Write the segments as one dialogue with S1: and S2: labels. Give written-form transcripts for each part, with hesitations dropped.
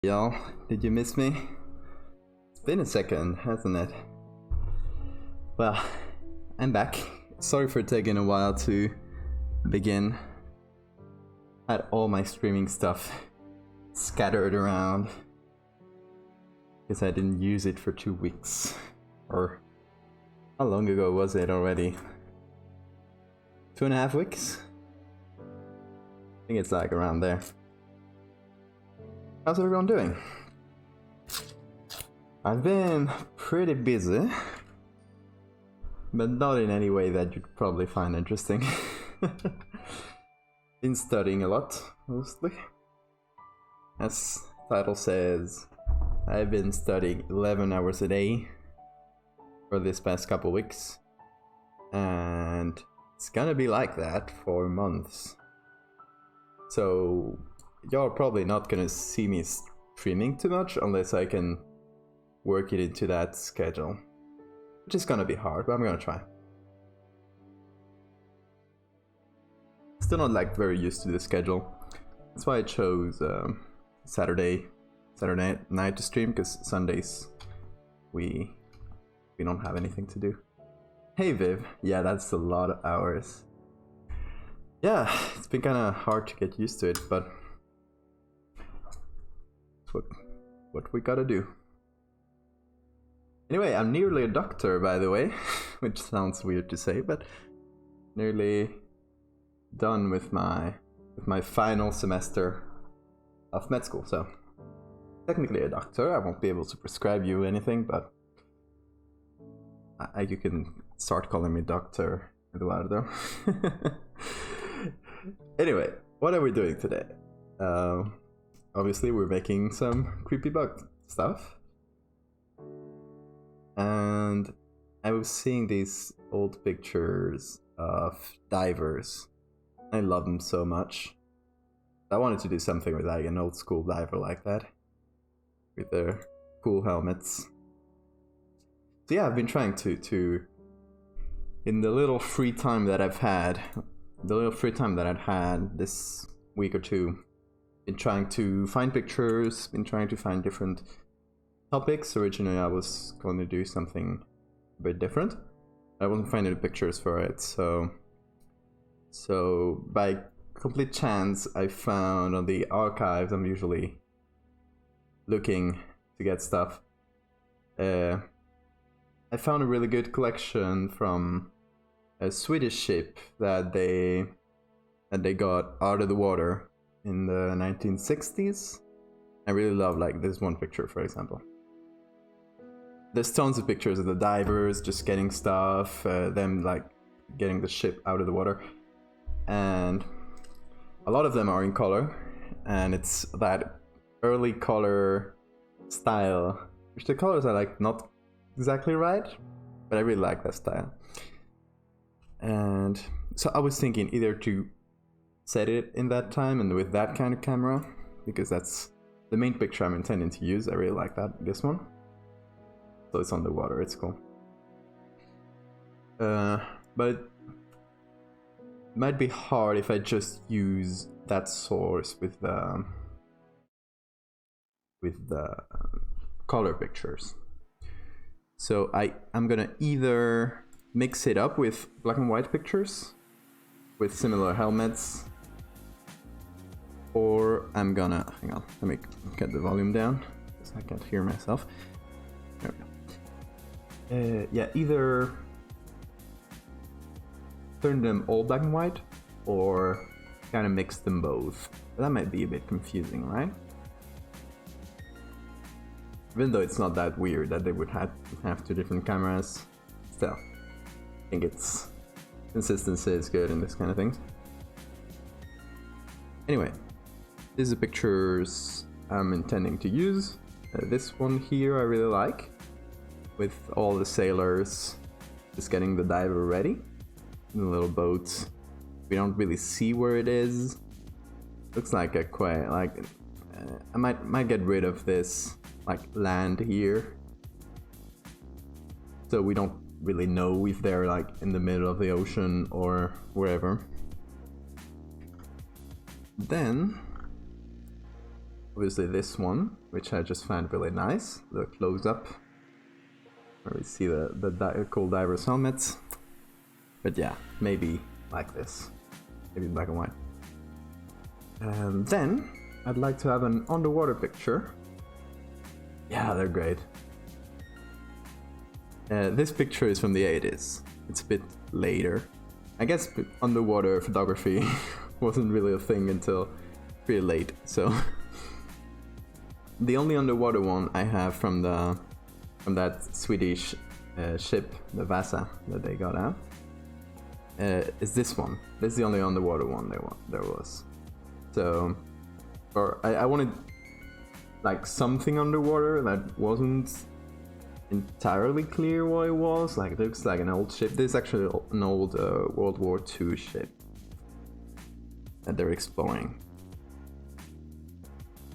S1: Y'all, did you miss me? It's been a second, hasn't it? Well, I'm back. Sorry for taking a while to begin. Had all my streaming stuff scattered around because I didn't use it for 2 weeks. Or how long ago was it already? 2.5 weeks? I think it's like around there. How's everyone doing? I've been pretty busy, but not in any way that you'd probably find interesting. Been studying a lot, mostly. As the title says, I've been studying 11 hours a day for this past couple weeks, and it's gonna be like that for months. So you're probably not gonna see me streaming too much unless I can work it into that schedule, which is gonna be hard, but I'm gonna try. Still not like very used to the schedule. That's why I chose Saturday night to stream, because Sundays we don't have anything to do. Hey Viv, yeah, that's a lot of hours. Yeah, it's been kind of hard to get used to it, but it's what we gotta do. Anyway, I'm nearly a doctor, by the way, which sounds weird to say, but nearly done with my final semester of med school. So technically a doctor. I won't be able to prescribe you anything, but you can start calling me Dr. Eduardo. Anyway, what are we doing today? Obviously we're making some creepy bug stuff. And I was seeing these old pictures of divers. I love them so much. I wanted to do something with like an old school diver like that, with their cool helmets. So yeah, I've been trying to in the little free time that I've had, this week or two, been trying to find pictures, been trying to find different topics. Originally I was going to do something a bit different. I wasn't finding the pictures for it, so by complete chance I found on the archives I'm usually looking to get stuff. I found a really good collection from a Swedish ship that they got out of the water in the 1960s. I really love like this one picture, for example. There's tons of pictures of the divers just getting stuff, them like getting the ship out of the water, and a lot of them are in color, and it's that early color style, which the colors are like not exactly right, but I really like that style. And so I was thinking either to set it in that time and with that kind of camera, because that's the main picture I'm intending to use. I really like this one. So it's on the water, it's cool. But it might be hard if I just use that source with the color pictures. So I'm gonna either mix it up with black and white pictures with similar helmets, or I'm gonna, hang on, let me get the volume down because I can't hear myself. There we go. Yeah, either turn them all black and white or kind of mix them both. That might be a bit confusing, right? Even though it's not that weird that they would have 2 different cameras, still, I think it's consistency is good in this kind of things. Anyway, these are pictures I'm intending to use. This one here I really like, with all the sailors just getting the diver ready in the little boat. We don't really see where it is. Looks like a quite like I might get rid of this like land here, so we don't really know if they're like in the middle of the ocean or wherever. Then obviously this one, which I just found really nice. The close up, where we see the cool diver's helmets. But yeah, maybe like this, maybe black and white. And then I'd like to have an underwater picture. Yeah, they're great. This picture is from the 80s. It's a bit later. I guess underwater photography wasn't really a thing until pretty late, so the only underwater one I have from that Swedish ship, the Vasa, that they got out, is this one. This is the only underwater one there was. So, I wanted like something underwater that wasn't entirely clear what it was. Like, it looks like an old ship. This is actually an old World War II ship that they're exploring.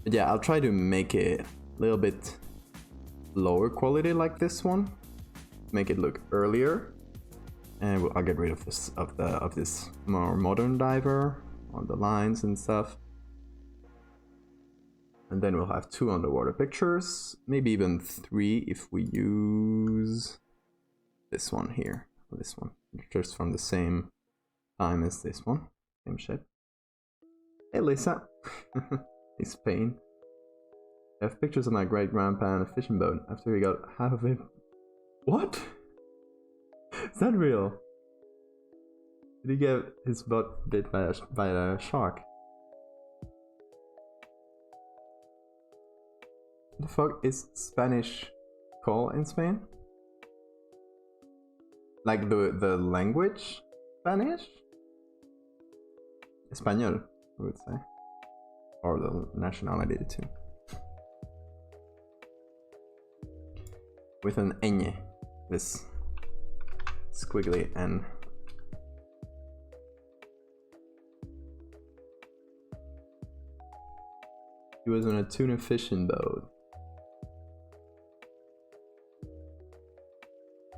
S1: But yeah, I'll try to make it a little bit lower quality like this one, make it look earlier, and I'll get rid of this more modern diver on the lines and stuff. And then we'll have 2 underwater pictures, maybe even 3 if we use this one here, or this one, just from the same time as this one, same ship. Hey Lisa, he's Spain. I have pictures of my great grandpa on a fishing boat after he got half of it. What? Is that real? Did he get his butt bit by a shark? The fuck is Spanish called in Spain? Like the language Spanish? Español, I would say. Or the nationality too. With an ñ, this squiggly N. He was on a tuna fishing boat.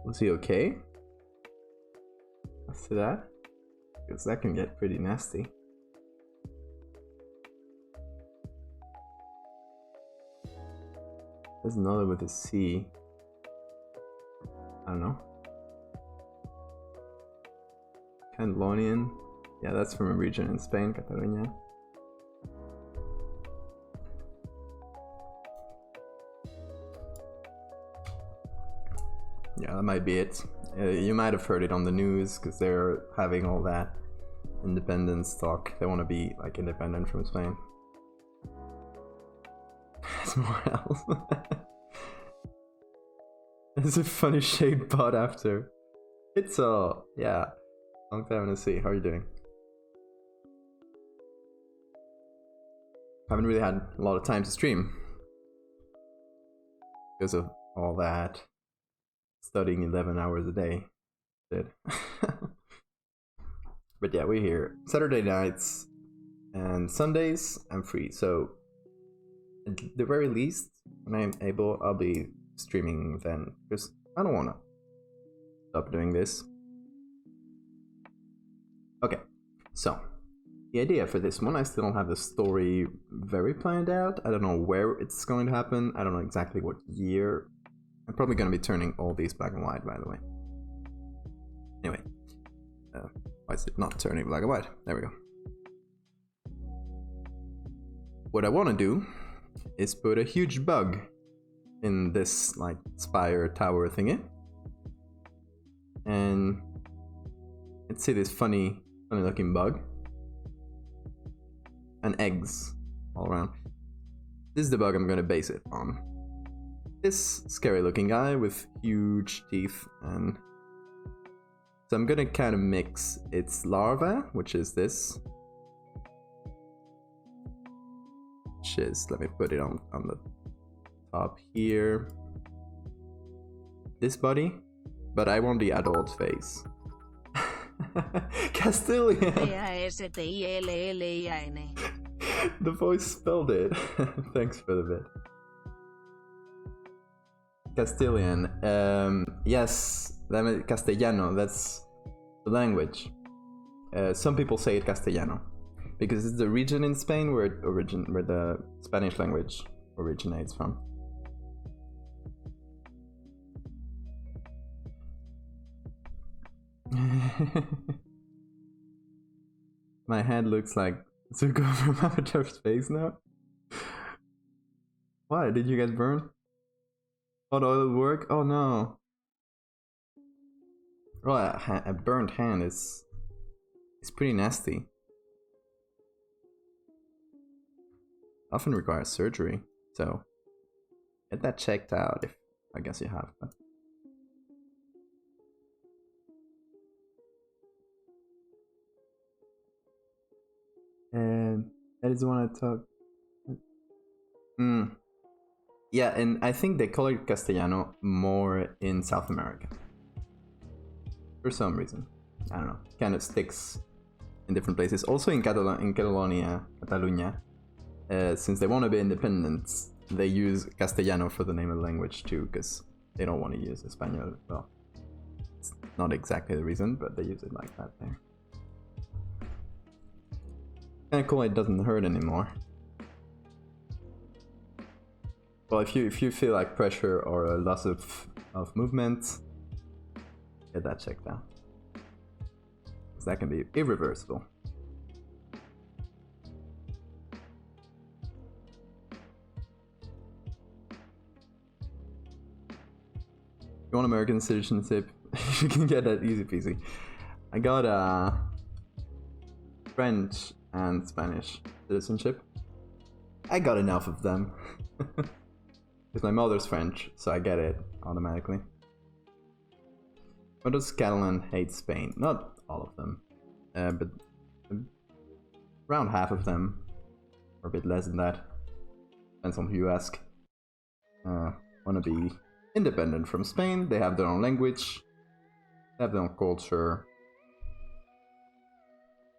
S1: Was he okay after that? Because that can get pretty nasty. There's another with a C. I don't know. Catalonian. Yeah, that's from a region in Spain, Catalonia. Yeah, that might be it. You might have heard it on the news because they're having all that independence talk. They want to be like independent from Spain. There's more else. There's a funny shaped bot after. It's all, yeah. Long time no see. How are you doing? Haven't really had a lot of time to stream because of all that. Studying 11 hours a day. Did. But yeah, we're here. Saturday nights and Sundays I'm free, so at the very least, when I'm able, I'll be streaming then, because I don't want to stop doing this. Okay, so the idea for this one, I still don't have the story very planned out. I don't know where it's going to happen. I don't know exactly what year. I'm probably going to be turning all these black and white, by the way. Anyway, why is it not turning black and white? There we go. What I want to do is put a huge bug in this like spire tower thingy, and let's see this funny looking bug, and eggs all around. This is the bug I'm going to base it on. This scary looking guy with huge teeth, and so I'm gonna kind of mix its larva, which is this, which is, let me put it on the top here, this body, but I want the adult face. Castilian. The voice spelled it. Thanks for the bit. Castilian. Yes, Castellano, that's the language. Some people say it Castellano. because it's the region in Spain where where the Spanish language originates from. My hand looks like Zuko from Avatar's face now. Why did you get burned? Oh, the oil work? Oh no. Well, a burned hand is pretty nasty. Often requires surgery, so get that checked out if I guess you have. But and that is the one I talk. Yeah, and I think they call it Castellano more in South America. For some reason. I don't know. Kind of sticks in different places. Also in Catalonia, since they want to be independent, they use Castellano for the name of the language too, because they don't want to use Espanol. Well, it's not exactly the reason, but they use it like that there. Kind of cool it doesn't hurt anymore. Well, if you feel like pressure or a loss of movement, get that checked out. Because that can be irreversible. If you want American citizenship, you can get that easy peasy. I got French and Spanish citizenship. I got enough of them. Because my mother's French, so I get it automatically. Why does Catalan hate Spain? Not all of them, but around half of them, or a bit less than that. Depends on who you ask. Want to be independent from Spain. They have their own language, they have their own culture.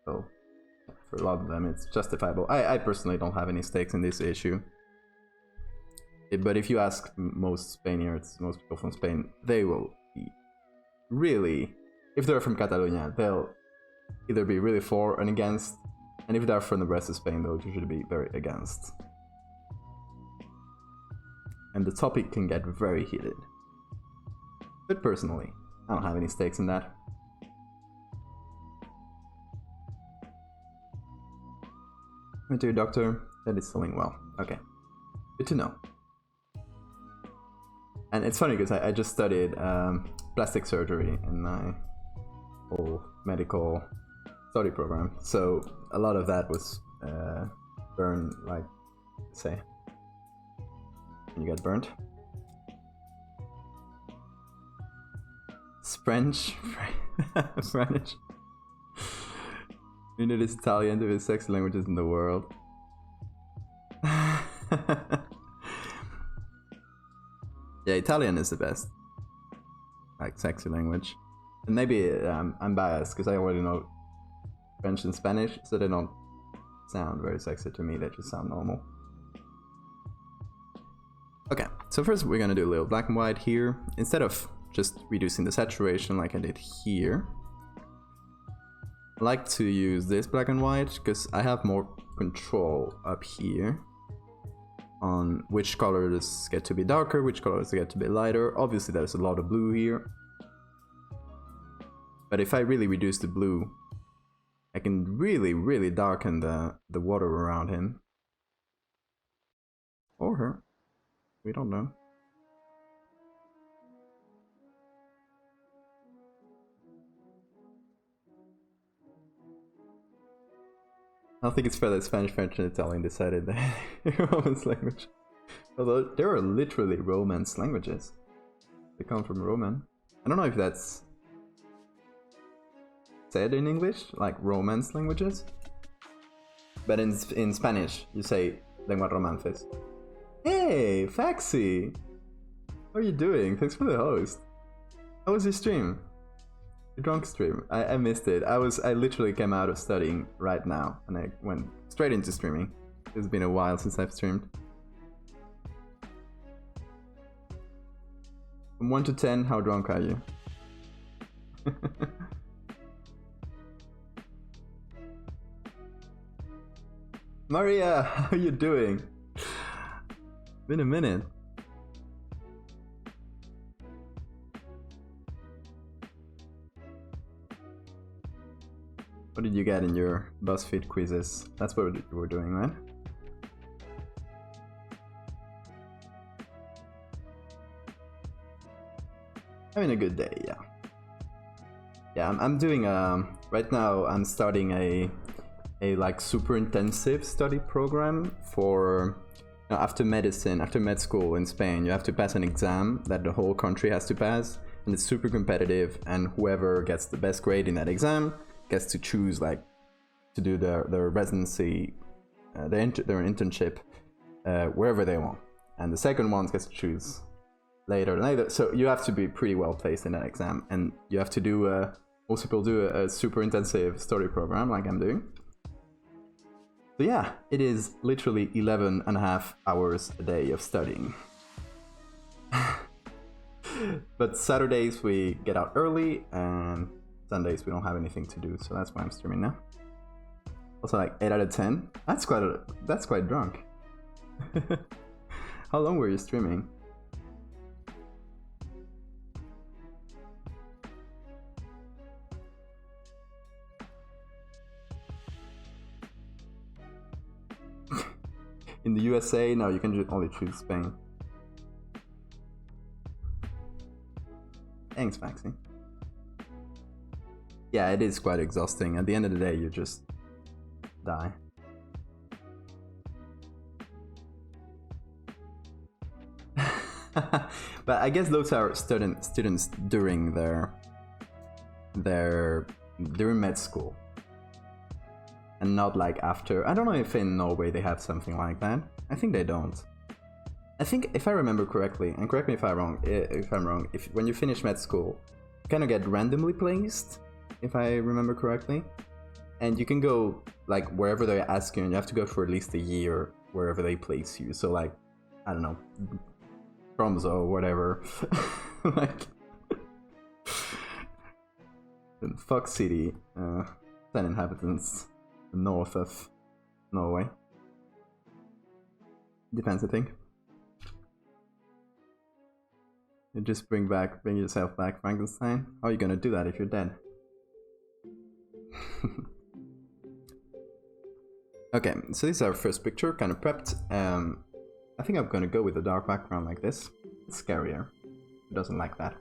S1: So for a lot of them, it's justifiable. I personally don't have any stakes in this issue. But if you ask most Spaniards, most people from Spain, they will be really, if they're from Catalonia, they'll either be really for and against, and if they're from the rest of Spain, they'll usually be very against. And the topic can get very heated. But personally, I don't have any stakes in that. Went to your doctor, that is doing well. Okay, good to know. And it's funny because I just studied plastic surgery in my whole medical study program. So a lot of that was burned, like, say, when you get burnt. French? Spanish? You know, this Italian to the sexy languages in the world. Yeah, Italian is the best, like, sexy language. And maybe I'm biased because I already know French and Spanish, so they don't sound very sexy to me, they just sound normal. Okay, so first we're gonna do a little black and white here. Instead of just reducing the saturation like I did here, I like to use this black and white because I have more control up here on which colors get to be darker, which colors get to be lighter. Obviously there's a lot of blue here, but if I really reduce the blue, I can really darken the water around him. Or her. We don't know. I don't think it's fair that Spanish, French, and Italian decided that Romance language. Although there are literally Romance languages. They come from Roman. I don't know if that's said in English, like Romance languages. But in Spanish, you say lengua romances. Hey, Faxi! How are you doing? Thanks for the host. How was your stream? Your drunk stream? I missed it. I literally came out of studying right now and I went straight into streaming. It's been a while since I've streamed. From 1 to 10, how drunk are you? Maria, how are you doing? Been a minute. What did you get in your BuzzFeed quizzes? That's what you were doing, right? Having a good day, yeah. Yeah, I'm doing right now I'm starting a like super intensive study program for after medicine, after med school in Spain. You have to pass an exam that the whole country has to pass, and it's super competitive, and whoever gets the best grade in that exam gets to choose like to do their residency, their internship wherever they want, and the second one gets to choose later. So you have to be pretty well placed in that exam, and you have to do most people do a super intensive study program like I'm doing. So yeah, it is literally 11.5 hours a day of studying. But Saturdays we get out early, and Sundays we don't have anything to do, so that's why I'm streaming now. Also, like 8 out of 10. That's quite drunk. How long were you streaming? In the USA, no, you can only choose Spain. Thanks, Maxi. Yeah, it is quite exhausting. At the end of the day, you just die. But I guess those are students during during med school, and not like after. I don't know if in Norway they have something like that. I think they don't. I think if I remember correctly, and correct me if I'm wrong, if when you finish med school, you kind of get randomly placed, if I remember correctly, and you can go like wherever they ask you, and you have to go for at least a year wherever they place you. So like, I don't know, Tromsø or whatever, like in Fox City, 10 inhabitants north of Norway. Depends, I think. You just bring yourself back, Frankenstein. How are you gonna do that if you're dead? Okay, so this is our first picture, kind of prepped. I think I'm gonna go with a dark background like this. It's scarier. Who doesn't like that?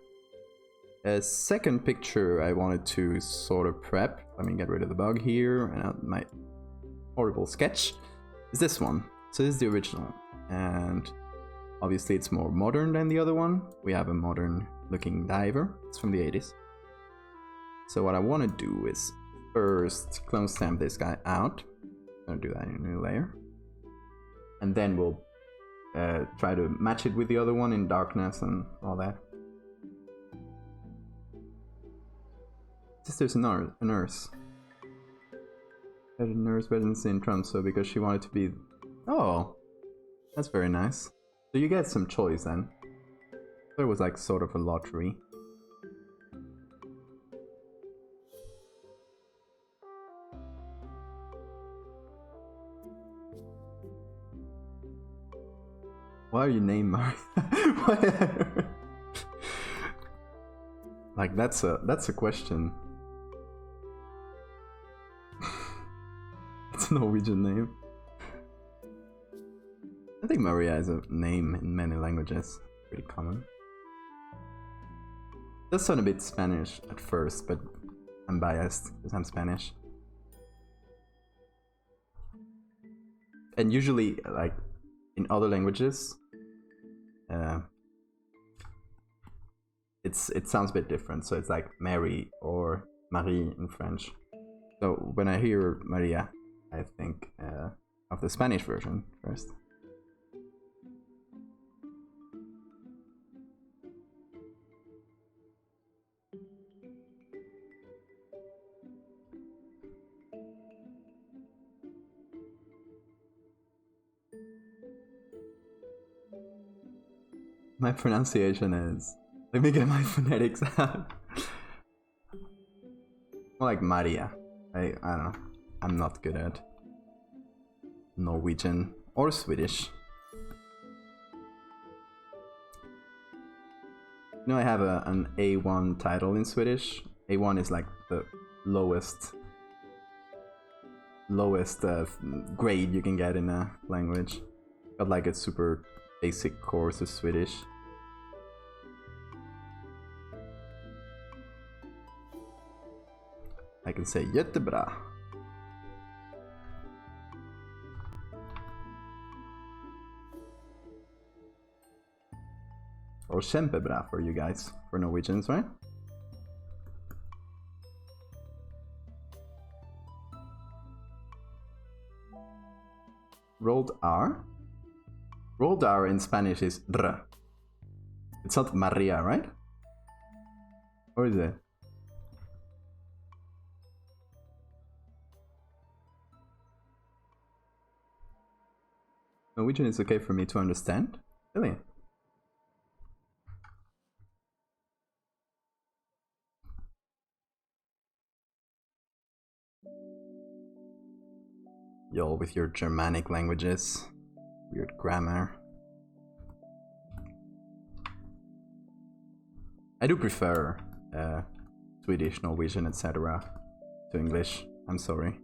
S1: A second picture I wanted to sort of prep. Let me get rid of the bug here and out my horrible sketch. Is this one. So this is the original, and obviously it's more modern than the other one. We have a modern looking diver. It's from the 80s. So what I want to do is first clone stamp this guy out. I'm gonna do that in a new layer, and then we'll try to match it with the other one in darkness and all that. There's a nurse. Had a nurse residency in Tromsø because she wanted to be. Oh, that's very nice. So you get some choice then. So it was like sort of a lottery. Why are you named Mario? Like that's a question. It's a Norwegian name. I think Maria is a name in many languages. Pretty common. It does sound a bit Spanish at first, but I'm biased because I'm Spanish. And usually, like in other languages, it sounds a bit different. So it's like Mary or Marie in French. So when I hear Maria, I think of the Spanish version first. My pronunciation is... Let me get my phonetics out. More like Maria. I don't know. I'm not good at... Norwegian or Swedish. You know, I have an A1 title in Swedish. A1 is like the lowest grade you can get in a language. Got like a super basic course of Swedish. I can say jättebra. Or kjempebra for you guys, for Norwegians, right? Rolled R? Rolled R in Spanish is dr. It's not Maria, right? Or is it? Norwegian is okay for me to understand? Really? Y'all with your Germanic languages. Weird grammar. I do prefer Swedish, Norwegian, etc. to English. I'm sorry.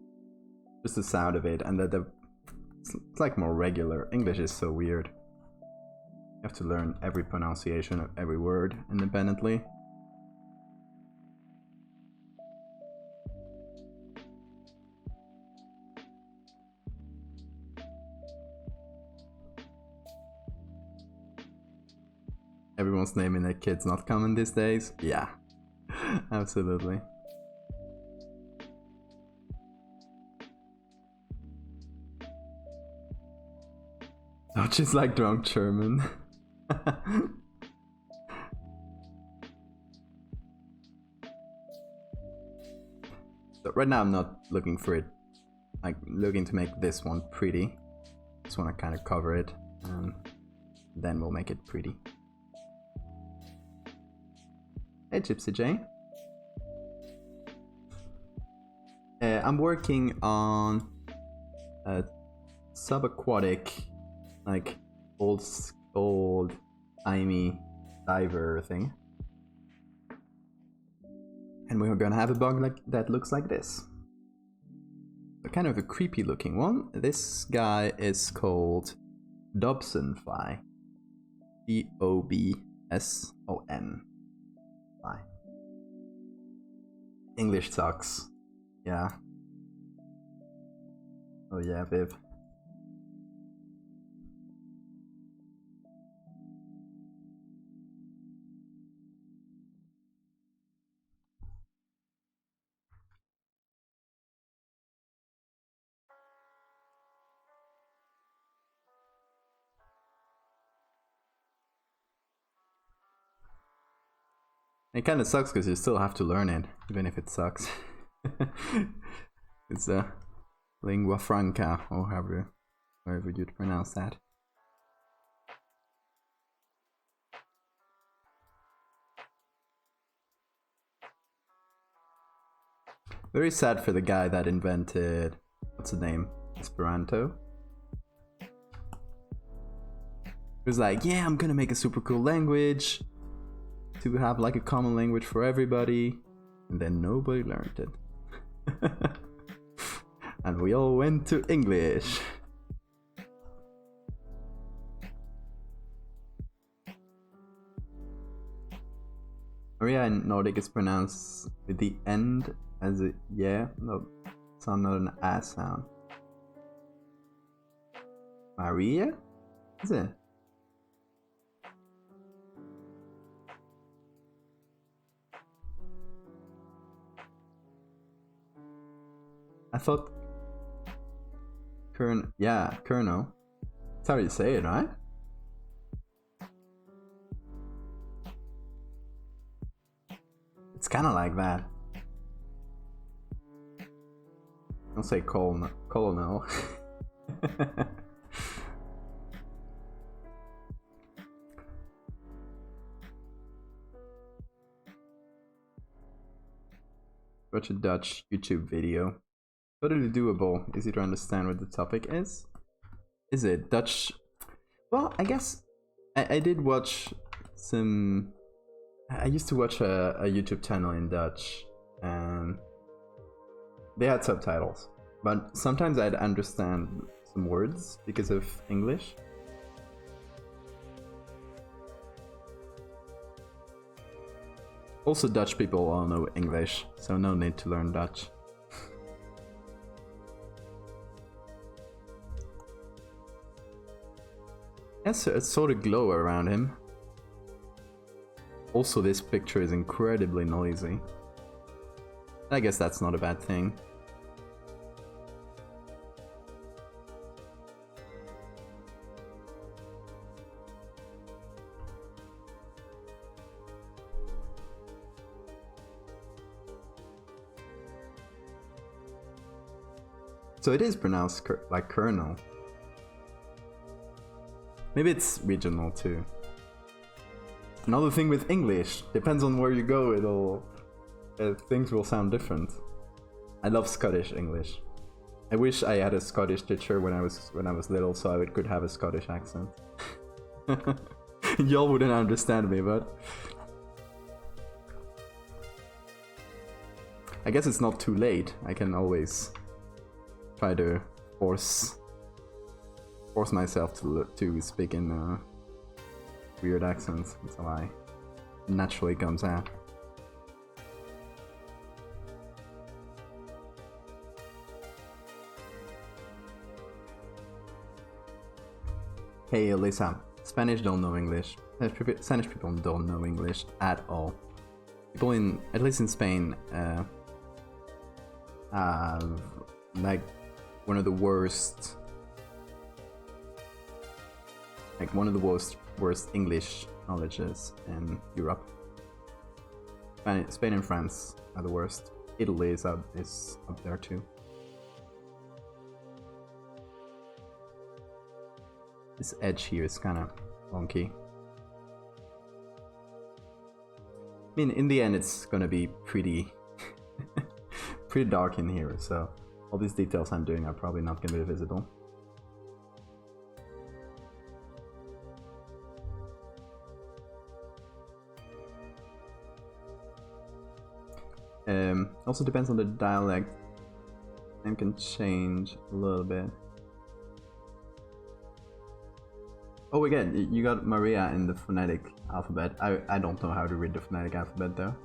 S1: Just the sound of it, and it's like more regular. English is so weird. You have to learn every pronunciation of every word independently. Everyone's naming their kids not common these days. Yeah, absolutely. Dutch is like drunk German. So right now I'm not looking for it, like looking to make this one pretty. Just want to kind of cover it, and then we'll make it pretty. Hey Gypsy J. I'm working on a subaquatic, like old timey diver thing. And we're gonna have a bug like that looks like this. A kind of a creepy looking one. This guy is called Dobsonfly. Dobson. English sucks. Yeah. Oh yeah, Viv. It kind of sucks because you still have to learn it, even if it sucks. It's a lingua franca, or however you'd pronounce that. Very sad for the guy that invented, what's the name? Esperanto? He was like, yeah, I'm gonna make a super cool language to have like a common language for everybody, and then nobody learned it. And we all went to English. Maria in Nordic is pronounced with the end as a yeah, no sound, not an ass sound. Maria? Is it? I thought yeah, Colonel. That's how you say it, right? It's kind of like that. Don't say colonel. Watch a Dutch YouTube video. Totally doable. Easy to understand what the topic is. Is it Dutch? Well, I guess I did watch some. I used to watch a YouTube channel in Dutch, and they had subtitles, but sometimes I'd understand some words because of English. Also, Dutch people all know English, so no need to learn Dutch. Yes, it's sort of glow around him. Also, this picture is incredibly noisy. I guess that's not a bad thing. So it is pronounced like Colonel. Maybe it's regional too. Another thing with English, depends on where you go, it'll things will sound different. I love Scottish English. I wish I had a Scottish teacher when I was little, so I could have a Scottish accent. Y'all wouldn't understand me, but I guess it's not too late. I can always try to force myself to speak in weird accents until I naturally comes out. Hey Elisa, Spanish don't know English. Spanish people don't know English at all. People at least in Spain, have like one of the worst English knowledges in Europe. Spain and France are the worst. Italy is up there too. This edge here is kind of wonky. I mean, in the end, it's gonna be pretty dark in here, so all these details I'm doing are probably not gonna be visible. Also depends on the dialect. Name can change a little bit. Oh, again, you got Maria in the phonetic alphabet. I don't know how to read the phonetic alphabet though.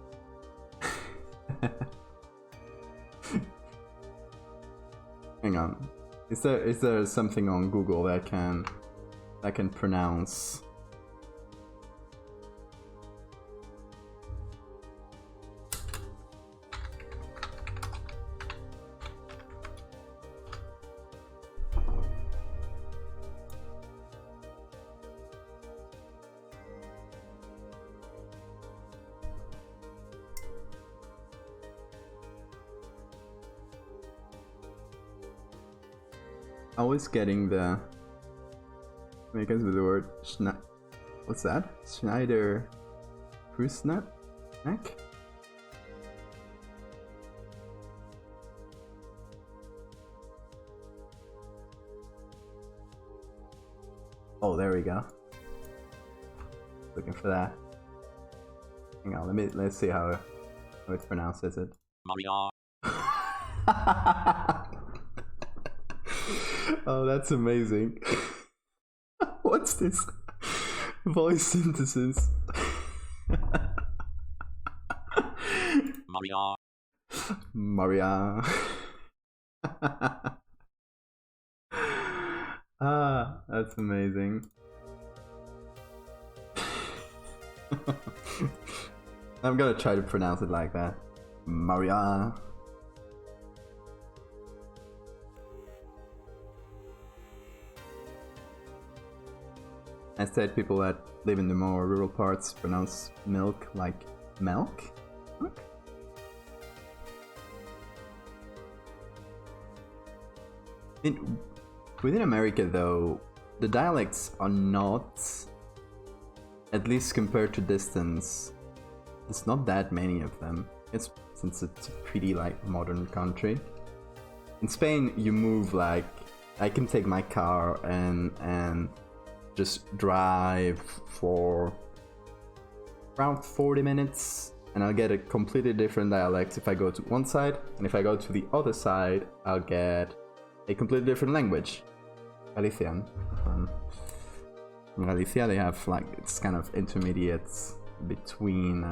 S1: Hang on. Is there something on Google that can pronounce? Always getting the Americans with the word what's that? Schneider Prusnap? Neck? Oh, there we go. Looking for that. Hang on, let's see how it pronounces it. Maria. Oh, that's amazing. What's this? Voice synthesis. Maria. Maria. Ah, that's amazing. I'm gonna try to pronounce it like that. Maria. Instead, people that live in the more rural parts pronounce milk like milk? Milk? Within America, though, the dialects are not, at least compared to distance, there's not that many of them. Since it's a pretty like modern country. In Spain, you move like I can take my car and just drive for around 40 minutes and I'll get a completely different dialect if I go to one side, and if I go to the other side I'll get a completely different language. Galician. In Galicia they have like, it's kind of intermediate between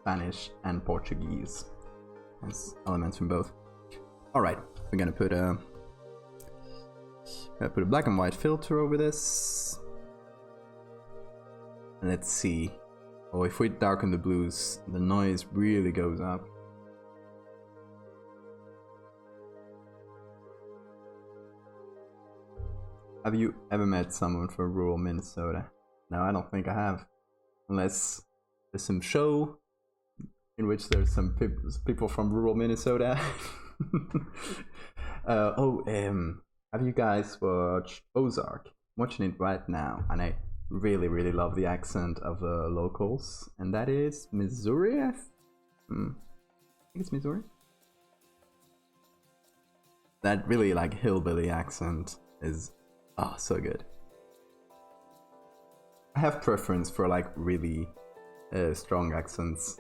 S1: Spanish and Portuguese. Has elements from both. Alright, we're gonna put a black and white filter over this. And let's see. Oh, if we darken the blues, the noise really goes up. Have you ever met someone from rural Minnesota? No, I don't think I have. Unless there's some show in which there's some people from rural Minnesota. Have you guys watched Ozark? I'm watching it right now, and I really love the accent of the locals, and that is Missouri. I think it's Missouri. That really like hillbilly accent is so good. I have preference for like really strong accents.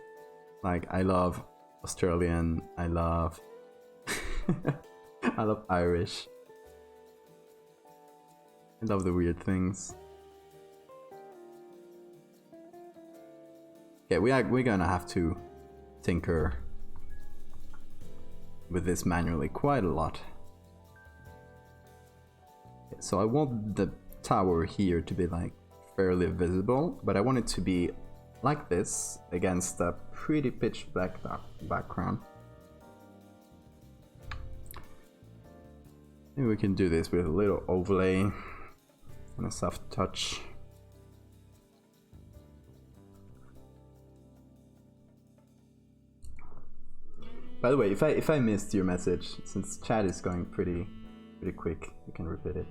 S1: Like I love Australian. I love I love Irish. I love the weird things. Yeah, we're gonna have to tinker with this manually quite a lot. So I want the tower here to be like fairly visible, but I want it to be like this against a pretty pitch black background. Maybe we can do this with a little overlay and a soft touch. By the way, if I missed your message, since chat is going pretty quick, you can repeat it.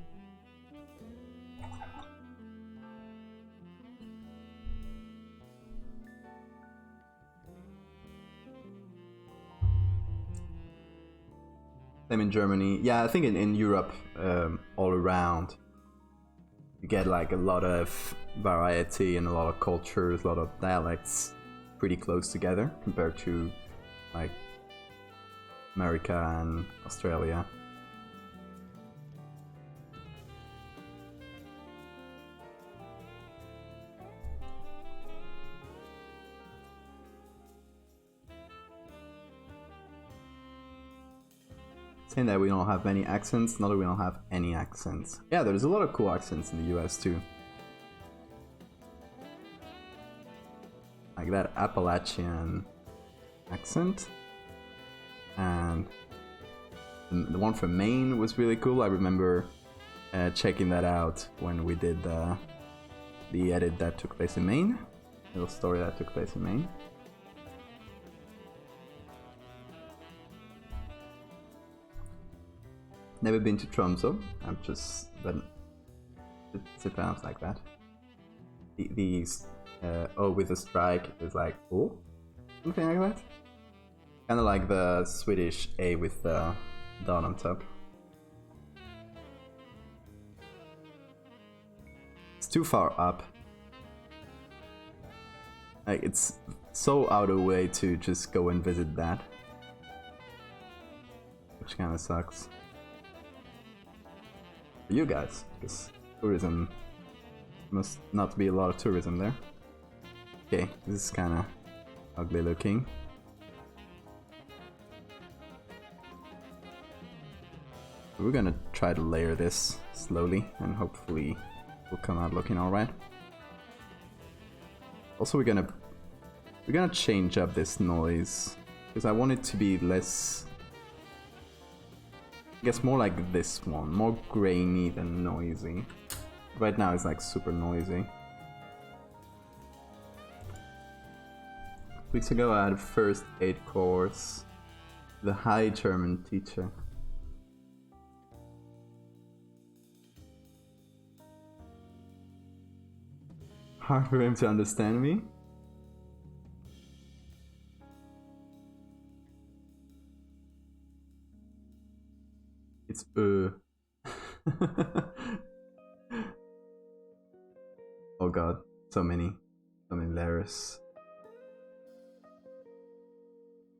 S1: Same in Germany. Yeah, I think in Europe, all around, you get like a lot of variety and a lot of cultures, a lot of dialects pretty close together compared to like America and Australia. Saying that we don't have many accents, not that we don't have any accents. Yeah, there's a lot of cool accents in the US too. Like that Appalachian accent. And the one from Maine was really cool. I remember checking that out when we did the edit that took place in Maine. Little story that took place in Maine. Never been to Tromsø. I'm just it sounds like that. These with the strike is like something like that. Kind of like the Swedish A with the dot on top. It's too far up. Like it's so out of the way to just go and visit that, which kind of sucks. For you guys, because tourism must not be a lot of tourism there. Okay, this is kind of ugly looking. We're gonna try to layer this slowly and hopefully will come out looking alright. Also we're gonna change up this noise because I want it to be less, I guess more like this one, more grainy than noisy. Right now it's like super noisy. Weeks ago I had a first aid course, the High German teacher. Hard for him to understand me. It's Oh god, so many letters.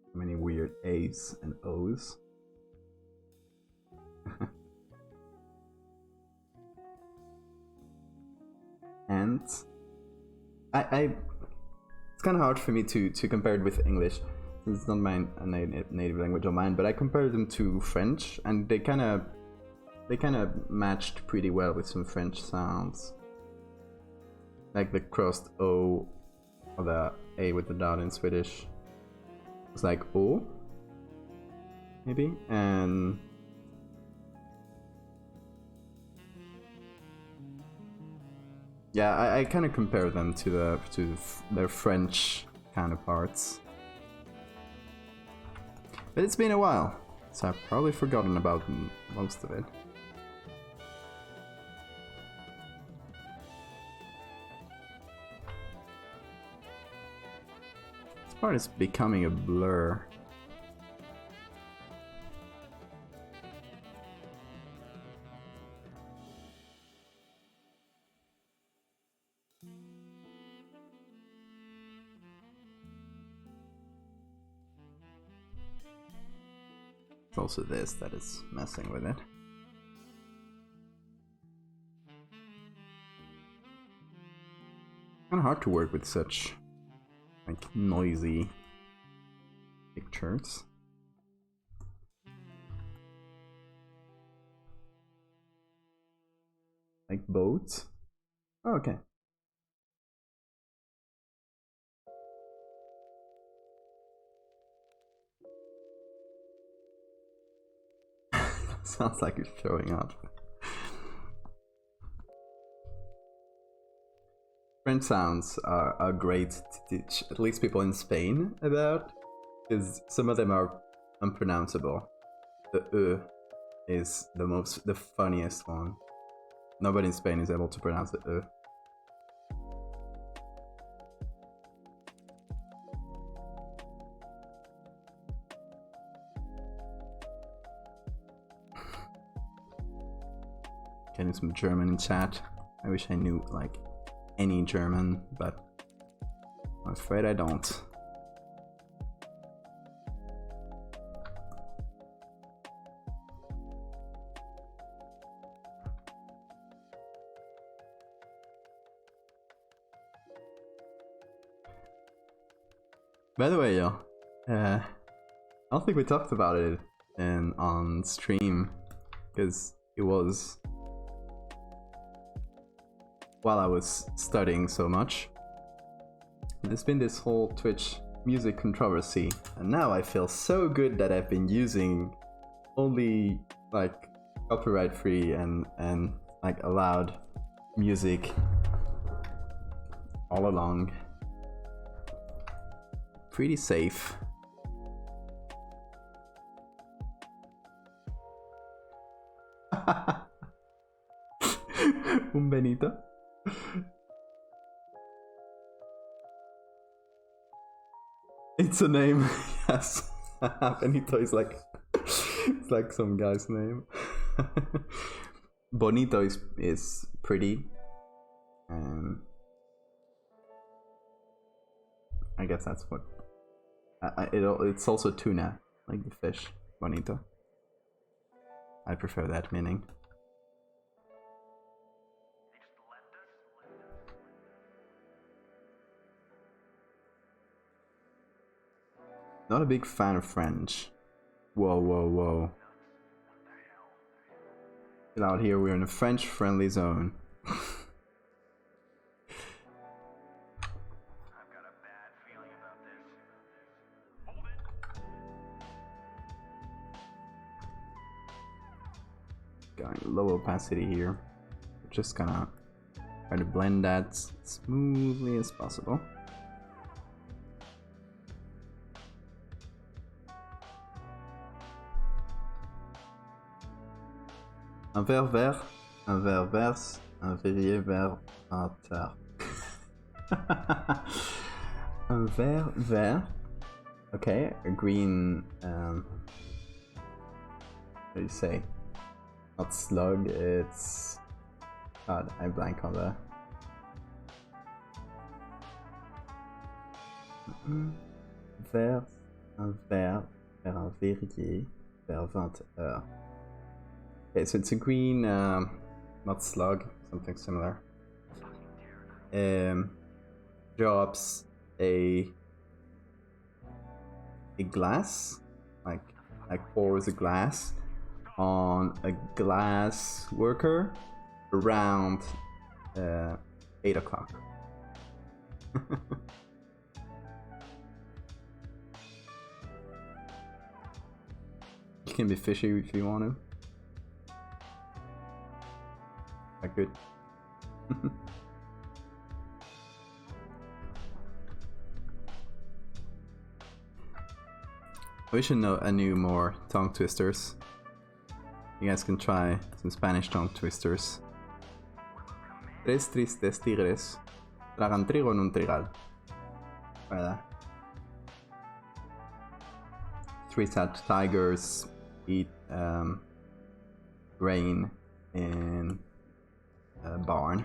S1: So many weird A's and O's. And I it's kind of hard for me to compare it with English. It's not my native language of mine, but I compared them to French, and they kind of matched pretty well with some French sounds, like the crossed O or the A with the dot in Swedish. It's like O, maybe, and yeah, I kind of compare them to their French counterparts. But it's been a while, so I've probably forgotten about most of it. This part is becoming a blur. It's also this that is messing with it. Kind of hard to work with such like noisy pictures. Like boats. Oh, okay. Sounds like it's showing up. French sounds are great to teach at least people in Spain about, because some of them are unpronounceable. The is the funniest one. Nobody in Spain is able to pronounce the Getting some German in chat. I wish I knew like any German, but I'm afraid I don't. By the way, yo, I don't think we talked about it on stream, because it was while I was studying so much. There's been this whole Twitch music controversy, and now I feel so good that I've been using only like copyright free and like allowed music all along. Pretty safe. Un Benito. It's a name, yes. Benito is like, it's like some guy's name. Bonito is pretty, and I guess that's what. It's also tuna, like the fish, bonito. I prefer that meaning. Not a big fan of French. Whoa, whoa, whoa. Get out here, we're in a French-friendly zone. Going low opacity here. Just gonna try to blend that as smoothly as possible. Un verre vert, un verre verse, un verrier vert à terre. Un verre vert. Okay, a green. What do you say? not slug, it's... God, I blank on the... Vers un ver, vers un verrier, vers 20 heures. Okay, so it's a green, not slug, something similar. Drops a glass, like pours a glass on a glass worker around 8 o'clock. You can be fishy if you want to. Quite good. We should know a new more tongue twisters. You guys can try some Spanish tongue twisters. Tres tristes tigres tragan trigo en un trigal. Try that. 3 sad tigers eat grain in a barn.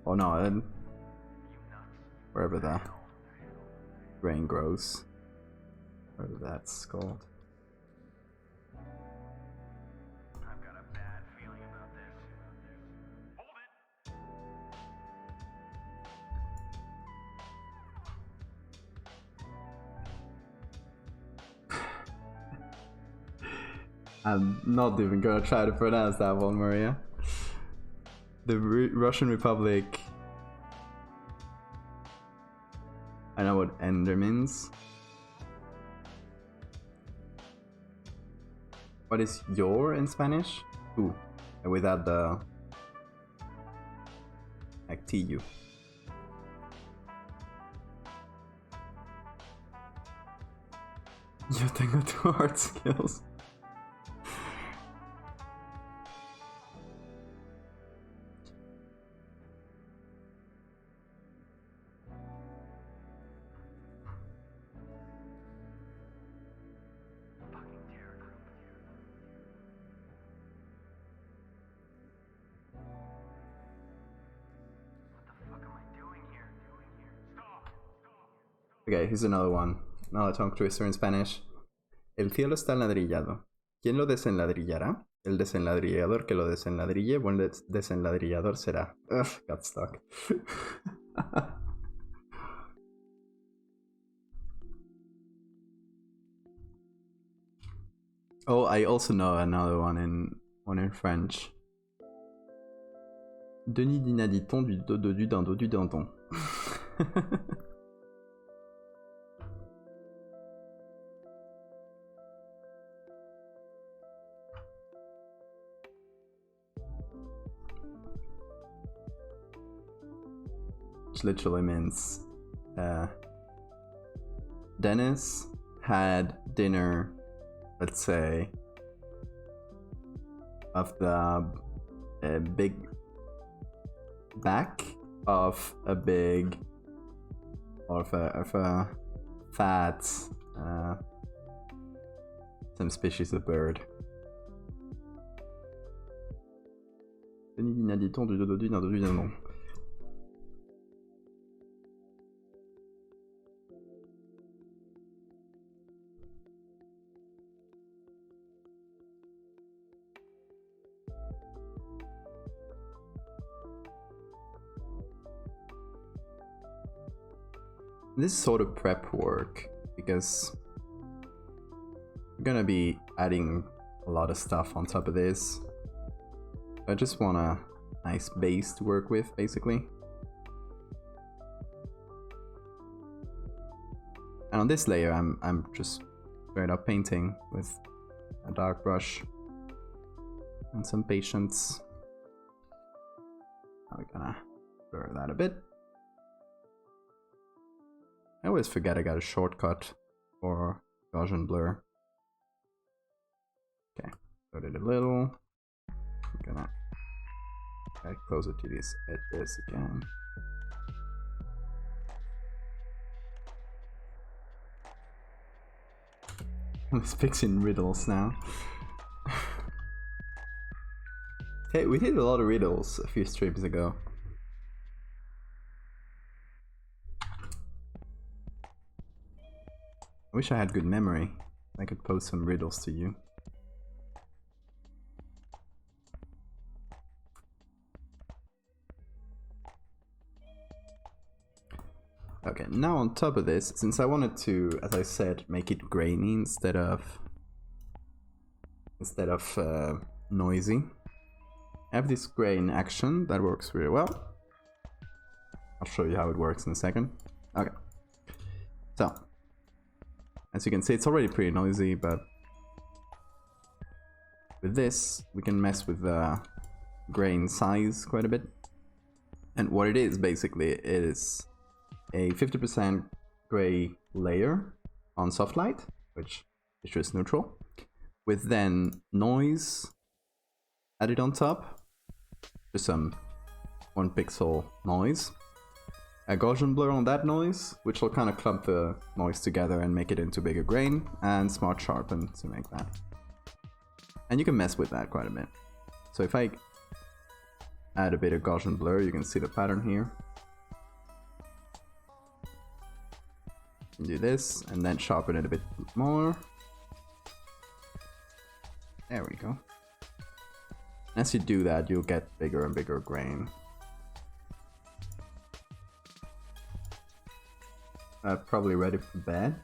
S1: Oh no, wherever the grain grows. Whatever that's called. I've got a bad feeling about this. Hold it. I'm not even gonna try to pronounce that one, Maria. The Russian Republic. I know what ender means. What is your in Spanish? Ooh, without the like TU. Yo tengo 2 hard skills. Okay, here's another one. Another tongue twister in Spanish. El cielo está enladrillado. ¿Quién lo desenladrillará? El desenladrillador que lo desenladrille, buen desenladrillador será. Ugh, got stuck. Oh, I also know another one in French. Denis dinaditon du dodo du dindon du dindon. Which literally means Dennis had dinner, let's say, of the big back of a big or of a fat some species of bird. This is sort of prep work because I'm gonna be adding a lot of stuff on top of this. I just want a nice base to work with, basically. And on this layer, I'm just straight up painting with a dark brush and some patience. Now we're gonna blur that a bit. I always forget I got a shortcut for Gaussian blur. Okay, load it a little. I'm gonna get closer to these edges again. I'm fixing riddles now. Hey, we did a lot of riddles a few streams ago. I wish I had good memory. I could post some riddles to you. Okay, now on top of this, since I wanted to, as I said, make it grainy instead of noisy, I have this grain action that works really well. I'll show you how it works in a second. Okay, so as you can see, it's already pretty noisy, but with this we can mess with the grain size quite a bit. And what it is basically is a 50% gray layer on soft light, which is just neutral, with then noise added on top, just some 1 pixel noise, a Gaussian blur on that noise, which will kind of clump the noise together and make it into bigger grain, and smart sharpen to make that. And you can mess with that quite a bit. So if I add a bit of Gaussian blur, you can see the pattern here. Do this and then sharpen it a bit more. There we go. As you do that, you'll get bigger and bigger grain. Probably ready for bed.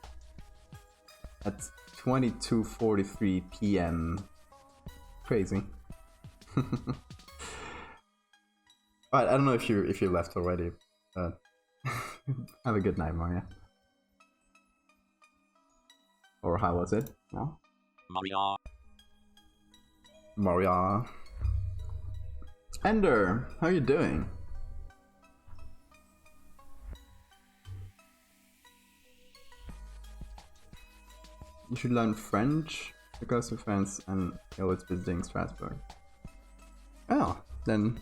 S1: At 22:43 p.m. Crazy. Alright, I don't know if you left already, but have a good night, Maria. Or how was it? No?
S2: Maria.
S1: Maria. Ender, how are you doing? You should learn French because of friends and you're always visiting Strasbourg. Oh, then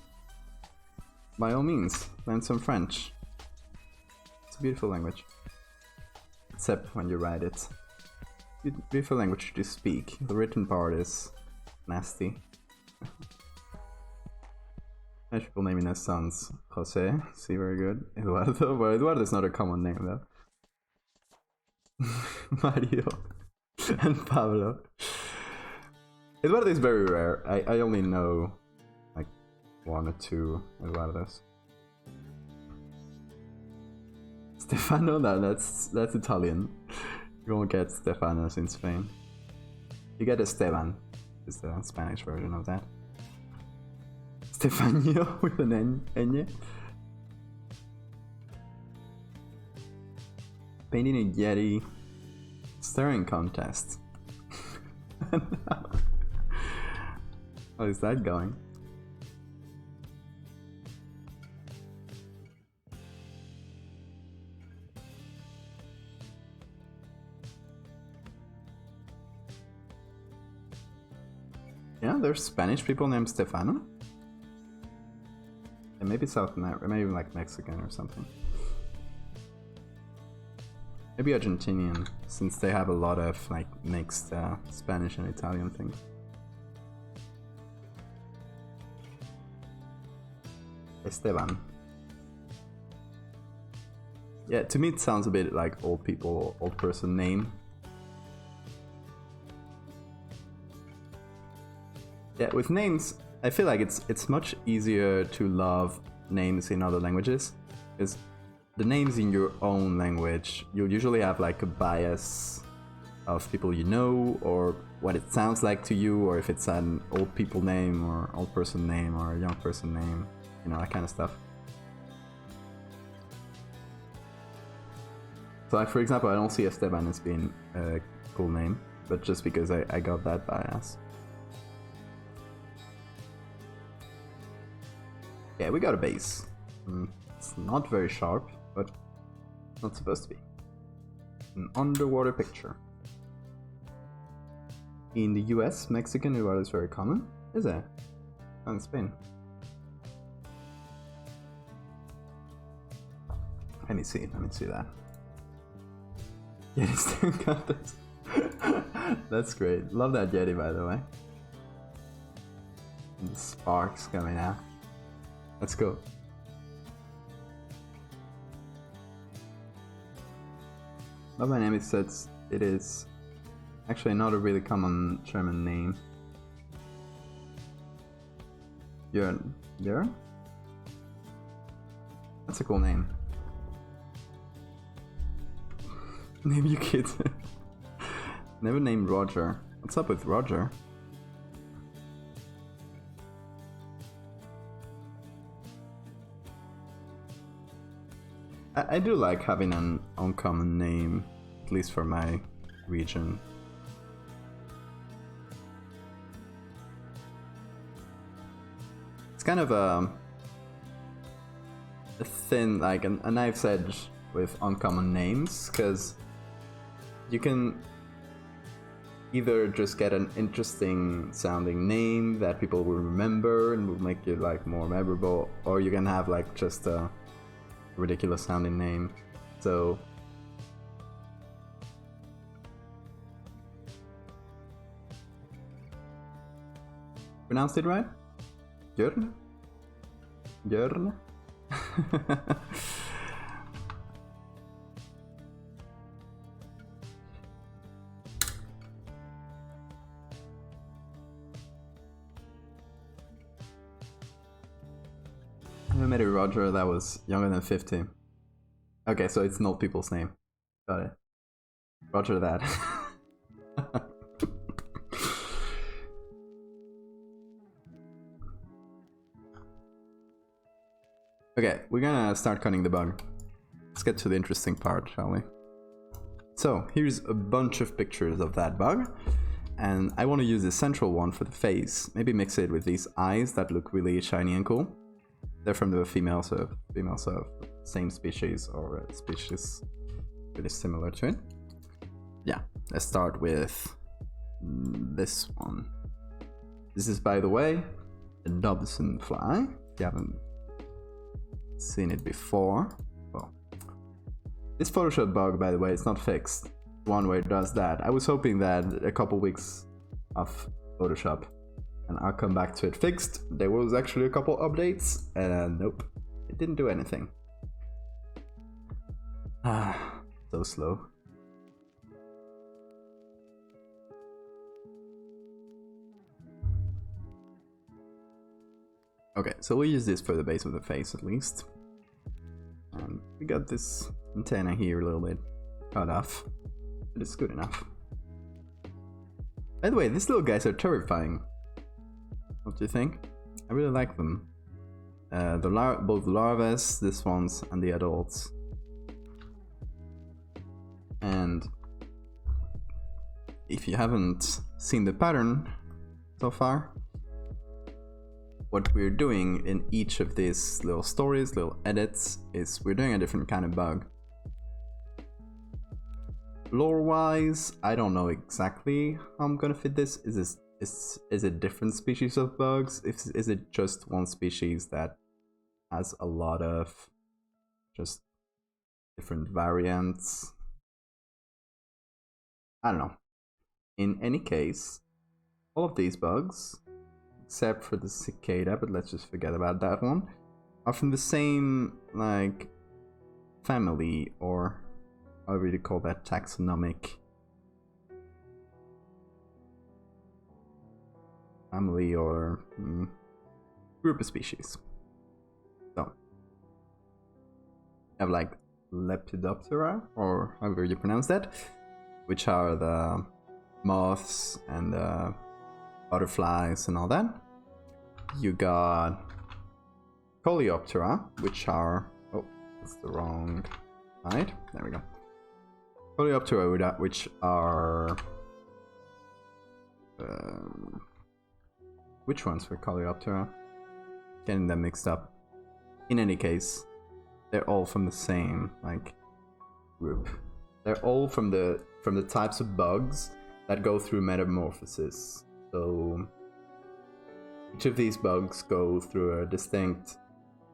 S1: by all means, learn some French. It's a beautiful language. Except when you write it. Beautiful language to speak. The written part is nasty. French people naming their sons Jose. See, very good. Eduardo. Well, Eduardo is not a common name though. Mario and Pablo. Eduardo is very rare. I only know like 1 or 2 Eduardos. Stefano? No, that's Italian. You won't get Stefanos in Spain. You get Esteban, is the Spanish version of that. Stefanio with an N. Painting a Yeti. Stirring contest. How is that going? Yeah, there's Spanish people named Stefano. And maybe South America, maybe like Mexican or something. Maybe Argentinian, since they have a lot of like mixed Spanish and Italian things. Esteban. Yeah, to me it sounds a bit like old people, old person name. Yeah, with names, I feel like it's much easier to love names in other languages, because the names in your own language, you'll usually have like a bias of people you know, or what it sounds like to you, or if it's an old people name, or old person name, or a young person name, you know, that kind of stuff. So like, for example, I don't see Esteban as being a cool name, but just because I got that bias. Yeah, we got a base. It's not very sharp, but not supposed to be. An underwater picture. In the US, Mexican Eduardo is very common. Is it? Oh, in Spain. Let me see that. Yeti staring contest. That's great. Love that Yeti, by the way. The sparks coming out. Let's go. But my name, it says it is actually not a really common German name. Jörn? That's a cool name. Name your kid. Never named Roger. What's up with Roger? I do like having an uncommon name, at least for my region. It's kind of a thin, like a knife's edge with uncommon names, because you can either just get an interesting sounding name that people will remember and will make it like more memorable, or you can have like just a ridiculous sounding name. So pronounced it right? Jörn? Jörn? I met a Roger that was younger than 50. Okay, so it's not people's name. Got it. Roger that. Okay, we're gonna start cutting the bug. Let's get to the interesting part, shall we? So, here's a bunch of pictures of that bug. And I want to use the central one for the face. Maybe mix it with these eyes that look really shiny and cool. They're from the females of same species or species really similar to it. Yeah, let's start with this one. This is, by the way, a Dobson fly. If you haven't seen it before, well, this Photoshop bug, by the way, it's not fixed. One where it does that. I was hoping that a couple weeks of Photoshop and I'll come back to it fixed. There was actually a couple updates, and nope, it didn't do anything. So slow. Okay, so we'll use this for the base of the face at least. And we got this antenna here a little bit cut off, but it's good enough. By the way, these little guys are terrifying. What do you think? I really like them. Both the larvae, this ones, and the adults. And if you haven't seen the pattern so far, what we're doing in each of these little stories, little edits, is we're doing a different kind of bug. Lore-wise, I don't know exactly how I'm gonna fit this. Is it different species of bugs? Is it just one species that has a lot of just different variants? I don't know. In any case, all of these bugs, except for the cicada, but let's just forget about that one, are from the same, like, family, or however you call that, taxonomic family or group of species. So, you have like Lepidoptera, or however you pronounce that, which are the moths and the butterflies and all that. You got Coleoptera, which are, oh, that's the wrong side. There we go. Coleoptera, which are which ones were Coleoptera? Getting them mixed up. In any case, they're all from the same like group. They're all from the types of bugs that go through metamorphosis. So each of these bugs go through a distinct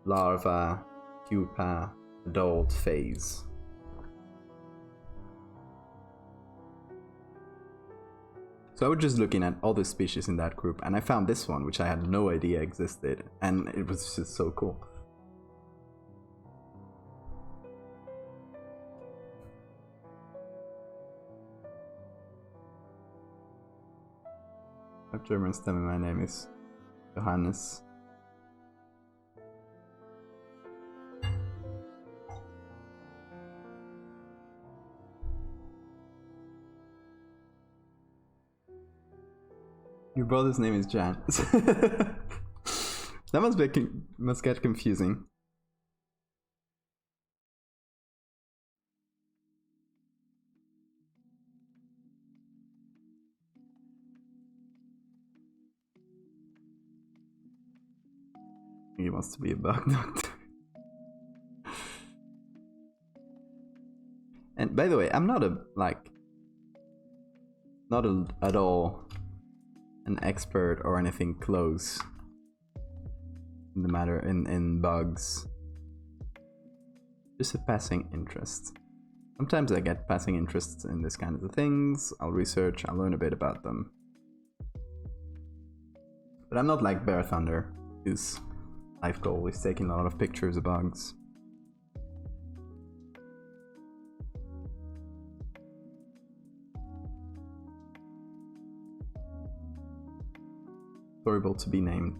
S1: larva, pupa, adult phase. So I was just looking at all the species in that group, and I found this one, which I had no idea existed, and it was just so cool. A German stem, my name is Johannes. Your brother's name is Jan. That must get confusing. He wants to be a bug doctor. And by the way, I'm not at all an expert or anything close in the matter in bugs. Just a passing interest. Sometimes I get passing interests in this kind of things. I'll research, I'll learn a bit about them. But I'm not like Bear Thunder, whose life goal is taking a lot of pictures of bugs. Horrible to be named.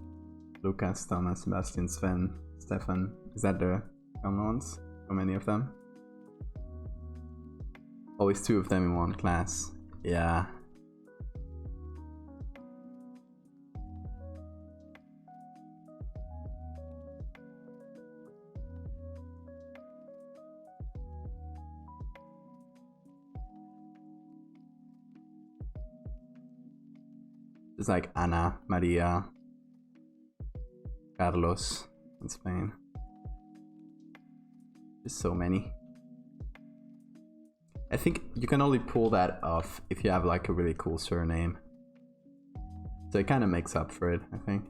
S1: Lucas, Thomas, Sebastian, Sven, Stefan. Is that the common ones? How many of them? Always two of them in one class. Yeah. It's like Ana, Maria, Carlos in Spain. There's so many. I think you can only pull that off if you have like a really cool surname. So it kind of makes up for it, I think.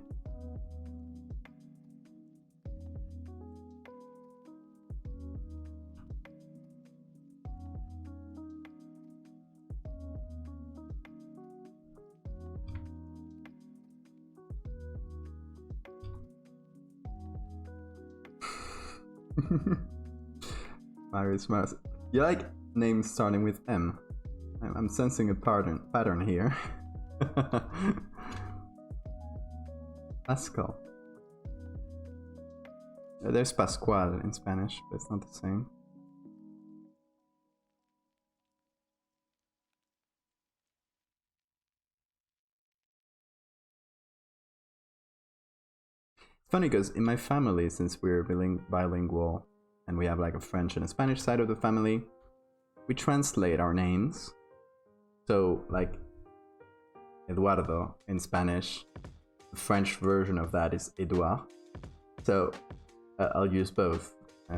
S1: Marius Mars. You like names starting with M? I'm sensing a pattern here. Pascal. There's Pascual in Spanish, but it's not the same. It's funny because in my family, since we're bilingual and we have like a French and a Spanish side of the family, we translate our names. So like Eduardo in Spanish, the French version of that is Edouard. So I'll use both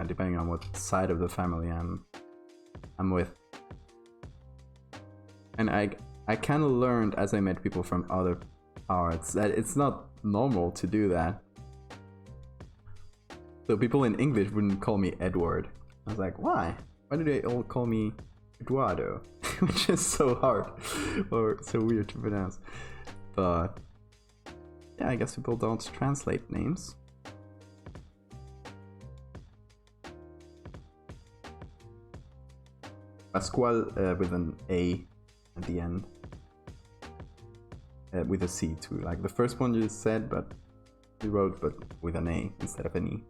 S1: depending on what side of the family I'm with. And I kind of learned as I met people from other parts that it's not normal to do that. So people in English wouldn't call me Edward. I was like, why? Why do they all call me Eduardo? Which is so hard or so weird to pronounce. But yeah, I guess people don't translate names. Pascual with an A at the end. With a C too. Like the first one you just said, but you wrote but with an A instead of an E.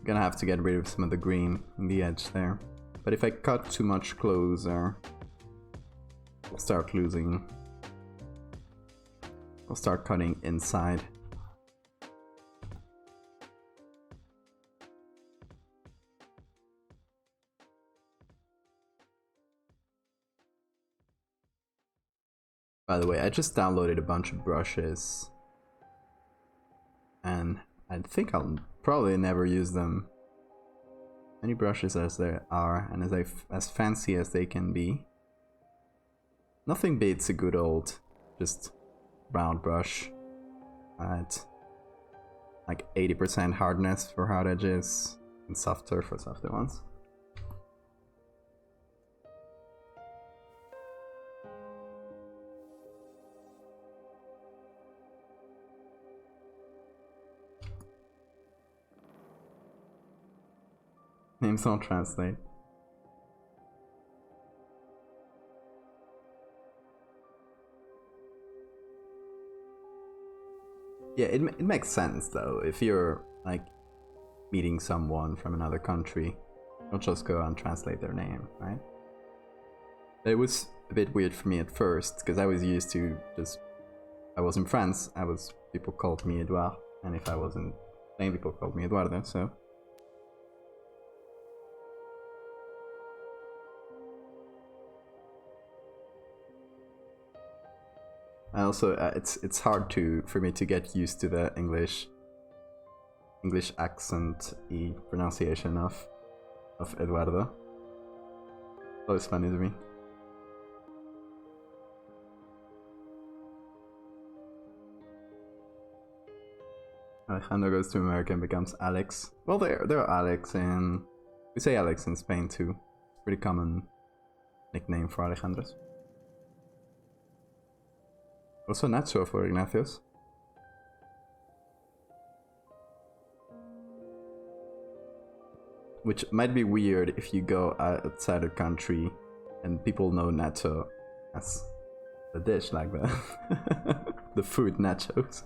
S1: Gonna have to get rid of some of the green in the edge there. But if I cut too much closer, I'll start losing. I'll start cutting inside. By the way, I just downloaded a bunch of brushes and I think I'll probably never use them. Many brushes as there are, and as fancy as they can be, nothing beats a good old just round brush at like 80% hardness for hard edges and softer for softer ones. Names don't translate. Yeah, it makes sense though. If you're like meeting someone from another country, you'll just go and translate their name, right? It was a bit weird for me at first because I was used to just, I was in France, people called me Edouard, and if I was in Spain, people called me Eduardo, so. I also, it's hard for me to get used to the English accent pronunciation of Eduardo. It's always funny to me. Alejandro goes to America and becomes Alex. Well, there are Alex, and we say Alex in Spain too. Pretty common nickname for Alejandros. Also Nacho for Ignacios. Which might be weird if you go outside the country and people know Nacho as a dish like that. The food nachos.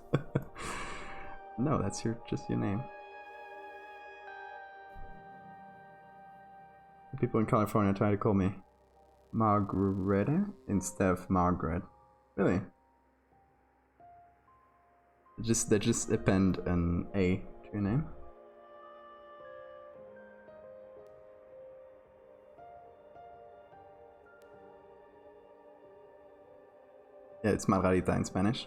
S1: No, that's just your name. People in California try to call me Margareta instead of Margaret. Really? They just append an A to your name. Yeah, it's Margarita in Spanish.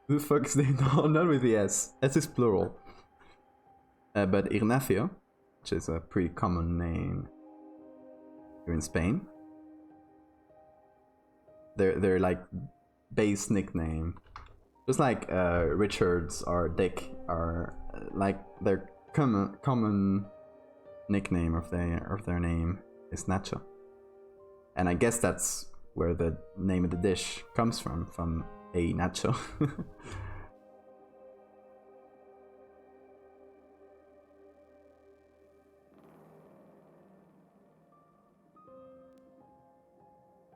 S1: Who the fuck is name? No, not with the S. S is plural. But Ignacio, which is a pretty common name here in Spain. They're like base nickname, just like Richards or Dick are like their common nickname of their name is Nacho, and I guess that's where the name of the dish comes from a nacho.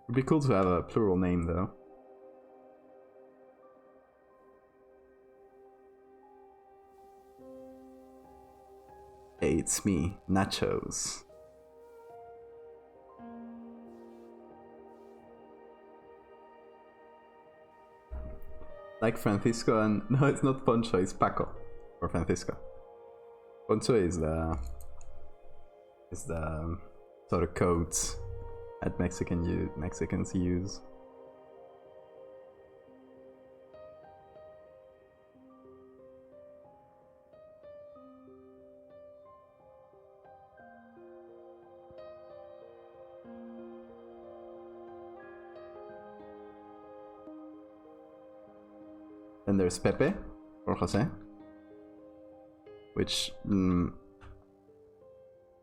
S1: It'd be cool to have a plural name though. Hey, it's me, Nachos. Like Francisco and... No, it's not Poncho, it's Paco. Or Francisco. Poncho is the sort of coat that Mexicans use. Then there's Pepe, or Jose, which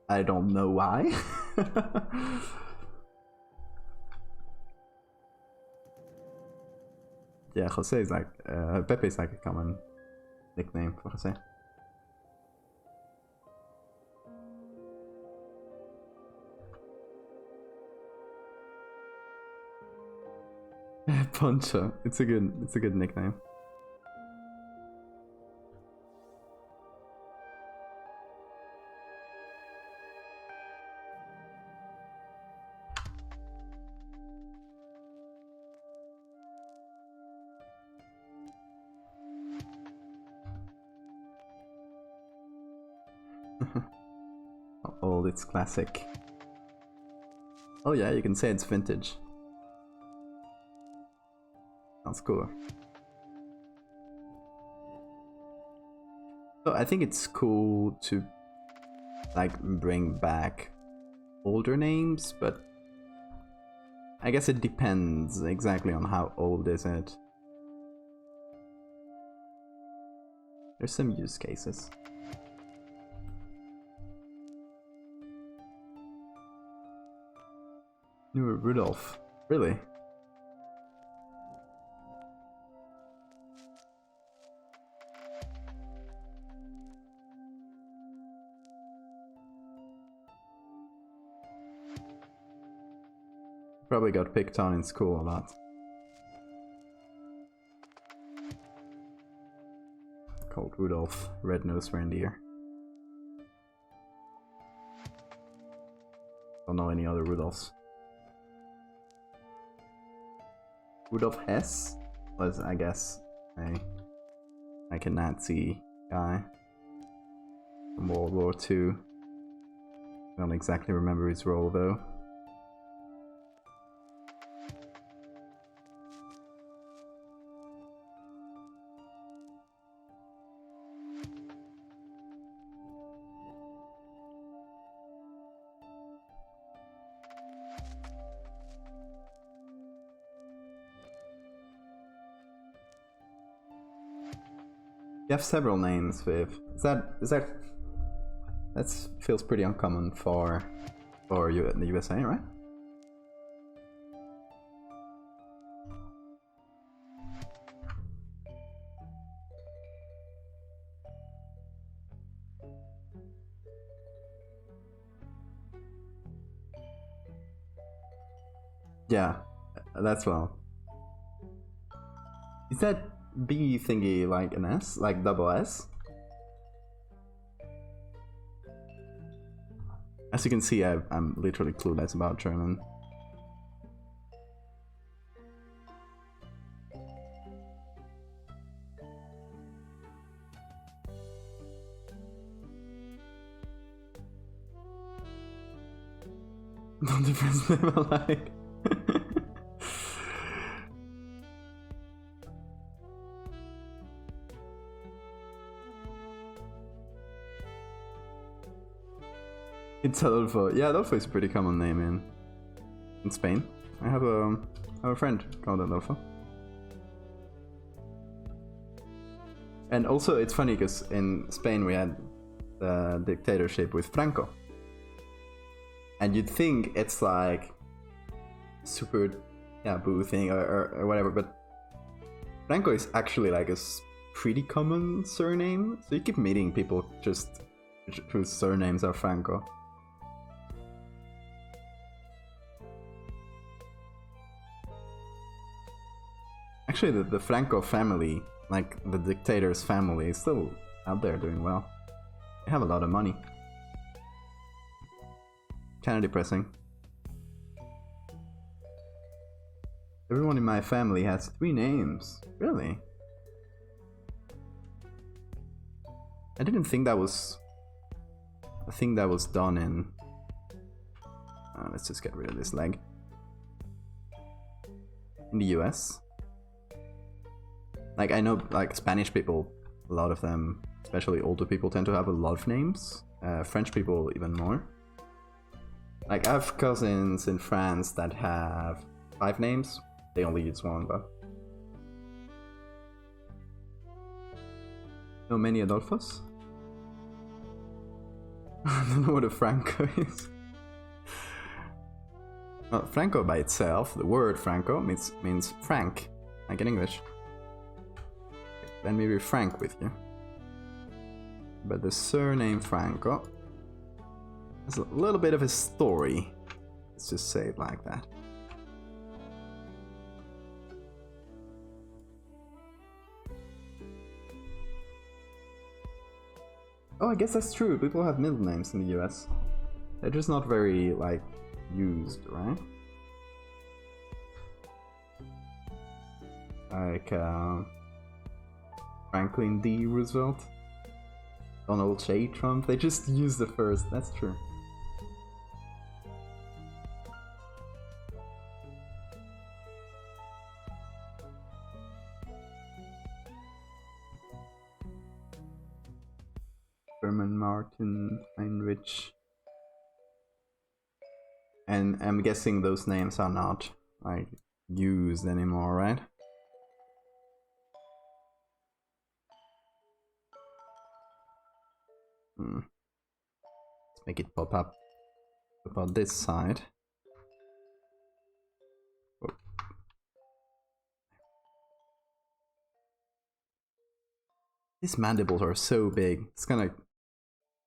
S1: I don't know why. Yeah, Jose is like, Pepe is like a common nickname for Jose. Poncho, it's a good nickname. How old it's classic. Oh yeah, you can say it's vintage. Sounds cool. So I think it's cool to like bring back older names, but I guess it depends exactly on how old is it. There's some use cases. Newer Rudolph, really? Probably got picked on in school a lot. Called Rudolph, red-nosed reindeer. Don't know any other Rudolphs. Rudolf Hess was, I guess, like a Nazi guy from World War II. I don't exactly remember his role though. You have several names, Viv. That feels pretty uncommon for you in the USA, right? Yeah, that's well. Is that B thingy like an S? Like double S? As you can see, I'm literally clueless about German. Not the first name I like. It's Adolfo. Yeah, Adolfo is a pretty common name in Spain. I have a friend called Adolfo. And also, it's funny because in Spain we had the dictatorship with Franco. And you'd think it's like super, yeah, boo thing or whatever, but Franco is actually like a pretty common surname. So you keep meeting people just whose surnames are Franco. Actually, the Franco family, like the dictator's family, is still out there doing well. They have a lot of money. Kinda depressing. Everyone in my family has 3 names. Really? I didn't think that was a thing that was done in... let's just get rid of this leg. In the US? Like, I know, like, Spanish people, a lot of them, especially older people, tend to have a lot of names. French people even more. Like, I have cousins in France that have 5 names. They only use 1, but... Know many Adolfos? I don't know what a Franco is. Well, Franco by itself, the word Franco, means frank, like in English. Let me be frank with you. But the surname Franco has a little bit of a story. Let's just say it like that. Oh, I guess that's true. People have middle names in the US. They're just not very, like, used, right? Like, Franklin D. Roosevelt, Donald J. Trump, they just use the first, that's true. in Heinrich. And I'm guessing those names are not like used anymore, right? Let's make it pop up about this side. Oh. These mandibles are so big. It's gonna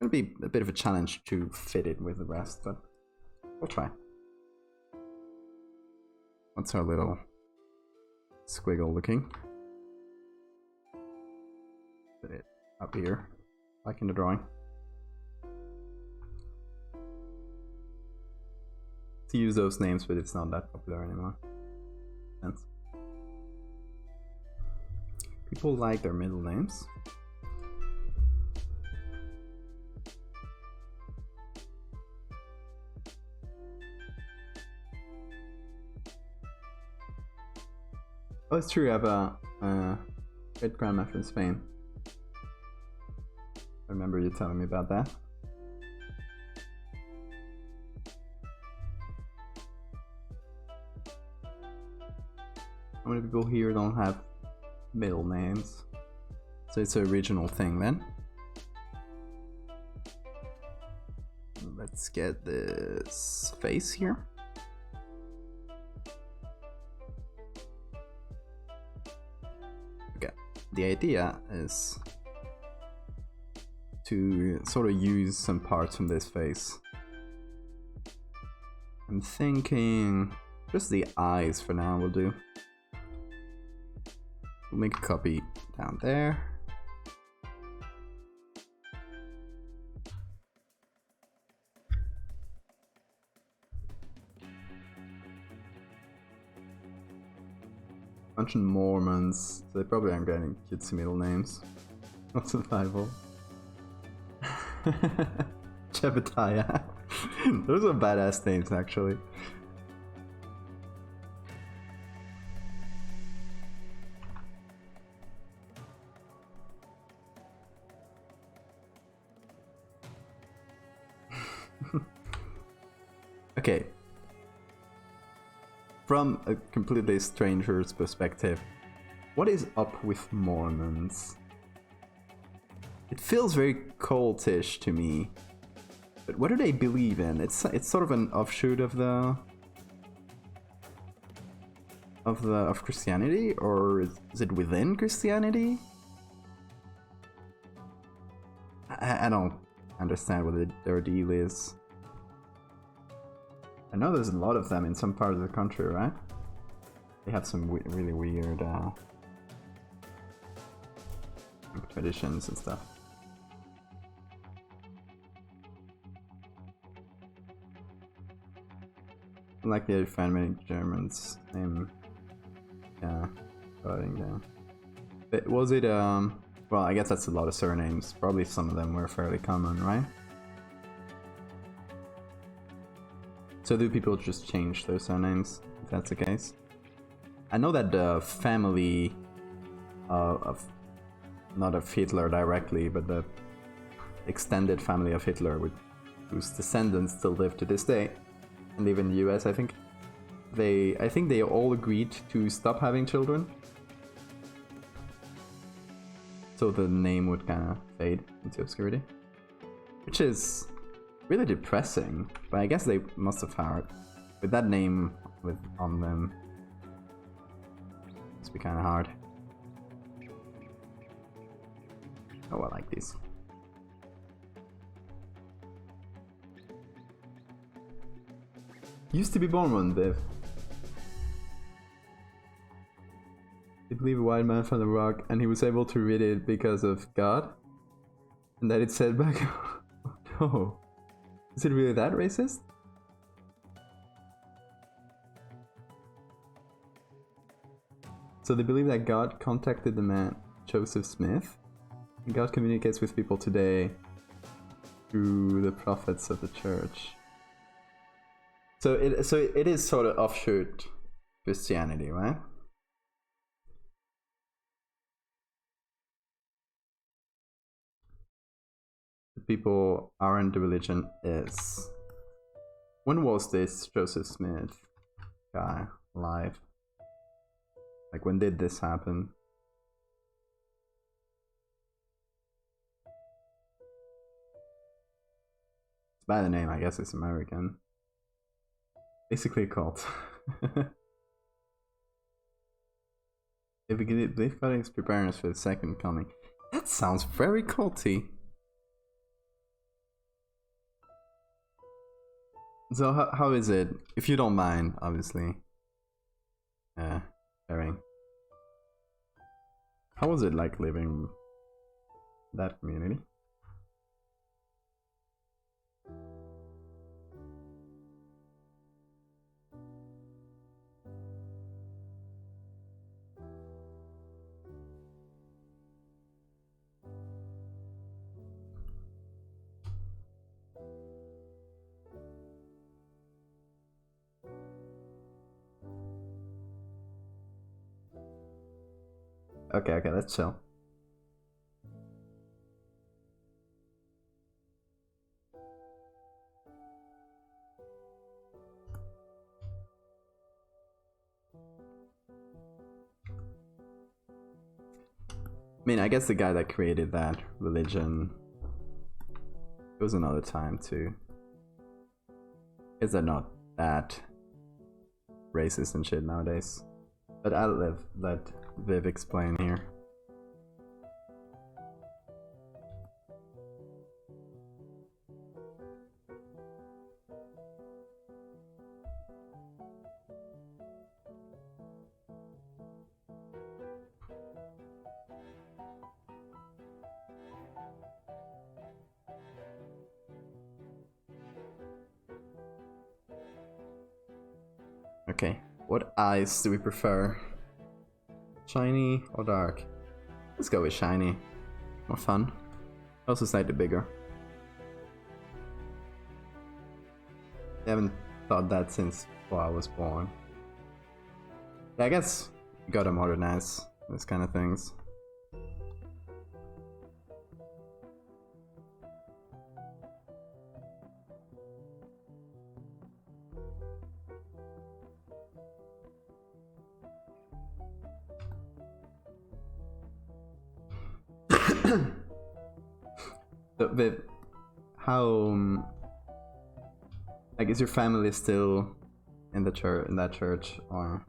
S1: be a bit of a challenge to fit it with the rest, but we'll try. What's our little squiggle looking? Put it up here, like in the drawing. To use those names, but it's not that popular anymore. Sense. People like their middle names. Oh, it's true, I have a great grandma from Spain. I remember you telling me about that. How many people here don't have middle names? So it's a regional thing then. Let's get this face here. Okay, the idea is to sort of use some parts from this face. I'm thinking just the eyes for now will do. We'll make a copy down there. Bunch of Mormons, so they probably aren't getting cutesy middle names. Not survival. Jebediah. Those are badass names, actually. Okay. From a completely stranger's perspective, what is up with Mormons? It feels very cultish to me. But what do they believe in? It's sort of an offshoot of Christianity, or is it within Christianity? I don't understand what their deal is. I know there's a lot of them in some part of the country, right? They have some really weird traditions and stuff. Like they find many Germans name, yeah, writing down. But was it well, I guess that's a lot of surnames. Probably some of them were fairly common, right? So do people just change their surnames, if that's the case? I know that the family of, not of Hitler directly, but the extended family of Hitler, whose descendants still live to this day, and live in the US, I think they all agreed to stop having children. So the name would kind of fade into obscurity. Which is really depressing, but I guess they must have had, with that name on them, must be kind of hard. Oh, I like these. Used to be born one, Dave. He believed a white man found a rock and he was able to read it because of God? And that it said back... Oh no. Is it really that racist? So they believe that God contacted the man Joseph Smith, and God communicates with people today through the prophets of the church. So it is sort of offshoot Christianity, right? people aren't the religion is. When was this Joseph Smith guy alive? Like, when did this happen? It's by the name, I guess it's American. Basically a cult. If we get difficulties preparing us for the second coming. That sounds very culty. So how is it? If you don't mind, obviously. Sharing. How was it like living in that community? Okay, let's chill. I mean, I guess the guy that created that religion, it was another time too. Is that not that racist and shit nowadays? But I'll let Viv explain here. Okay, what eyes do we prefer? Shiny or dark? Let's go with shiny. More fun. Also slightly bigger. I haven't thought that since before I was born. Yeah, I guess you gotta modernize these kind of things. So, Viv, how like, is your family still in the church, in that church, or?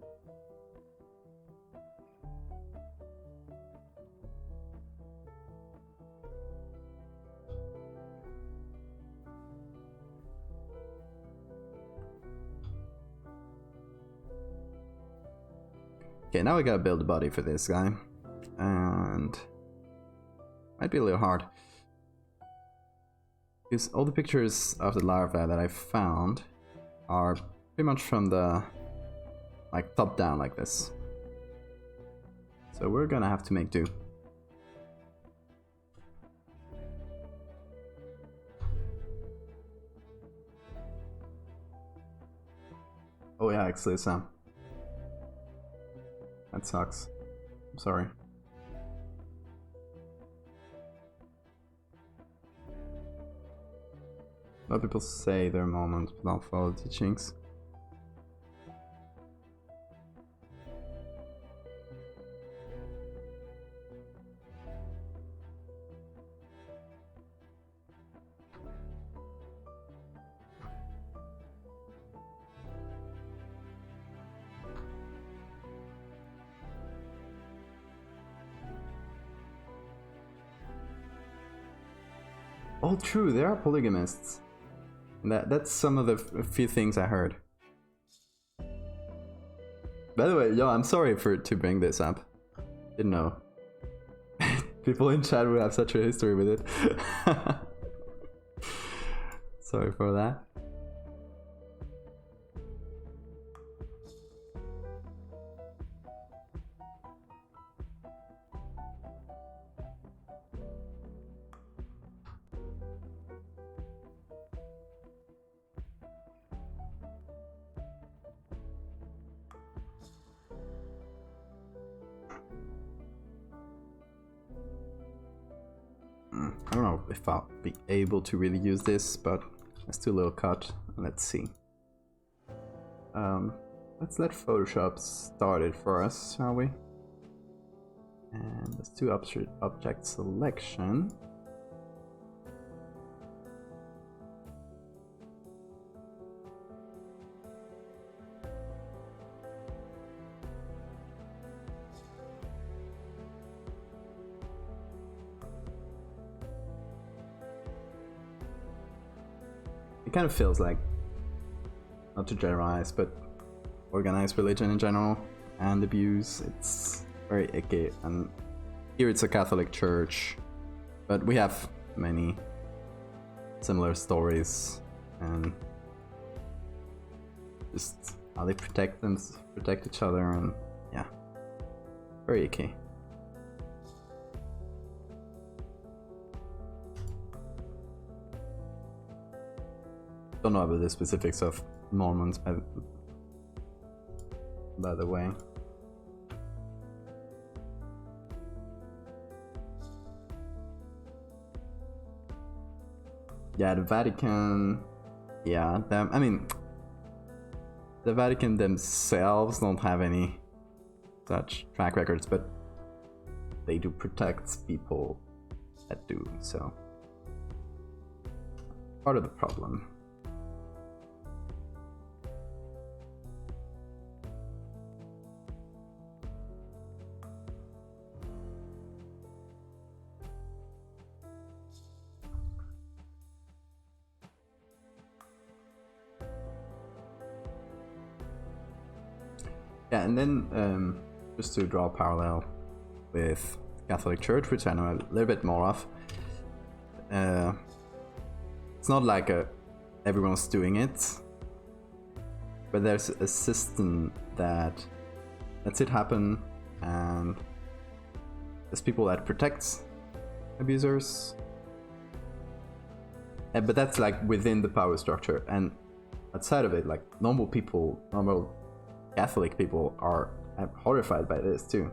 S1: Okay, now we gotta build a body for this guy, and might be a little hard. Because all the pictures of the larvae that I found are pretty much from the, like, top down like this. So we're gonna have to make do. Oh yeah, actually, Sam. That sucks. I'm sorry. A lot of people say their moment but don't follow the teachings. Oh, true, there are polygamists. That's some of the few things I heard. By the way, yo, I'm sorry to bring this up. Didn't know. People in chat would have such a history with it. Sorry for that. I don't know if I'll be able to really use this, but let's do a little cut. Let's see. Let's let Photoshop start it for us, shall we? And let's do object selection. It kind of feels like, not to generalize, but organized religion in general and abuse. It's very icky, and here it's a Catholic church, but we have many similar stories and just how they protect each other, and yeah, very icky. Don't know about the specifics of Mormons, by the way. Yeah, the Vatican. Yeah, I mean, the Vatican themselves don't have any such track records, but they do protect people that do, so part of the problem. Yeah, and then just to draw a parallel with Catholic Church, which I know a little bit more of, it's not like everyone's doing it, but there's a system that lets it happen, and there's people that protects abusers, but that's like within the power structure, and outside of it, like normal Catholic people are horrified by this too.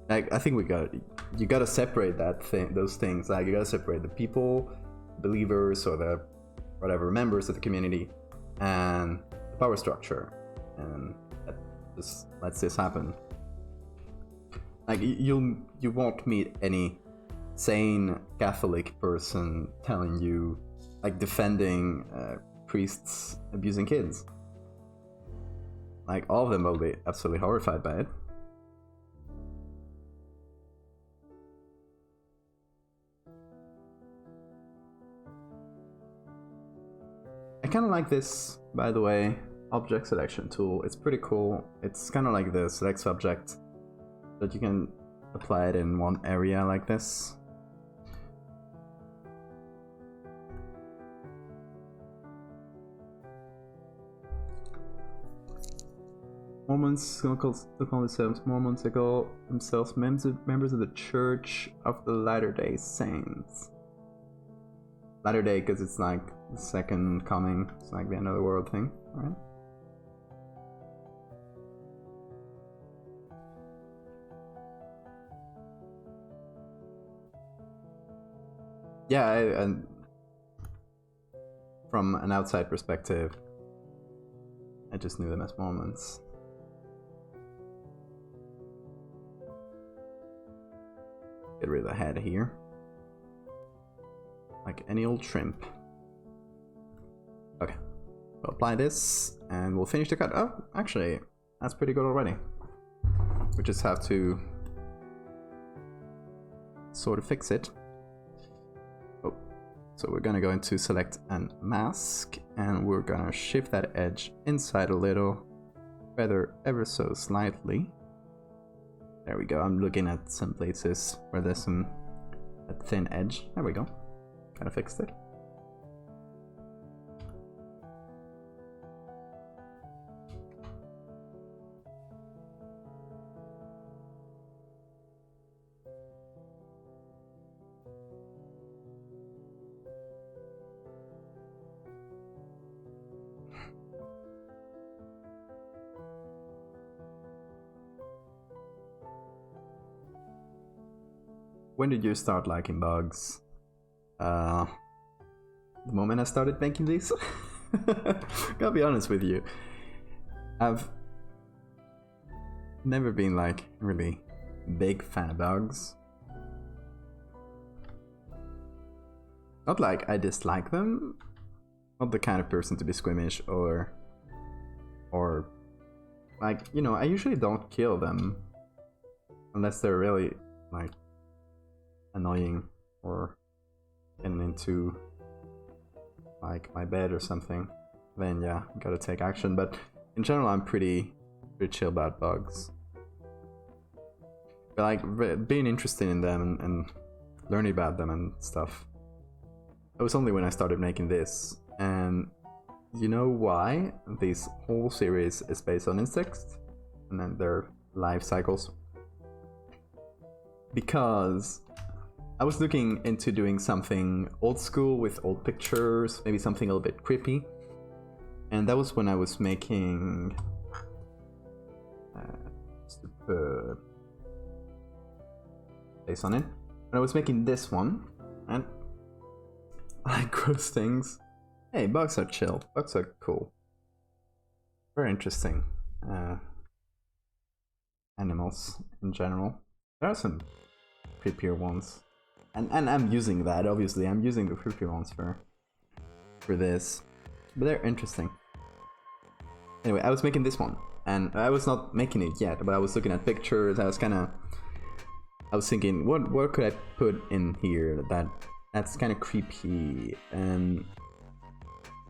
S1: Like, I think you gotta separate those things. Like, you gotta separate the people, believers, or the whatever members of the community, and the power structure, and that just lets this happen. Like, you won't meet any sane Catholic person telling you, like, defending priests abusing kids. Like, all of them will be absolutely horrified by it. I kind of like this, by the way, object selection tool. It's pretty cool. It's kind of like the select subject, but you can apply it in one area like this. Mormons call themselves Mormons. They call themselves members of the Church of the Latter-day Saints. Latter-day because it's like the second coming. It's like the end of the world thing, right? Yeah, and from an outside perspective, I just knew them as Mormons. Get rid of the head here. Like any old shrimp. Okay. We'll apply this, and we'll finish the cut. Oh, actually, that's pretty good already. We just have to sort of fix it. So we're gonna go into select and mask, and we're gonna shift that edge inside a little, feather ever so slightly. There we go. I'm looking at some places where there's a thin edge. There we go. Kind of fixed it. when did you start liking bugs? The moment I started making these. Gotta be honest with you. I've never been like really big fan of bugs. Not like I dislike them. Not the kind of person to be squeamish or like, you know, I usually don't kill them unless they're really like annoying or getting into like my bed or something. Then yeah, gotta take action. But in general, I'm pretty chill about bugs. But like being interested in them and learning about them and stuff. It was only when I started making this, and you know why this whole series is based on insects and then their life cycles? Because I was looking into doing something old school with old pictures, maybe something a little bit creepy, and that was when I was making based on it. When I was making this one, and I like gross things. Hey, bugs are chill. Bugs are cool. Very interesting. Animals in general. There are some creepier ones. And I'm using that, obviously. I'm using the creepier ones for this. But they're interesting. Anyway, I was making this one. And I was not making it yet, but I was looking at pictures. I was thinking, what could I put in here that's kind of creepy and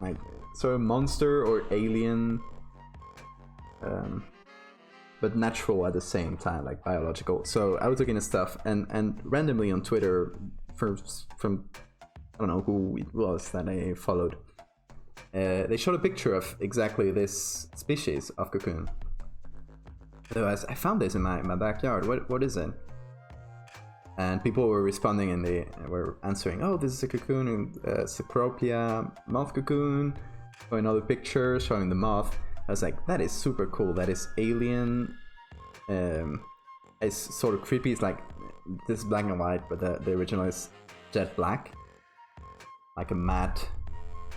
S1: like sort of monster or alien, but natural at the same time, like biological. So I was looking at stuff and randomly on Twitter from I don't know who it was that I followed. They showed a picture of exactly this species of cocoon. Otherwise, I found this in my backyard. What is it? And people were responding and they were answering, oh, this is a cocoon, Cecropia moth cocoon, showing another picture, showing the moth. I was like, that is super cool, that is alien, it's sort of creepy, it's like, this is black and white, but the original is jet black, like a matte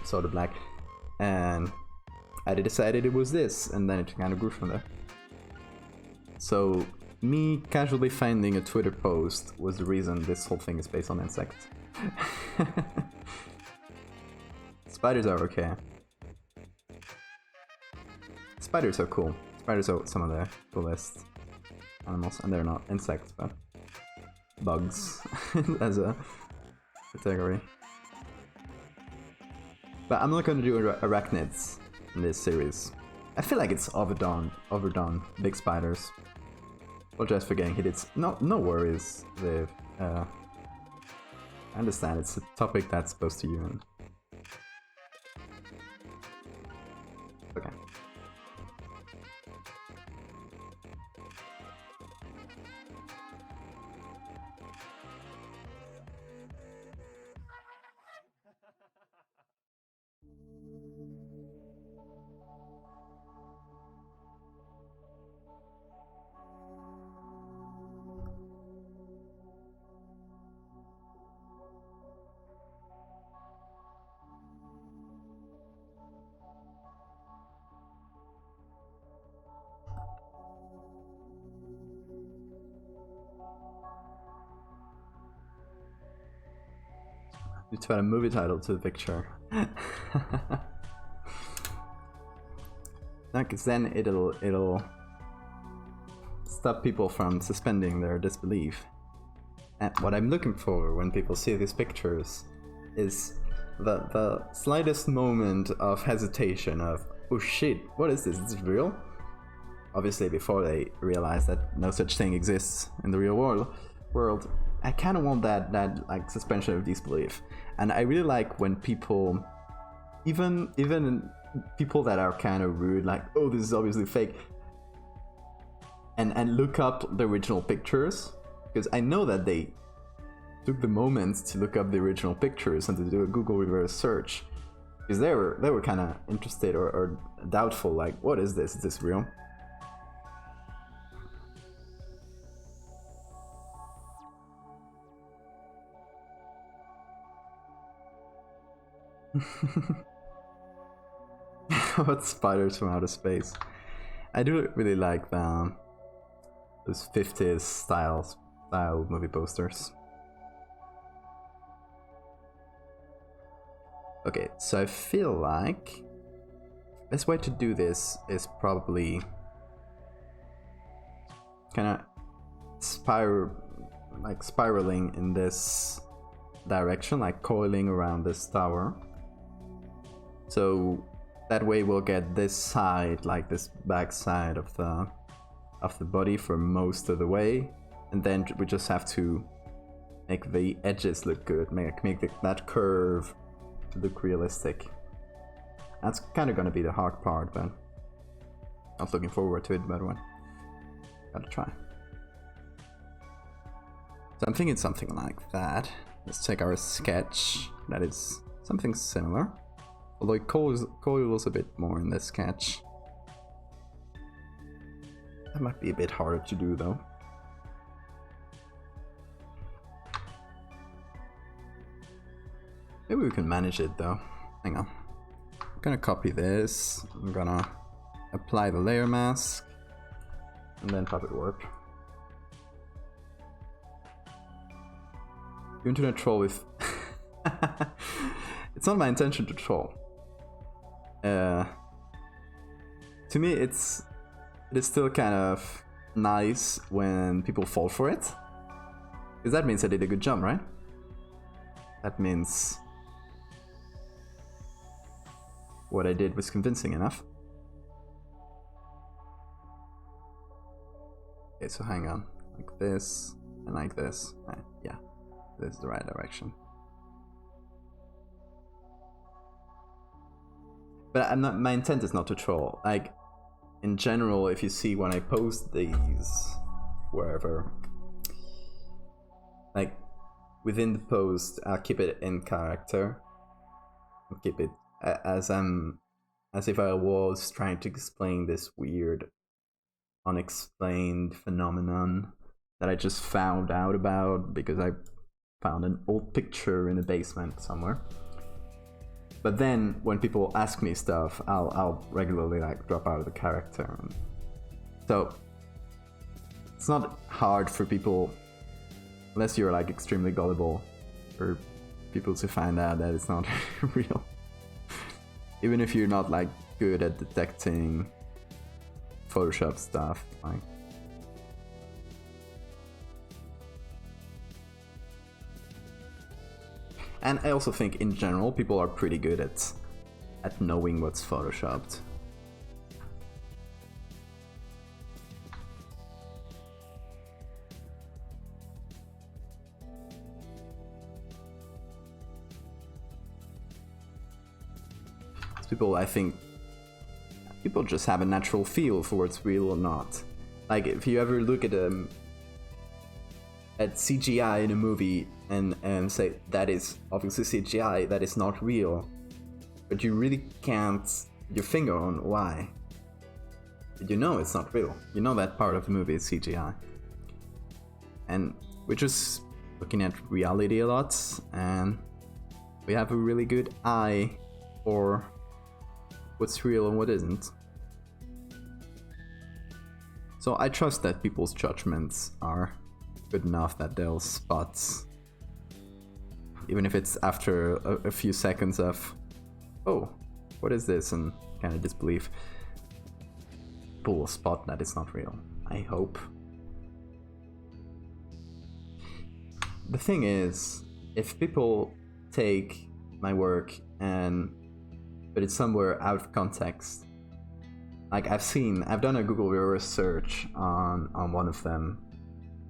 S1: sort of black, and I decided it was this, and then it kind of grew from there. So me casually finding a Twitter post was the reason this whole thing is based on insects. Spiders are okay. Spiders are cool. Spiders are some of the coolest animals, and they're not insects, but bugs as a category. But I'm not going to do arachnids in this series. I feel like it's overdone. Big spiders. Apologize for getting hit. It's no worries, Viv. I understand it's a topic that's supposed to you. Okay. You to add a movie title to the picture. No, because then it'll stop people from suspending their disbelief. And what I'm looking for when people see these pictures is the slightest moment of hesitation of, oh shit, what is this? Is this real? Obviously before they realize that no such thing exists in the real world. I kind of want that like suspension of disbelief, and I really like when people, even people that are kind of rude, like, oh, this is obviously fake, and look up the original pictures, because I know that they took the moments to look up the original pictures and to do a Google reverse search, because they were kind of interested or doubtful, like, what is this? Is this real? What spiders from outer space? I do really like those 50s style movie posters. Okay, so I feel like best way to do this is probably kind of spiraling in this direction, like coiling around this tower. So that way we'll get this side, like this back side of the body for most of the way, and then we just have to make the edges look good, make that curve look realistic. That's kind of gonna be the hard part, but not looking forward to it, but what? Gotta try. So I'm thinking something like that. Let's take our sketch. That is something similar. Although it coils a bit more in this sketch. That might be a bit harder to do though. Maybe we can manage it though. Hang on. I'm gonna copy this. I'm gonna apply the layer mask. And then puppet warp. The internet troll with... It's not my intention to troll. To me, it is still kind of nice when people fall for it. Because that means I did a good job, right? That means what I did was convincing enough. Okay, so hang on. Like this, and like this. Yeah, this is the right direction. But my intent is not to troll. Like, in general, if you see when I post these, wherever, like, within the post, I'll keep it in character. I'll keep it as if I was trying to explain this weird, unexplained phenomenon that I just found out about because I found an old picture in a basement somewhere. But then when people ask me stuff, I'll regularly like drop out of the character. So it's not hard for people, unless you're like extremely gullible, for people to find out that it's not real. Even if you're not like good at detecting Photoshop stuff, like. And I also think in general people are pretty good at knowing what's photoshopped. People, I think, people just have a natural feel for what's real or not. Like if you ever look at CGI in a movie and say that is obviously CGI, that is not real, but you really can't put your finger on why. But you know it's not real. You know that part of the movie is CGI. And we're just looking at reality a lot, and we have a really good eye for what's real and what isn't. So I trust that people's judgments are good enough that they'll spot, even if it's after a few seconds of, oh, what is this, and kind of disbelief. People will spot that it's not real, I hope. The thing is, if people take my work and put it somewhere out of context, like I've done a Google reverse search on one of them,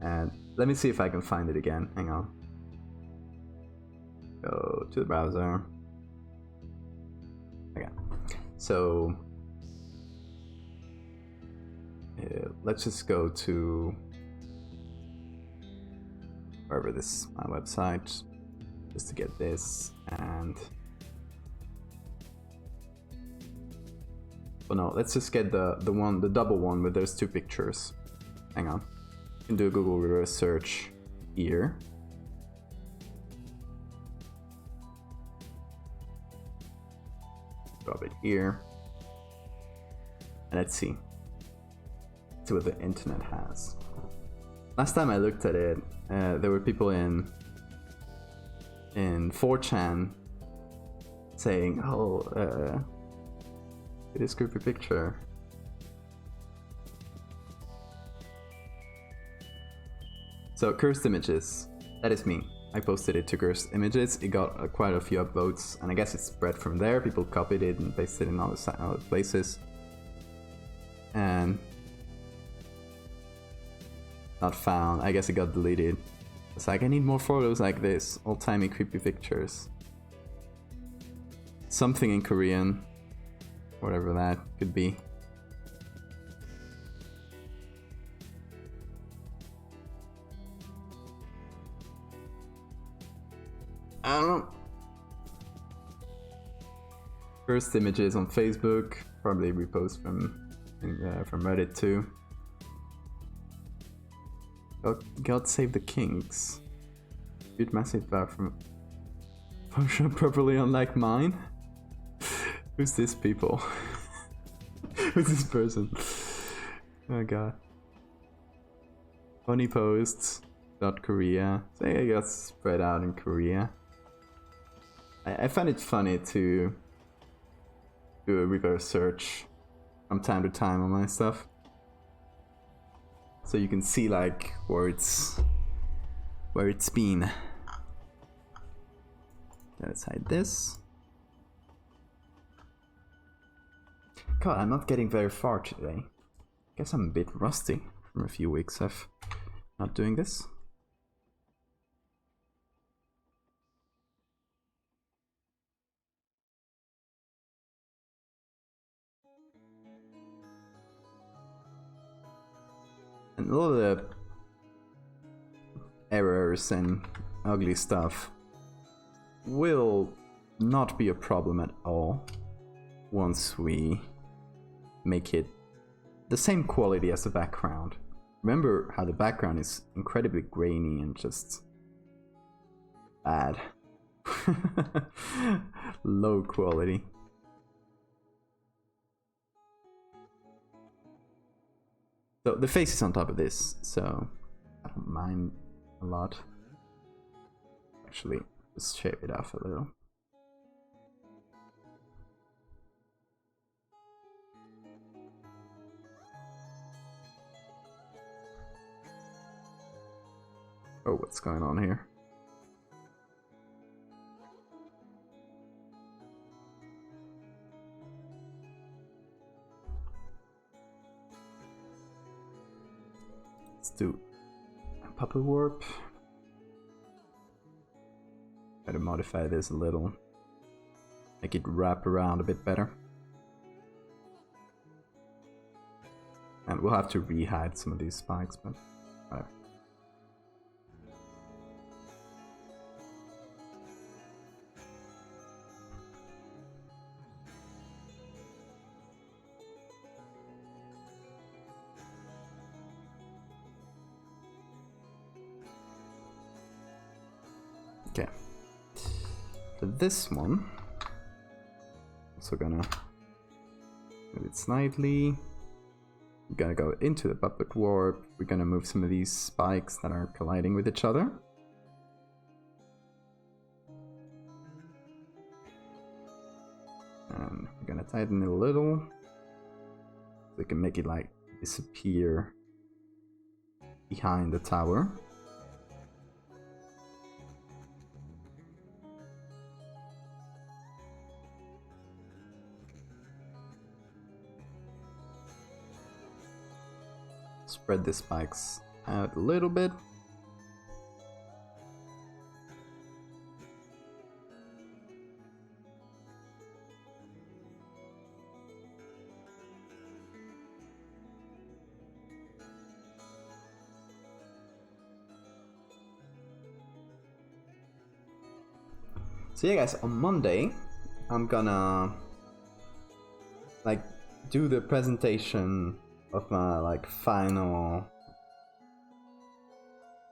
S1: and let me see if I can find it again. Hang on. Go to the browser. Okay. So let's just go to wherever this is, my website, just to get this. And oh no, let's just get the double one where there's two pictures. Hang on. You can do a Google reverse search here. drop it here. And let's see. Let's see what the internet has. Last time I looked at it, there were people in 4chan saying, oh, this creepy picture. So, Cursed Images. That is me. I posted it to Cursed Images. It got quite a few upvotes, and I guess it spread from there. People copied it and pasted it in other places. And not found. I guess it got deleted. It's like, I need more photos like this. Old-timey creepy pictures. Something in Korean. Whatever that could be. I don't know. First images on Facebook. Probably repost from Reddit too. God save the kings. Good message back from function properly, unlike mine. Who's this people? Who's this person? Oh god. Funny posts. Korea. So it got spread out in Korea. I find it funny to do a reverse search from time to time on my stuff. So you can see like where it's been. Let's hide this. God, I'm not getting very far today. Guess I'm a bit rusty from a few weeks of not doing this. And all the errors and ugly stuff will not be a problem at all once we make it the same quality as the background. Remember how the background is incredibly grainy and just bad. Low quality. So the face is on top of this, so I don't mind a lot. Actually, just shave it off a little. Oh, what's going on here? Let's do a puppet warp. Try to modify this a little. Make it wrap around a bit better. And we'll have to re-hide some of these spikes, but whatever. Okay, so this one, also gonna move it slightly. We're gonna go into the puppet warp. We're gonna move some of these spikes that are colliding with each other. And we're gonna tighten it a little, so we can make it like disappear behind the tower. Spread the spikes out a little bit. So yeah guys, on Monday I'm gonna like do the presentation of my like final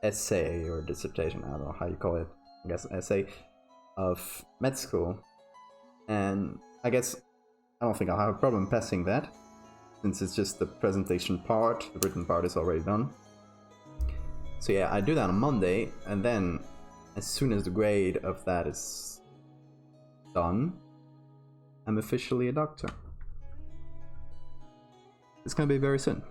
S1: essay or dissertation, I don't know how you call it, I guess essay of med school. And I guess I don't think I'll have a problem passing that, since it's just the presentation part. The written part is already done. So yeah, I do that on Monday, and then as soon as the grade of that is done, I'm officially a doctor. It's gonna be very soon.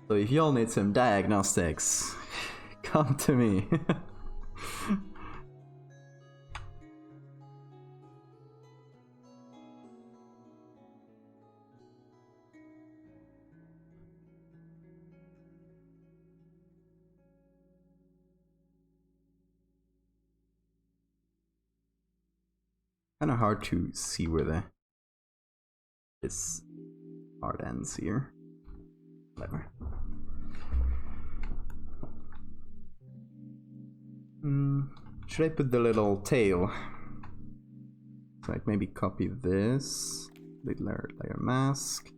S1: So if y'all need some diagnostics, come to me. Kind of hard to see where this part ends here. Whatever. Should I put the little tail? So like maybe copy this, layer mask,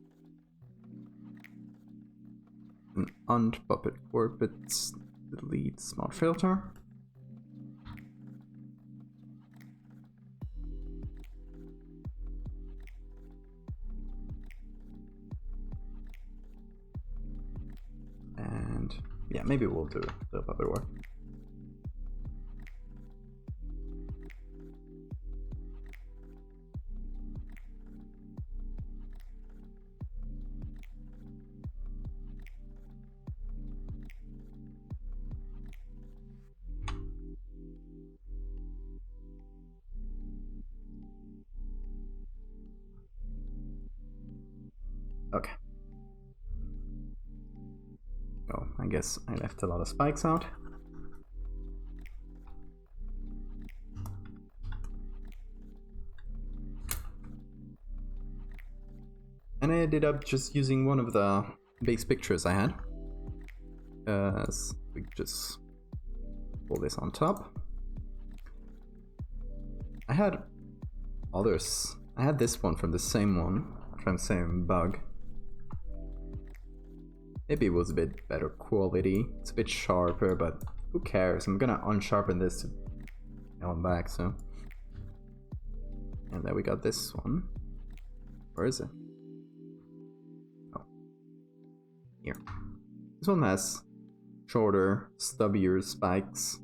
S1: and unpuppet orbits, delete smart filter. And yeah, maybe we'll do the puppet work. Okay. Oh, I guess I left a lot of spikes out. And I ended up just using one of the base pictures I had. So we just pull this on top. I had others. I had this one from the same one, from the same bug. Maybe it was a bit better quality. It's a bit sharper, but who cares? I'm gonna unsharpen this to come back, so. And then we got this one. Where is it? Oh. Here. This one has shorter, stubbier spikes.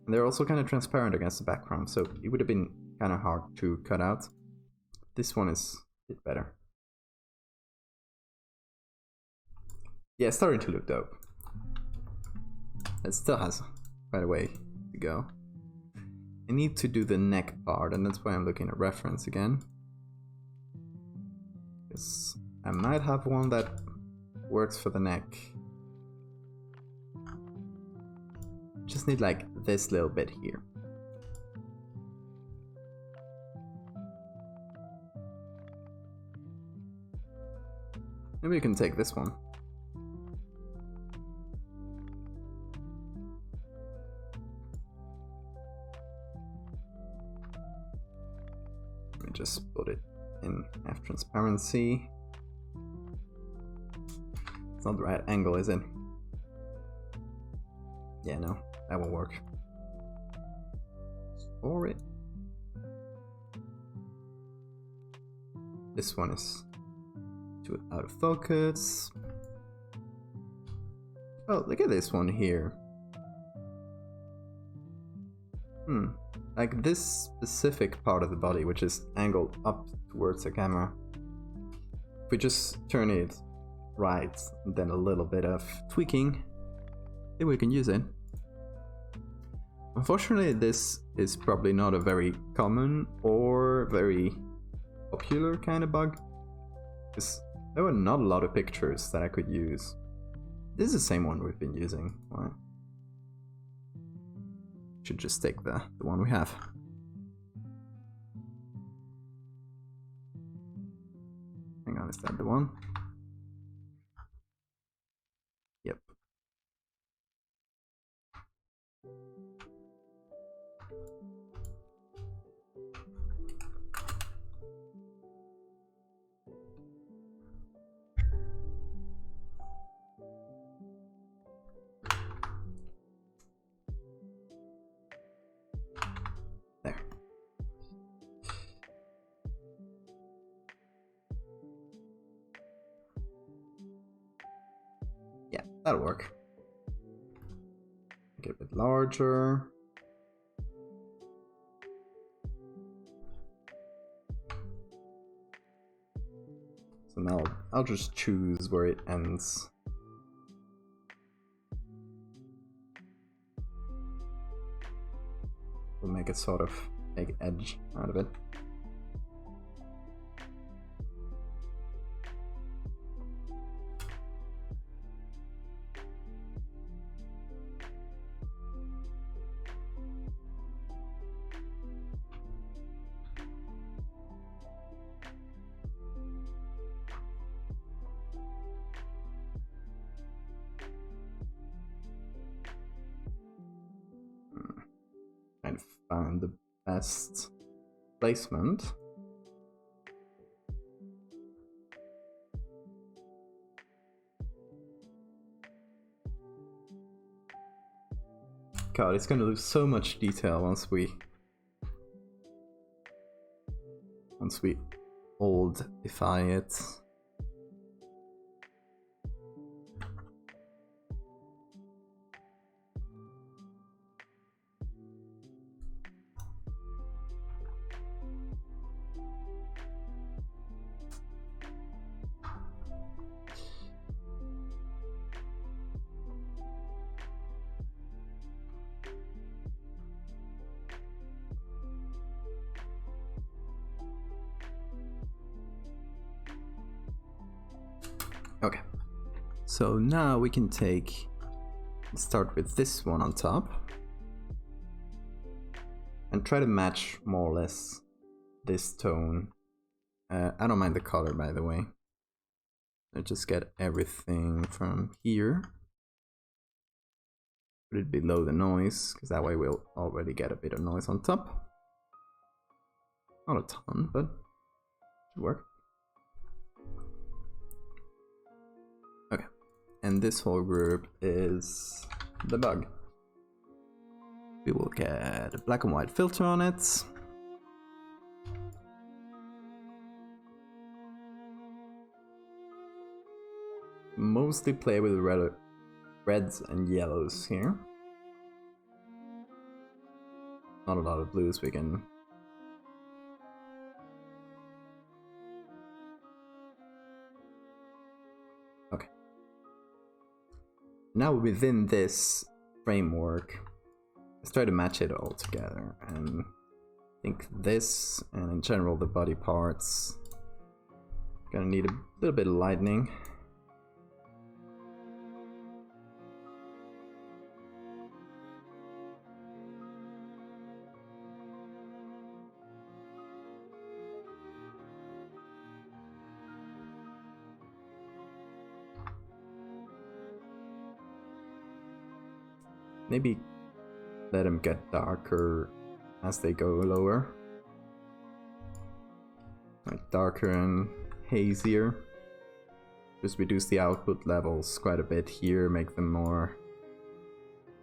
S1: And they're also kind of transparent against the background, so it would have been kind of hard to cut out. This one is a bit better. Yeah, it's starting to look dope. It still has quite a way to go. I need to do the neck part, and that's why I'm looking at reference again. Because I might have one that works for the neck. Just need like this little bit here. Maybe we can take this one. Just put it in F transparency. It's not the right angle, is it? Yeah, no, that won't work. Store it. This one is too out of focus. Oh, look at this one here. Like this specific part of the body, which is angled up towards the camera. If we just turn it right, and then a little bit of tweaking, then we can use it. Unfortunately, this is probably not a very common or very popular kind of bug, because there were not a lot of pictures that I could use. This is the same one we've been using. Why? Should just take the one we have. Hang on, is that the one? Yep. There. That'll work. Make it a bit larger. So now I'll just choose where it ends. We'll make it sort of make edge out of it. Trying to find the best placement. God, it's gonna lose so much detail once we old-ify it. Okay, so now we can start with this one on top and try to match more or less this tone. I don't mind the color, by the way. Let's just get everything from here. Put it below the noise, because that way we'll already get a bit of noise on top. Not a ton, but should work. Okay, and this whole group is the bug. We will get a black and white filter on it. Mostly play with reds and yellows here. Not a lot of blues we can. Okay. Now within this framework, let's try to match it all together. And I think this, and in general the body parts, gonna need a little bit of lightening. Maybe let them get darker as they go lower. Like darker and hazier. Just reduce the output levels quite a bit here, make them more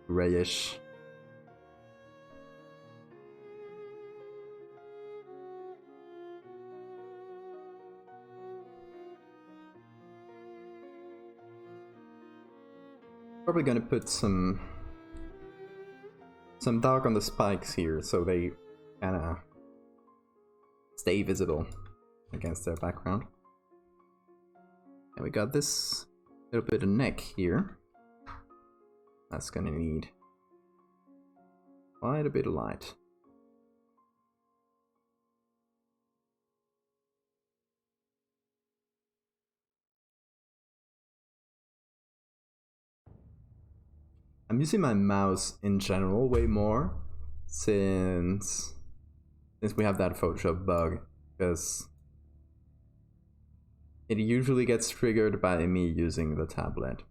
S1: grayish. Probably gonna put some dark on the spikes here, so they kinda stay visible against their background. And we got this little bit of neck here. That's gonna need quite a bit of light. I'm using my mouse in general way more since we have that Photoshop bug, because it usually gets triggered by me using the tablet.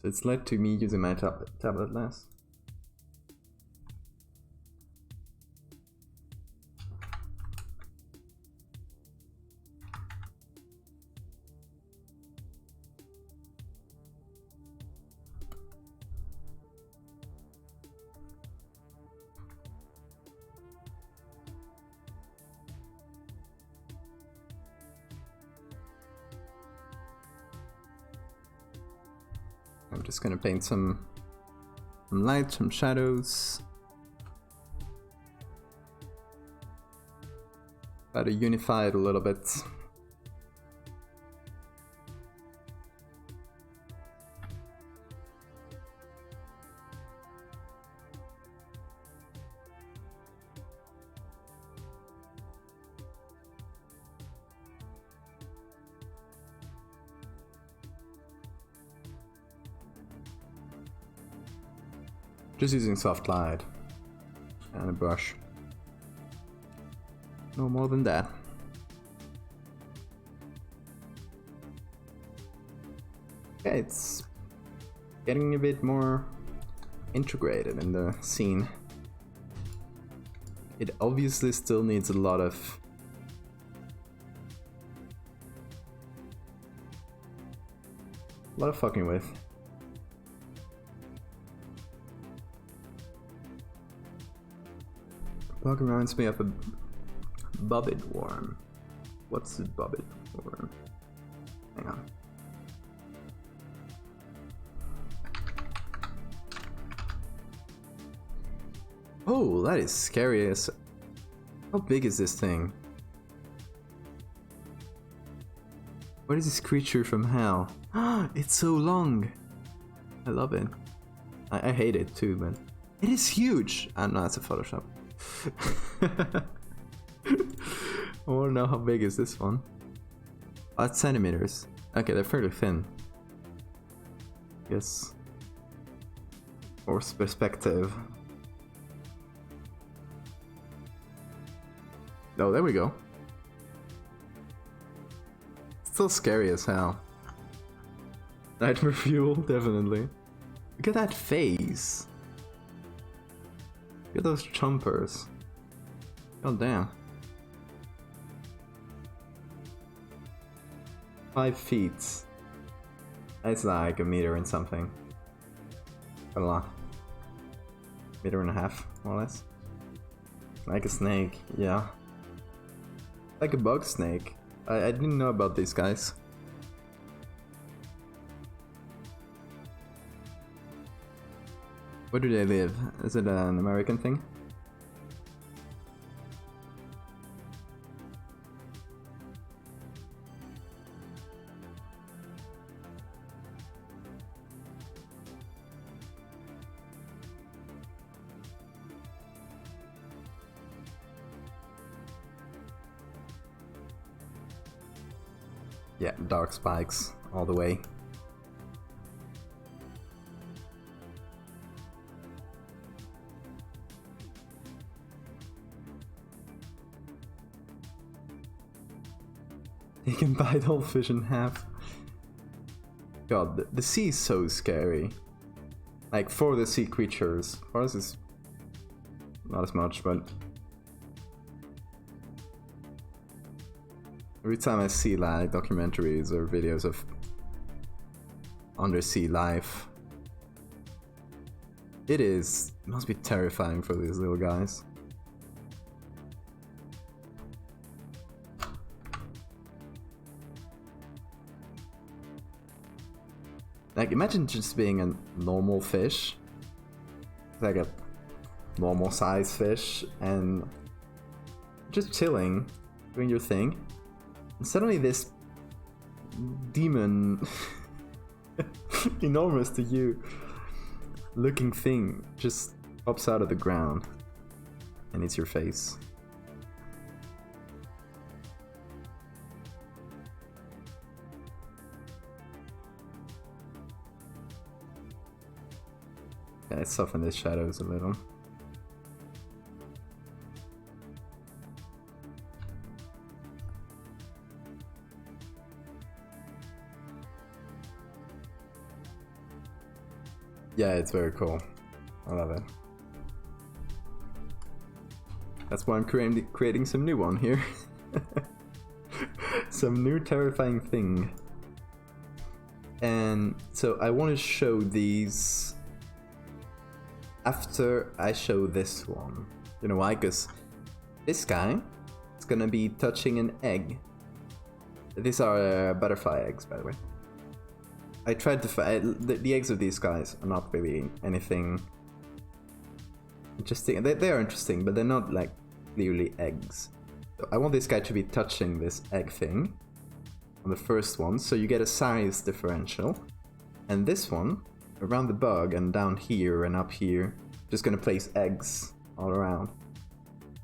S1: So it's led to me using my tablet less. I'm just gonna paint some light, some shadows. Try to unify it a little bit. Just using soft light and a brush. No more than that. Okay, it's getting a bit more integrated in the scene. It obviously still needs a lot of fucking with. Bug reminds me of a bobbit worm. What's a bobbit worm? Hang on. Oh, that is scary as... How big is this thing? What is this creature from hell? Ah, it's so long! I love it. I hate it too, but... It is huge! No, it's a Photoshop. I wanna know how big is this one. 5 centimeters. Okay, they're fairly thin. Yes. Or perspective. Oh, there we go. Still scary as hell. Nightmare fuel, definitely. Look at that face. Look at those chompers. God damn. 5 feet. It's like a meter and something. Quite a lot. Meter and a half, more or less. Like a snake, yeah. Like a bug snake. I didn't know about these guys. Where do they live? Is it an American thing? Yeah, dark spikes all the way. You can bite whole fish in half. God, the sea is so scary. Like, for the sea creatures. For us, it's not as much, but... Every time I see like documentaries or videos of undersea life, it must be terrifying for these little guys. Like, imagine just being a normal fish, like a normal size fish, and just chilling, doing your thing. And suddenly this demon, enormous to you looking thing just pops out of the ground and it's your face. Yeah, let's soften the shadows a little. Yeah, it's very cool. I love it. That's why I'm creating some new one here. Some new terrifying thing. And so I want to show these after I show this one. You know why? Because this guy is gonna be touching an egg. These are butterfly eggs, by the way. I tried to find the eggs of these guys are not really anything interesting. They are interesting, but they're not like clearly eggs. So I want this guy to be touching this egg thing on the first one, so you get a size differential. And this one, around the bug and down here and up here, just gonna place eggs all around.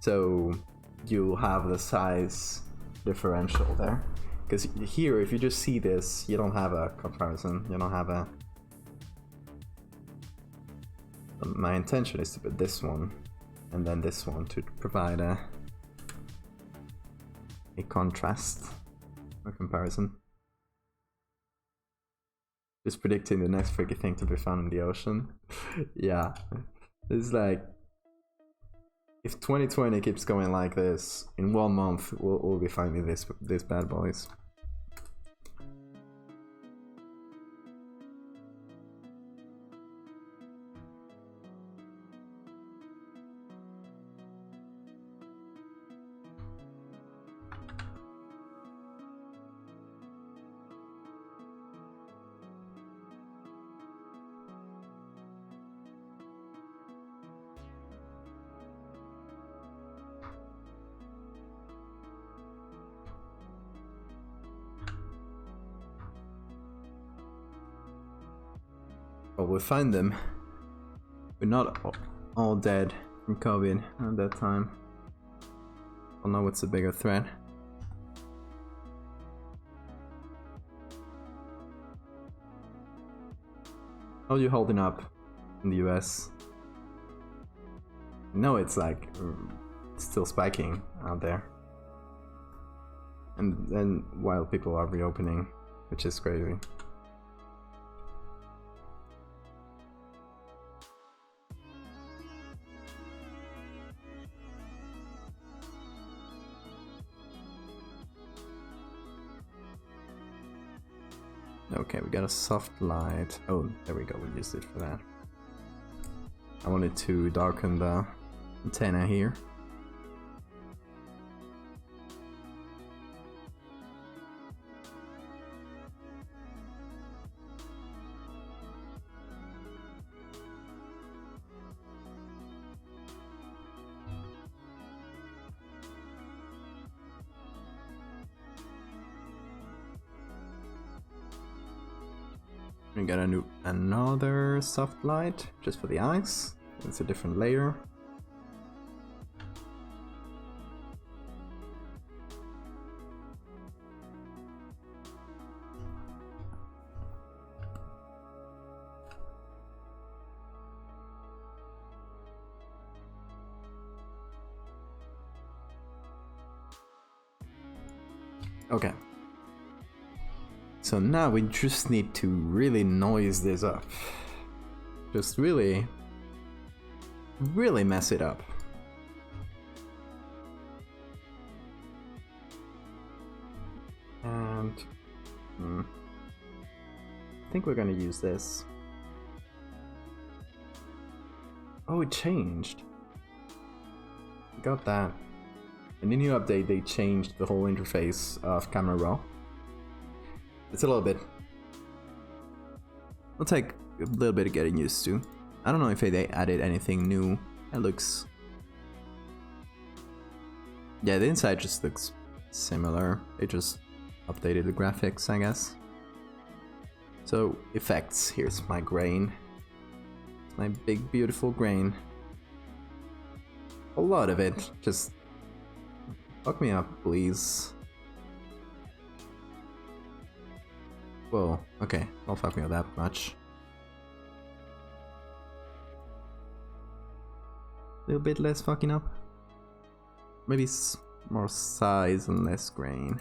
S1: So you'll have the size differential there. Because here, if you just see this, you don't have a comparison, you don't have a... My intention is to put this one and then this one to provide a contrast or comparison. Just predicting the next freaky thing to be found in the ocean. Yeah, it's like, if 2020 keeps going like this, in 1 month we'll be finding these bad boys. Well, we'll find them. We're not all dead from COVID at that time. I'll know what's a bigger threat. How are you holding up in the US? No, it's like still spiking out there. And then while people are reopening, which is crazy. Okay, we got a soft light. Oh, there we go, we used it for that. I wanted to darken the antenna here. We got another soft light just for the eyes. It's a different layer. Okay. So now we just need to really noise this up. Just really mess it up. And I think we're gonna use this. Oh, it changed. Got that. In the new update, they changed the whole interface of Camera Raw. It's a little bit... It'll take a little bit of getting used to. I don't know if they added anything new. It looks... Yeah, the inside just looks similar. They just updated the graphics, I guess. So, effects. Here's my grain. My big, beautiful grain. A lot of it. Just... fuck me up, please. Whoa, okay, don't fuck me up that much. A little bit less fucking up. Maybe more size and less grain.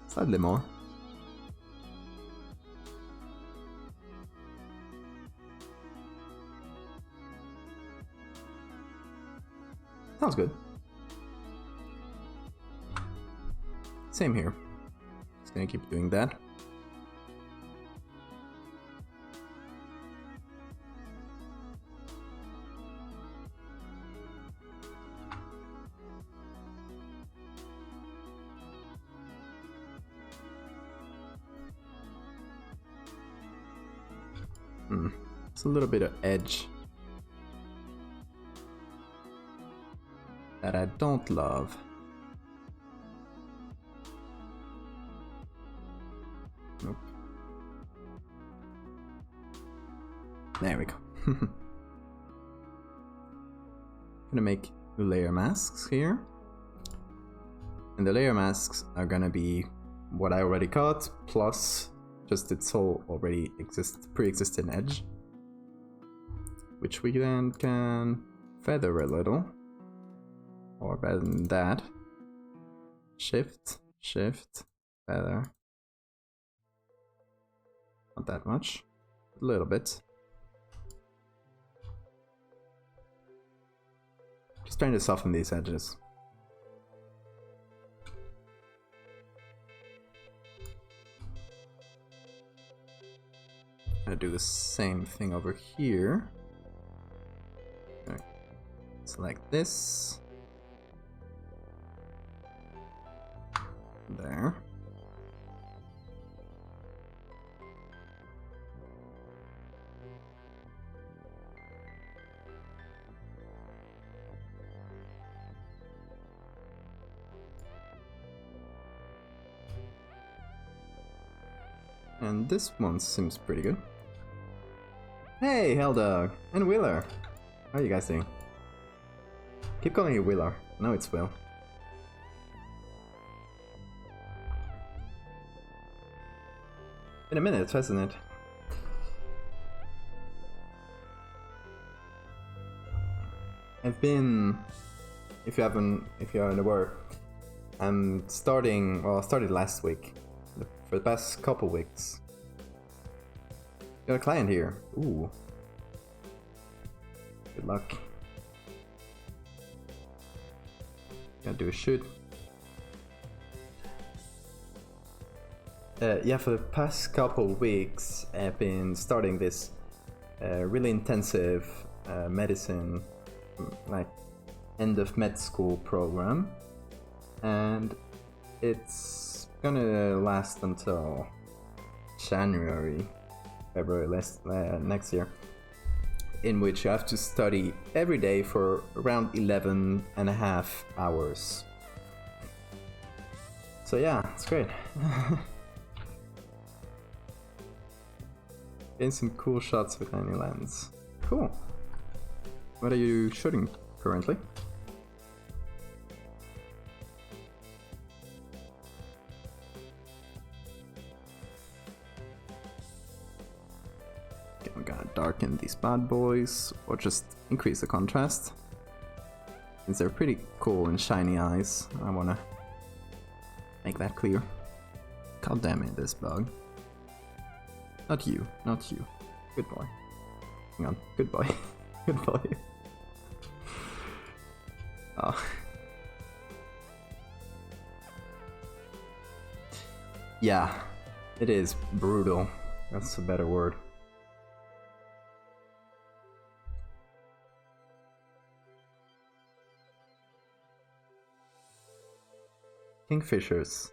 S1: Slightly more. Sounds good. Same here. Just gonna keep doing that. It's a little bit of edge that I don't love. Nope. There we go. Gonna make the layer masks here. And the layer masks are gonna be what I already got, plus just its whole already pre-existing edge. Which we then can feather a little. Or better than that. Shift, shift, feather. Not that much. A little bit. Just trying to soften these edges. I'm gonna do the same thing over here. Okay. Select this. There. And this one seems pretty good. Hey, Helldog! And Wheeler! How are you guys doing? Keep calling you Wheeler. No, it's Will. Been a minute, hasn't it? I've been... If you aren't aware, I'm starting... Well, I started last week. For the past couple weeks. Got a client here. Ooh. Good luck. Gotta do a shoot. Yeah, for the past couple weeks, I've been starting this really intensive medicine, like end of med school program, and it's gonna last until January, February next year, in which you have to study every day for around 11.5 hours. So yeah, it's great. Getting some cool shots with any lens. Cool. What are you shooting currently? Okay, I'm gonna darken these bad boys, or just increase the contrast. Since they're pretty cool and shiny eyes, I wanna make that clear. God damn it, this bug. Not you, not you. Good boy. Hang on, good boy. Good boy. Oh. Yeah, it is brutal. That's a better word. Kingfishers.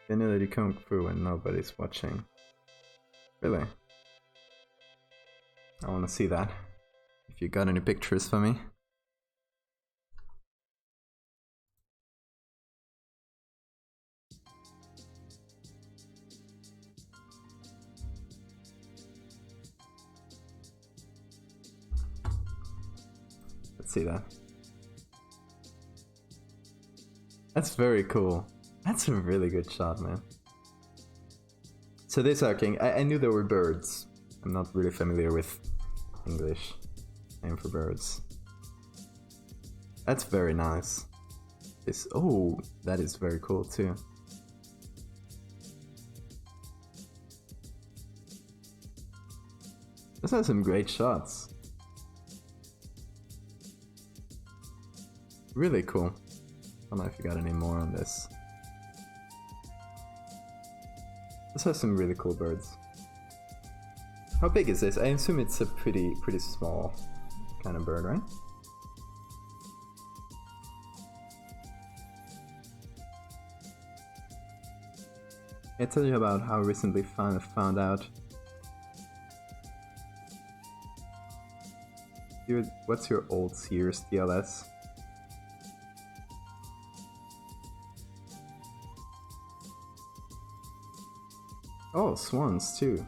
S1: They know that you come through and nobody's watching. Really? I want to see that. If you got any pictures for me. Let's see that. That's very cool. That's a really good shot, man. So this king, I knew there were birds. I'm not really familiar with English name for birds. That's very nice. This, oh, that is very cool too. This has some great shots. Really cool. I don't know if you got any more on this. This has some really cool birds. How big is this? I assume it's a pretty small kind of bird, right? I tell you about how recently I found out What's your old Sears TLS? Oh, swans too.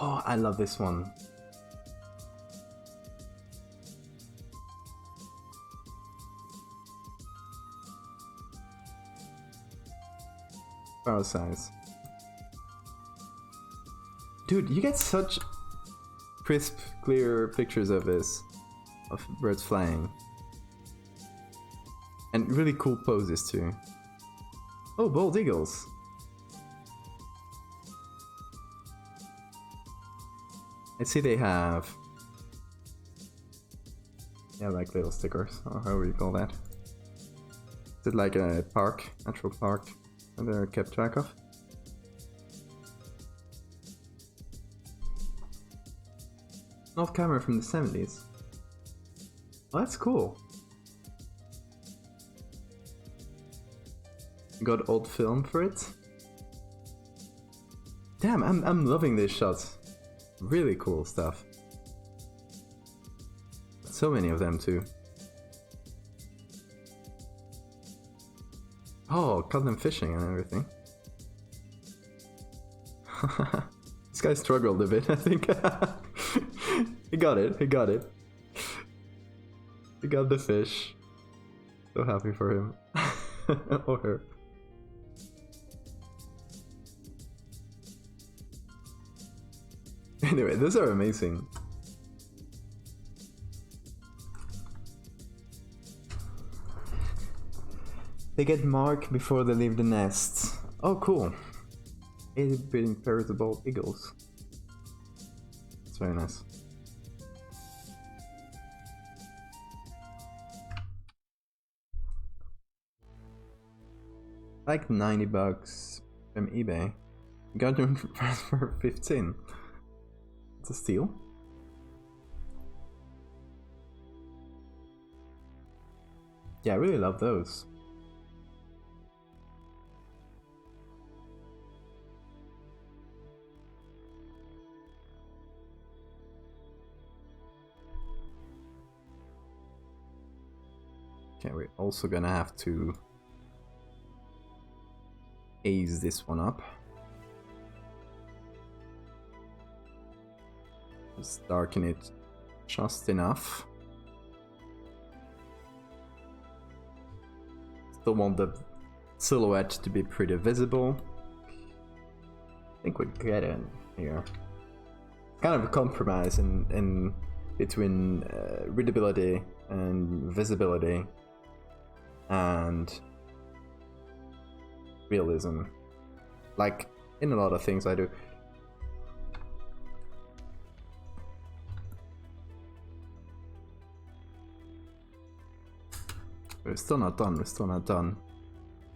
S1: Oh, I love this one. Barrel size. Dude, you get such crisp, clear pictures of this, of birds flying. And really cool poses too. Oh, bald eagles. I see they have... yeah, like little stickers, or however you call that. Is it like a park, natural park, that they're kept track of? Old camera from the 70s. Oh, that's cool. You got old film for it? Damn, I'm loving this shot. Really cool stuff. So many of them too. Oh, caught them fishing and everything. This guy struggled a bit, I think. He got it, he got it. He got the fish. So happy for him. Or her. Anyway, those are amazing. They get marked before they leave the nest. Oh, cool. 80 breeding pairs of bald eagles. It's very nice. Like $90 from eBay. Got them for 15. It's a steal. Yeah, I really love those. Okay, we're also gonna have to ace this one up. Just darken it just enough. Still want the silhouette to be pretty visible. I think we get it here. Kind of a compromise in between readability and visibility and realism, like in a lot of things I do. We're still not done, we're still not done.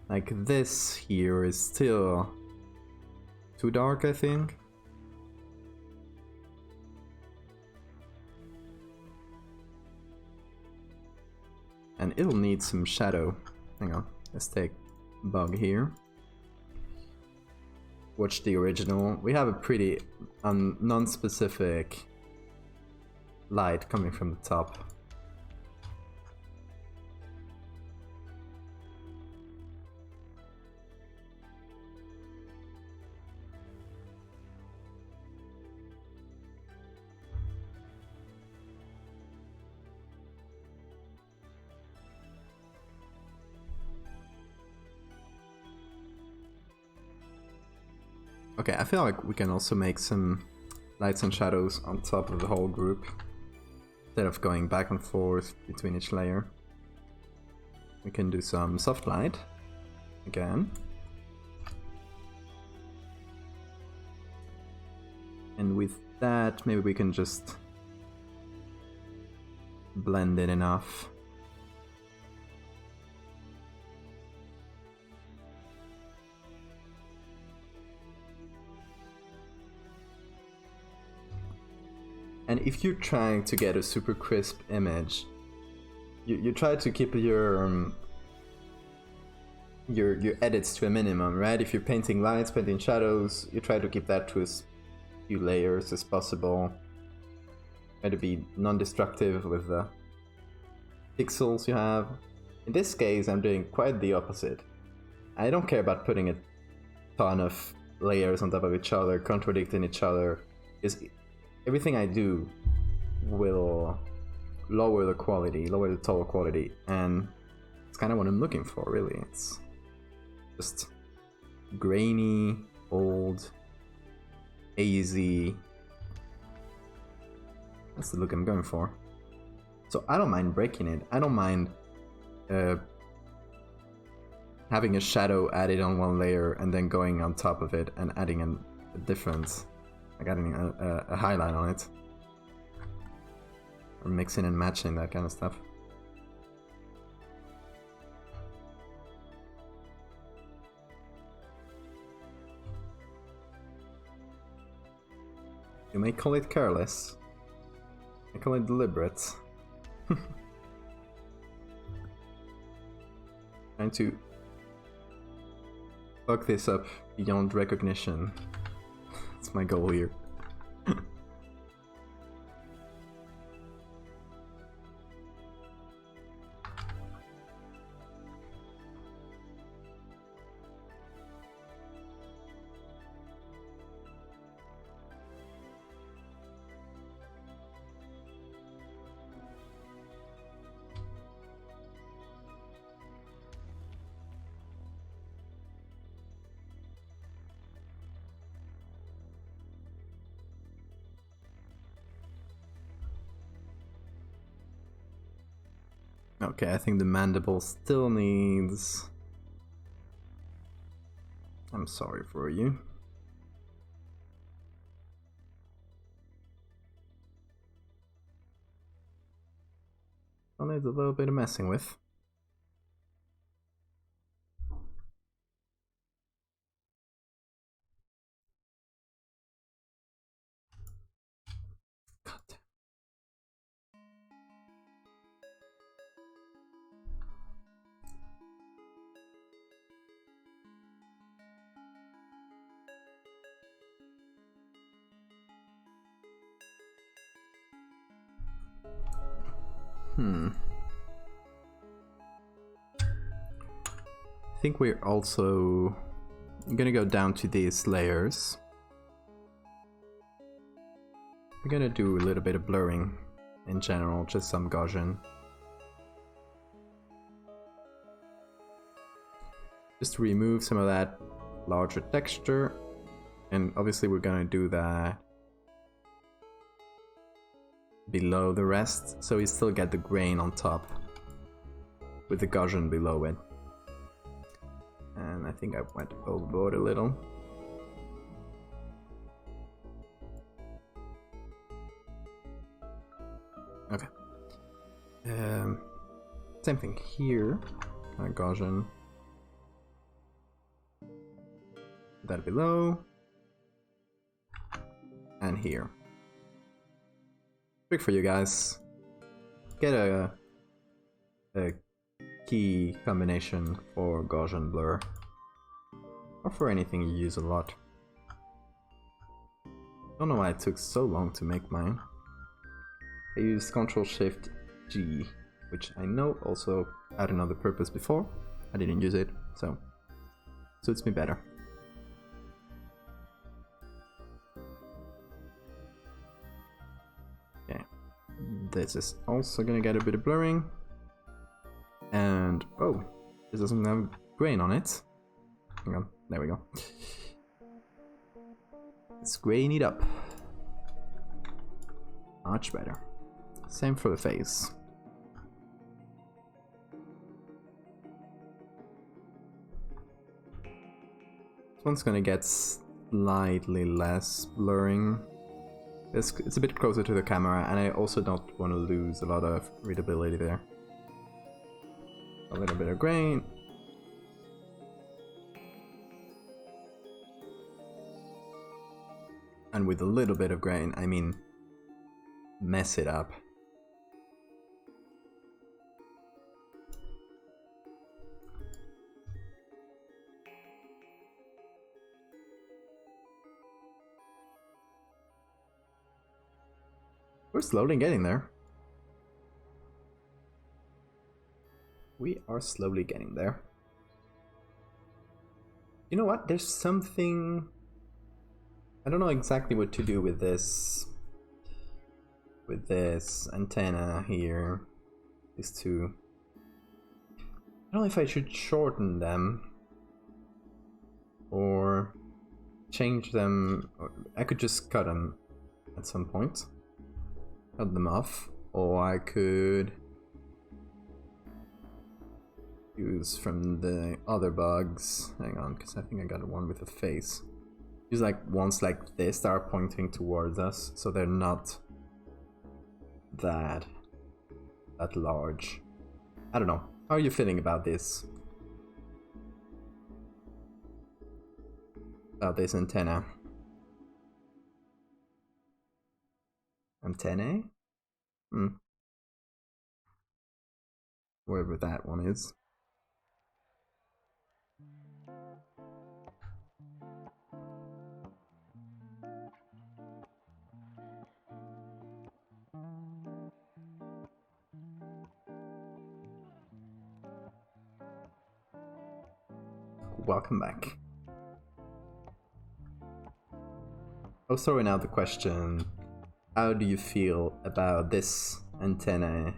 S1: Like this here is still too dark, I think. And it'll need some shadow. Hang on, let's take bug here. Watch the original. We have a pretty non-specific light coming from the top. Okay, I feel like we can also make some lights and shadows on top of the whole group, instead of going back and forth between each layer. We can do some soft light again. And with that, maybe we can just blend it enough. And if you're trying to get a super crisp image, you try to keep your edits to a minimum, right? If you're painting lights, painting shadows, you try to keep that to as few layers as possible. Try to be non-destructive with the pixels you have. In this case, I'm doing quite the opposite. I don't care about putting a ton of layers on top of each other, contradicting each other, because everything I do will lower the quality, lower the total quality, and it's kind of what I'm looking for, really. It's just grainy, old, hazy. That's the look I'm going for. So I don't mind breaking it. I don't mind having a shadow added on one layer and then going on top of it and adding a different, like adding a highlight on it. Or mixing and matching, that kind of stuff. You may call it careless. I call it deliberate. Trying to fuck this up beyond recognition. That's my goal here. Okay, I think the mandible still needs... I'm sorry for you. Still needs a little bit of messing with. God damn. I think we're also gonna go down to these layers. We're gonna do a little bit of blurring in general, just some Gaussian. Just to remove some of that larger texture, and obviously we're gonna do that below the rest, so we still get the grain on top with the Gaussian below it. And I think I went overboard a little. Okay. Same thing here. Gaussian. That below. And here. Trick for you guys. Get a key combination for Gaussian blur. Or for anything you use a lot. Don't know why it took so long to make mine. I used Ctrl-Shift-G, which I know also had another purpose before. I didn't use it, so suits me better. Okay, this is also gonna get a bit of blurring. And oh, this doesn't have grain on it. Hang on, there we go. Let's grain it up. Much better. Same for the face. This one's gonna get slightly less blurring. It's a bit closer to the camera, and I also don't want to lose a lot of readability there. A little bit of grain. And with a little bit of grain, I mean mess it up. We're slowly getting there. We are slowly getting there. You know what? There's something... I don't know exactly what to do with this. With this antenna here. These two. I don't know if I should shorten them. Or change them. I could just cut them at some point. Cut them off. Or I could use from the other bugs. Hang on, because I think I got one with a face. Use like ones like this that are pointing towards us, so they're not that large. I don't know. How are you feeling about this? About this antenna? Antennae? Wherever that one is. Welcome back. I was throwing out the question, how do you feel about this antenna,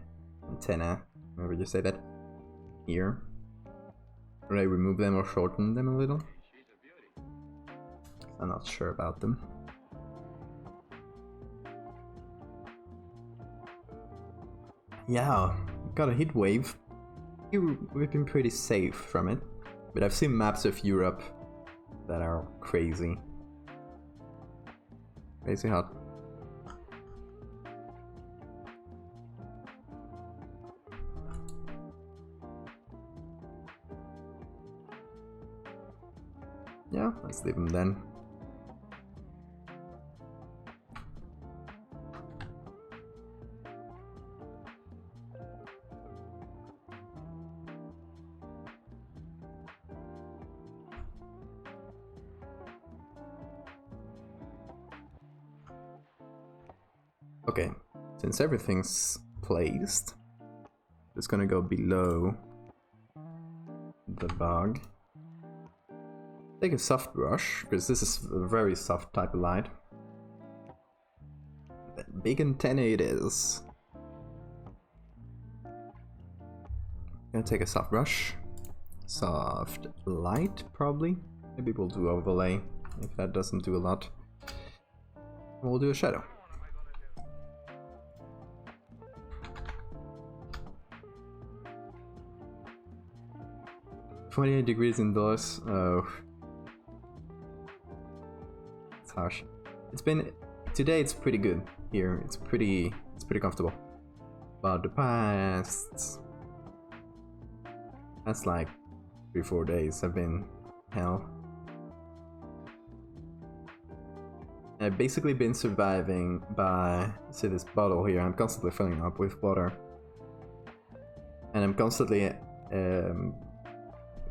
S1: whatever you say that, here? Should I remove them or shorten them a little? I'm not sure about them. Yeah, got a heat wave. We've been pretty safe from it, but I've seen maps of Europe that are crazy. Crazy hot. Yeah, let's leave them then. Okay, since everything's placed, it's gonna go below the bug. Take a soft brush, because this is a very soft type of light. Big antenna it is. Gonna take a soft brush. Soft light, probably. Maybe we'll do overlay, if that doesn't do a lot. We'll do a shadow. 28 degrees indoors. Oh. It's harsh. It's been... Today it's pretty good here. It's pretty comfortable. But the past like 3-4 days have been hell. I've basically been surviving by... See this bottle here? I'm constantly filling up with water. And I'm constantly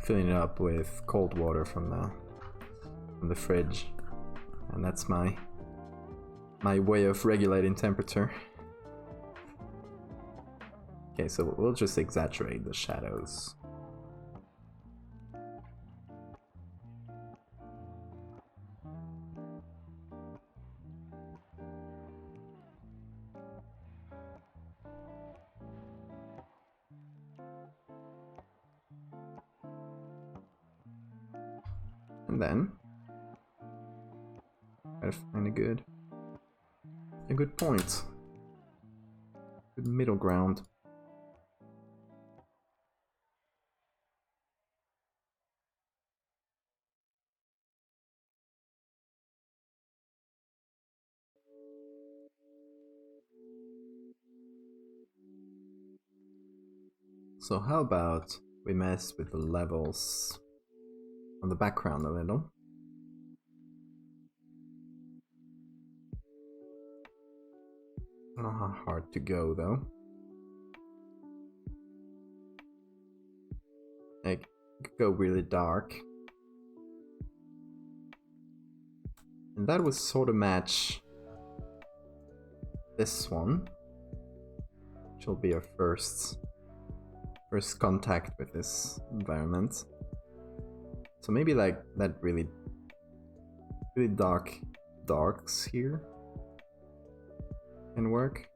S1: filling it up with cold water from the fridge, and that's my way of regulating temperature. Okay, so we'll just exaggerate the shadows. And then gotta find a good point. Good middle ground. So how about we mess with the levels on the background a little. I don't know how hard to go though. Like, it could go really dark. And that would sort of match this one, which will be our first contact with this environment. So maybe like that really darks here can work.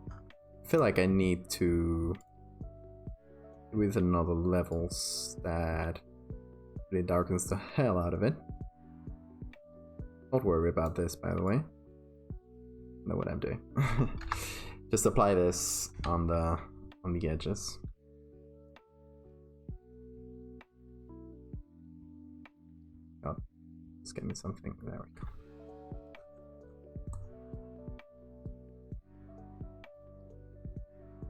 S1: I feel like I need to do with another levels that really darkens the hell out of it. Don't worry about this, by the way. I know what I'm doing. Just apply this on the edges. Oh, just give me something. There we go.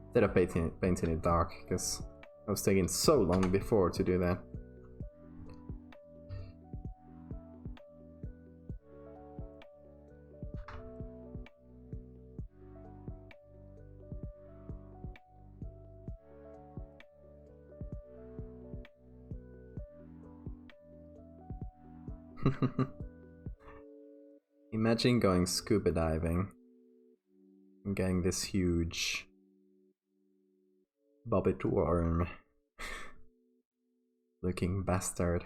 S1: Instead of painting it dark, because I was taking so long before to do that. Imagine going scuba diving and getting this huge bobbit worm looking bastard.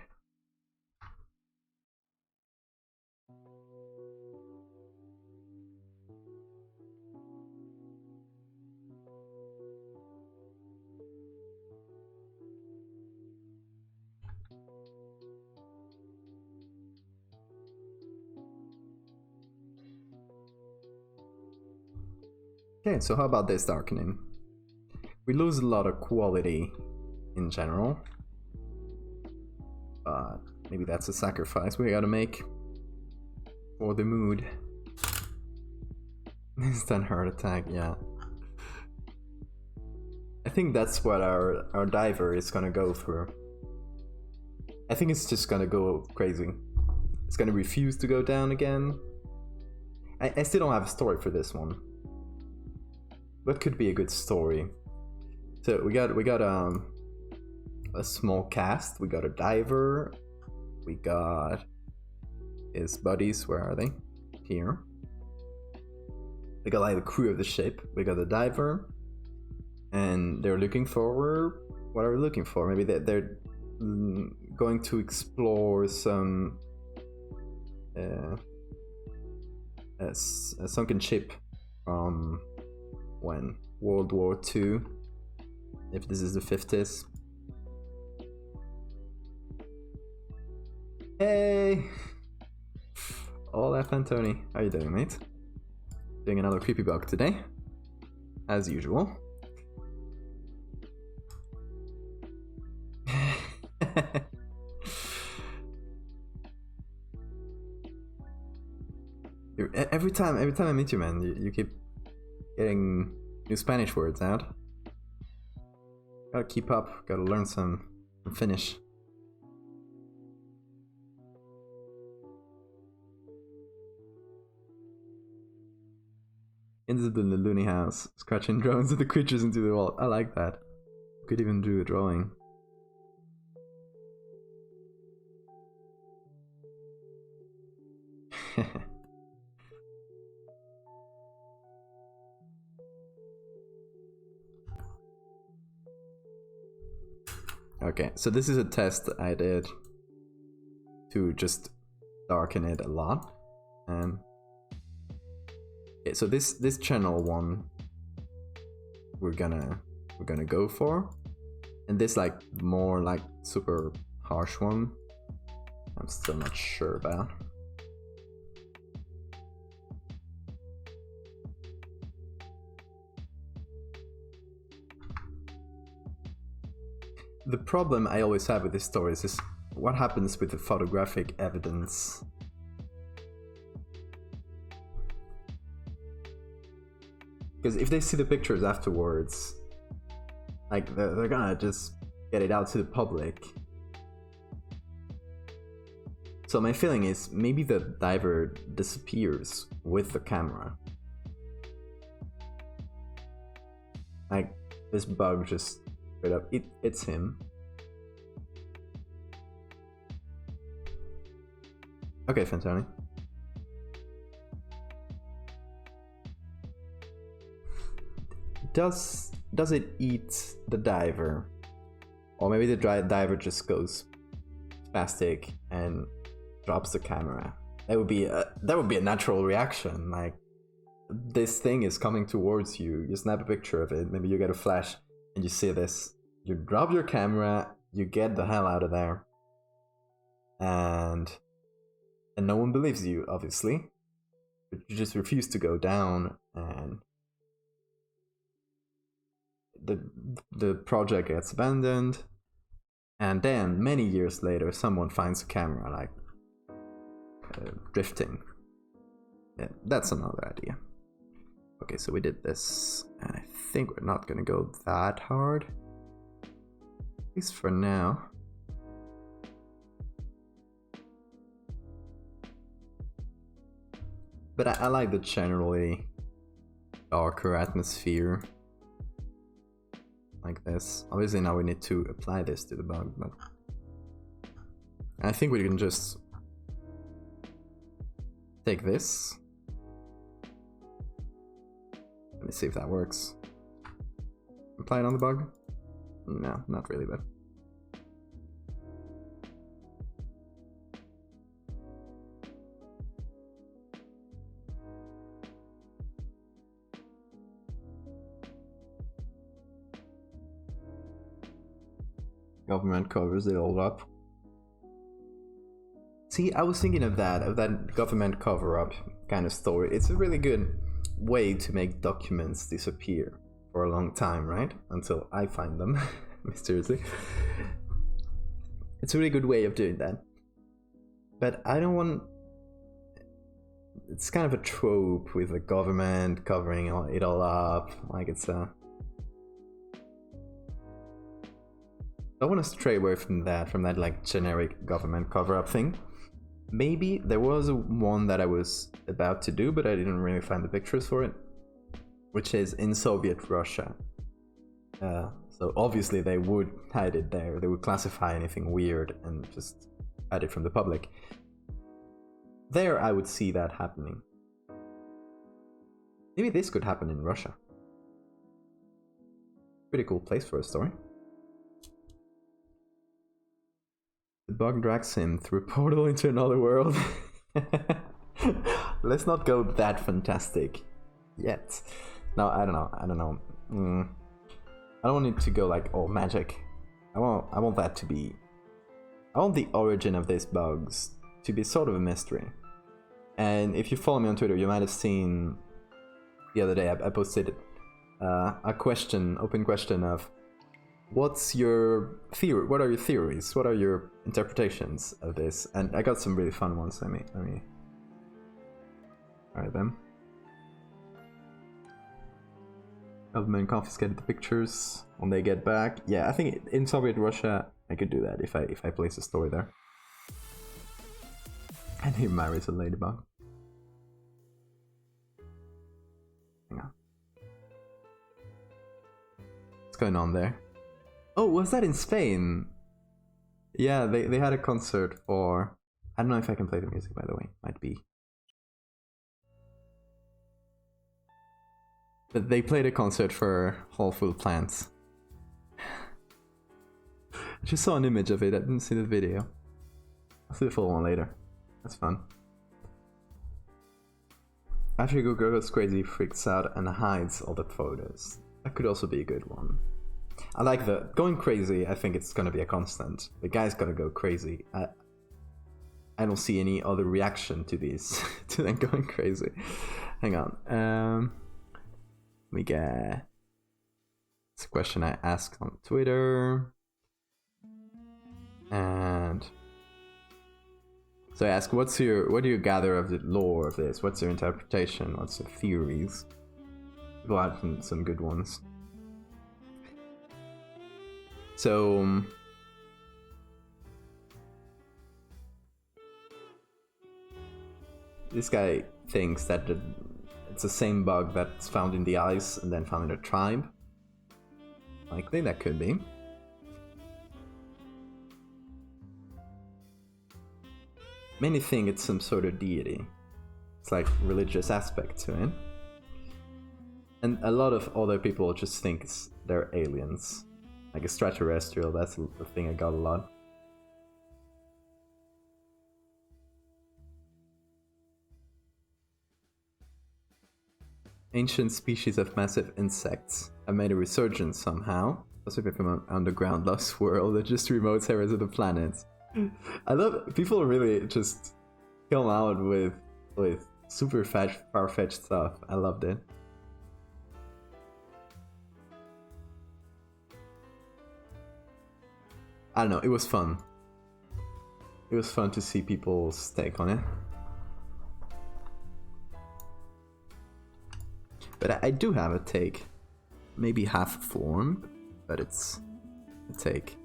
S1: Okay, so how about this darkening? We lose a lot of quality in general, but maybe that's a sacrifice we gotta make for the mood. Instant heart attack, yeah. I think that's what our diver is gonna go through. I think it's just gonna go crazy. It's gonna refuse to go down again. I still don't have a story for this one. What could be a good story? So we got a small cast. We got a diver. We got his buddies. Where are they? Here. We got like the crew of the ship. We got the diver, and they're looking for what are we looking for? Maybe they're going to explore some a sunken ship from when World War II, if this is the 50s. Hey! Olaf and Tony, how you doing, mate? Doing another creepy bug today, as usual. Every time I meet you, man, you keep getting new Spanish words out. Gotta keep up, gotta learn some Finnish. Invisible in the loony house, scratching drones of the creatures into the wall. I like that. Could even do a drawing. Okay, so this is a test I did to just darken it a lot. Okay, so this channel one we're gonna go for, and this like more like super harsh one I'm still not sure about. The problem I always have with these stories is what happens with the photographic evidence. Because if they see the pictures afterwards, like they're gonna just get it out to the public. So my feeling is maybe the diver disappears with the camera. Like this bug just straight up, it's him. Okay, Fantoni. does it eat the diver? Or maybe the diver just goes spastic and drops the camera. That would be a natural reaction. Like, this thing is coming towards you. You snap a picture of it. Maybe you get a flash and you see this. You drop your camera. You get the hell out of there. And no one believes you, obviously. But you just refuse to go down, and the project gets abandoned. And then many years later, someone finds a camera, like drifting. Yeah, that's another idea. Okay, so we did this, and I think we're not gonna go that hard, at least for now. But I like the generally darker atmosphere like this. Obviously now we need to apply this to the bug, but I think we can just take this. Let me see if that works. Apply it on the bug? No, not really, but government covers it all up. See, I was thinking of that government cover-up kind of story. It's a really good way to make documents disappear for a long time, right? Until I find them, mysteriously. It's a really good way of doing that. But I don't want... It's kind of a trope with the government covering it all up. Like, it's a... I want to stray away from that like generic government cover-up thing. Maybe there was one that I was about to do, but I didn't really find the pictures for it, which is in Soviet Russia. So obviously they would hide it there. They would classify anything weird and just hide it from the public. There I would see that happening. Maybe this could happen in Russia. Pretty cool place for a story. The bug drags him through a portal into another world. Let's not go that fantastic yet. No, I don't know. I don't want it to go like all magic. I want that to be... I want the origin of these bugs to be sort of a mystery. And if you follow me on Twitter, you might have seen the other day I posted a question, open question of, what's your theory? What are your theories? What are your interpretations of this? And I got some really fun ones. Let me write them. Government confiscated the pictures when they get back. Yeah, I think in Soviet Russia I could do that if I place a story there. And he marries a ladybug. Hang on. What's going on there? Oh, was that in Spain? Yeah, they had a concert for... I don't know if I can play the music, by the way. Might be. But they played a concert for Whole Food Plants. I just saw an image of it, I didn't see the video. I'll see the full one later. That's fun. After Google goes crazy, freaks out, and hides all the photos. That could also be a good one. I like the going crazy. I think it's gonna be a constant. The guy's gonna go crazy. I don't see any other reaction to these to them going crazy. Hang on. We get it's a question I asked on Twitter, and so I ask, what do you gather of the lore of this? What's your interpretation? What's your theories? People had some good ones. So this guy thinks that it's the same bug that's found in the ice and then found in a tribe. Likely that could be. Many think it's some sort of deity. It's like religious aspect to it. And a lot of other people just think they're aliens. Like extraterrestrial, that's the thing I got a lot. Ancient species of massive insects have made a resurgence somehow, possibly from an underground lost world or just remote areas of the planet. I love people really just come out with super far-fetched stuff. I loved it. I don't know, it was fun. It was fun to see people's take on it. But I do have a take. Maybe half formed, but it's a take.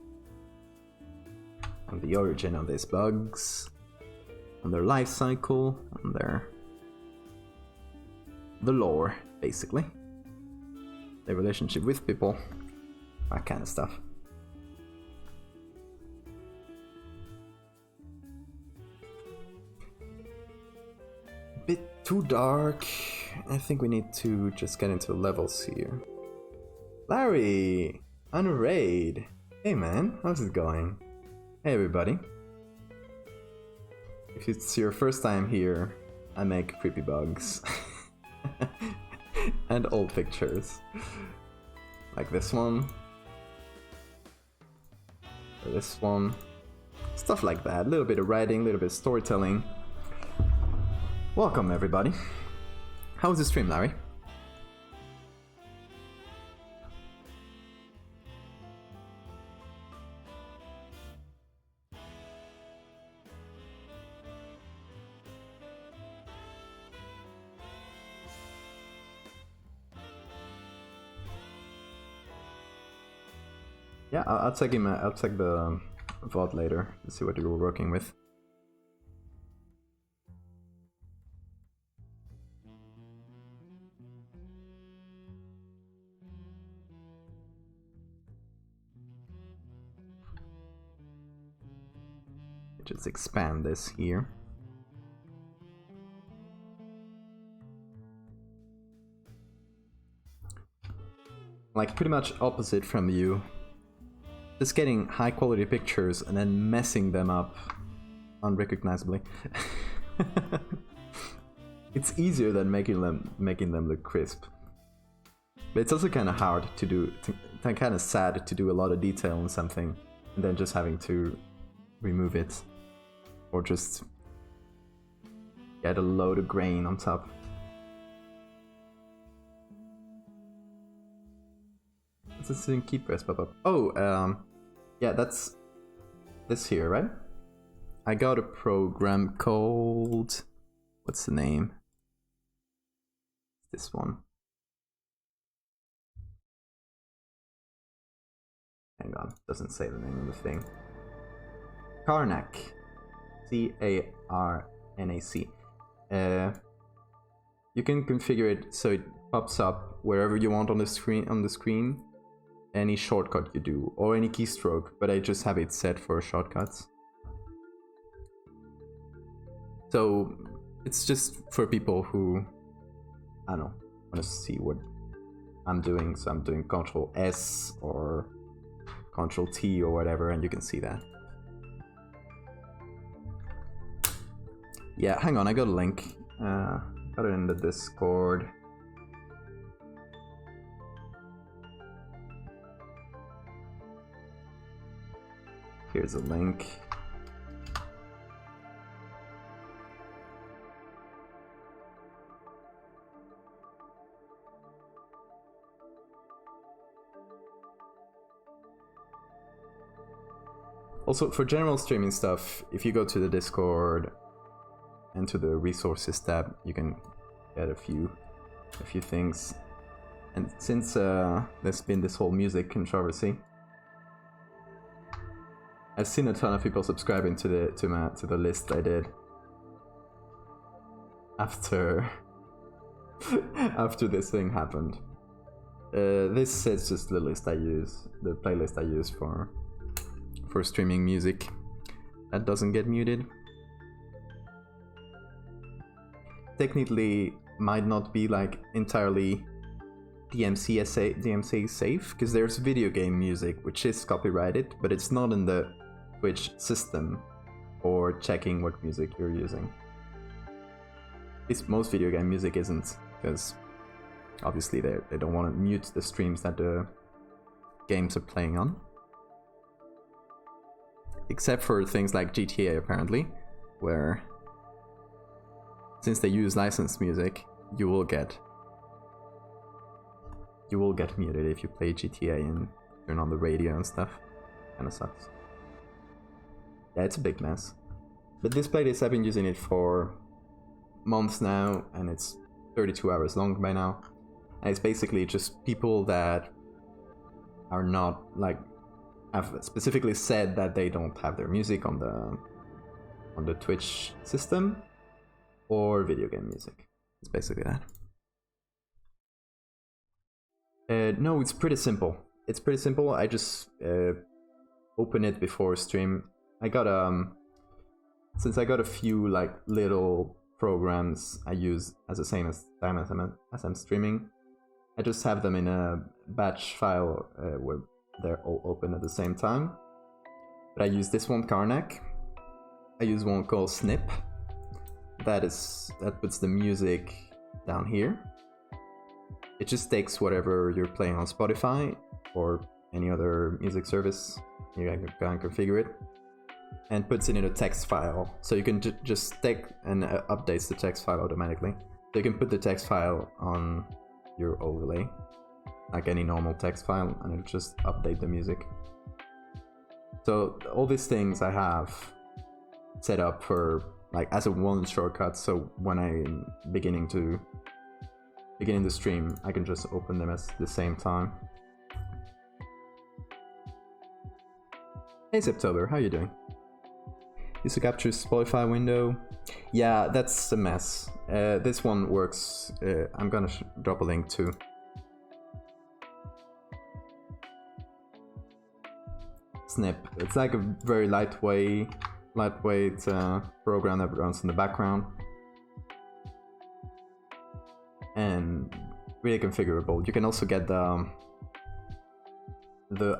S1: On the origin of these bugs, on their life cycle, on the lore, basically. Their relationship with people, that kind of stuff. Bit too dark. I think we need to just get into levels here. Larry! On a raid! Hey man, how's it going? Hey everybody. If it's your first time here, I make creepy bugs. And old pictures. Like this one. Or this one. Stuff like that. A little bit of writing, a little bit of storytelling. Welcome everybody. How was the stream, Larry? Yeah, I'll check him. I'll check the VOD later to see what you were working with. Just expand this here. Like pretty much opposite from you. Just getting high quality pictures and then messing them up unrecognizably. It's easier than making them look crisp. But it's also kind of hard to do, kind of sad to do a lot of detail on something and then just having to remove it. Or just get a load of grain on top. What's this in key press pop up? Oh, yeah, that's this here, right? I got a program called... What's the name? This one. Hang on, doesn't say the name of the thing. Karnak. C-A-R-N-A-C. You can configure it so it pops up wherever you want on the screen. Any shortcut you do, or any keystroke, but I just have it set for shortcuts. So it's just for people who, I don't know, want to see what I'm doing. So I'm doing Control S or Control T or whatever, and you can see that. Yeah, hang on, I got a link. Got it in the Discord. Here's a link. Also, for general streaming stuff, if you go to the Discord and to the resources tab, you can get a few things. And since there's been this whole music controversy, I've seen a ton of people subscribing to the list I did after after this thing happened. This is just the list I use, the playlist I use for streaming music that doesn't get muted. Technically, might not be like entirely DMCA safe, because there's video game music which is copyrighted, but it's not in the Twitch system for checking what music you're using. At least most video game music isn't, because obviously they don't want to mute the streams that the games are playing on. Except for things like GTA, apparently, where since they use licensed music, you will get muted if you play GTA and turn on the radio and stuff. Kinda sucks. Yeah, it's a big mess. But this playlist, I've been using it for months now, and it's 32 hours long by now. And it's basically just people that are not, like, have specifically said that they don't have their music on the Twitch system, or video game music. It's basically that. No, it's pretty simple. It's pretty simple. I just open it before stream. I got since I got a few like little programs I use as the same time as I'm streaming. I just have them in a batch file where they're all open at the same time. But I use this one, Karnak. I use one called Snip. That puts the music down here. It just takes whatever you're playing on Spotify or any other music service. You can configure it, and puts it in a text file. So you can just take and updates the text file automatically. So you can put the text file on your overlay, like any normal text file, and it'll just update the music. So all these things I have set up for like as a one shortcut. So when I'm beginning the stream, I can just open them at the same time. Hey Septober, how you doing? Use to capture Spotify window. Yeah, that's a mess. This one works. I'm gonna drop a link to. Snip. It's like a very lightweight program that runs in the background. And really configurable. You can also get the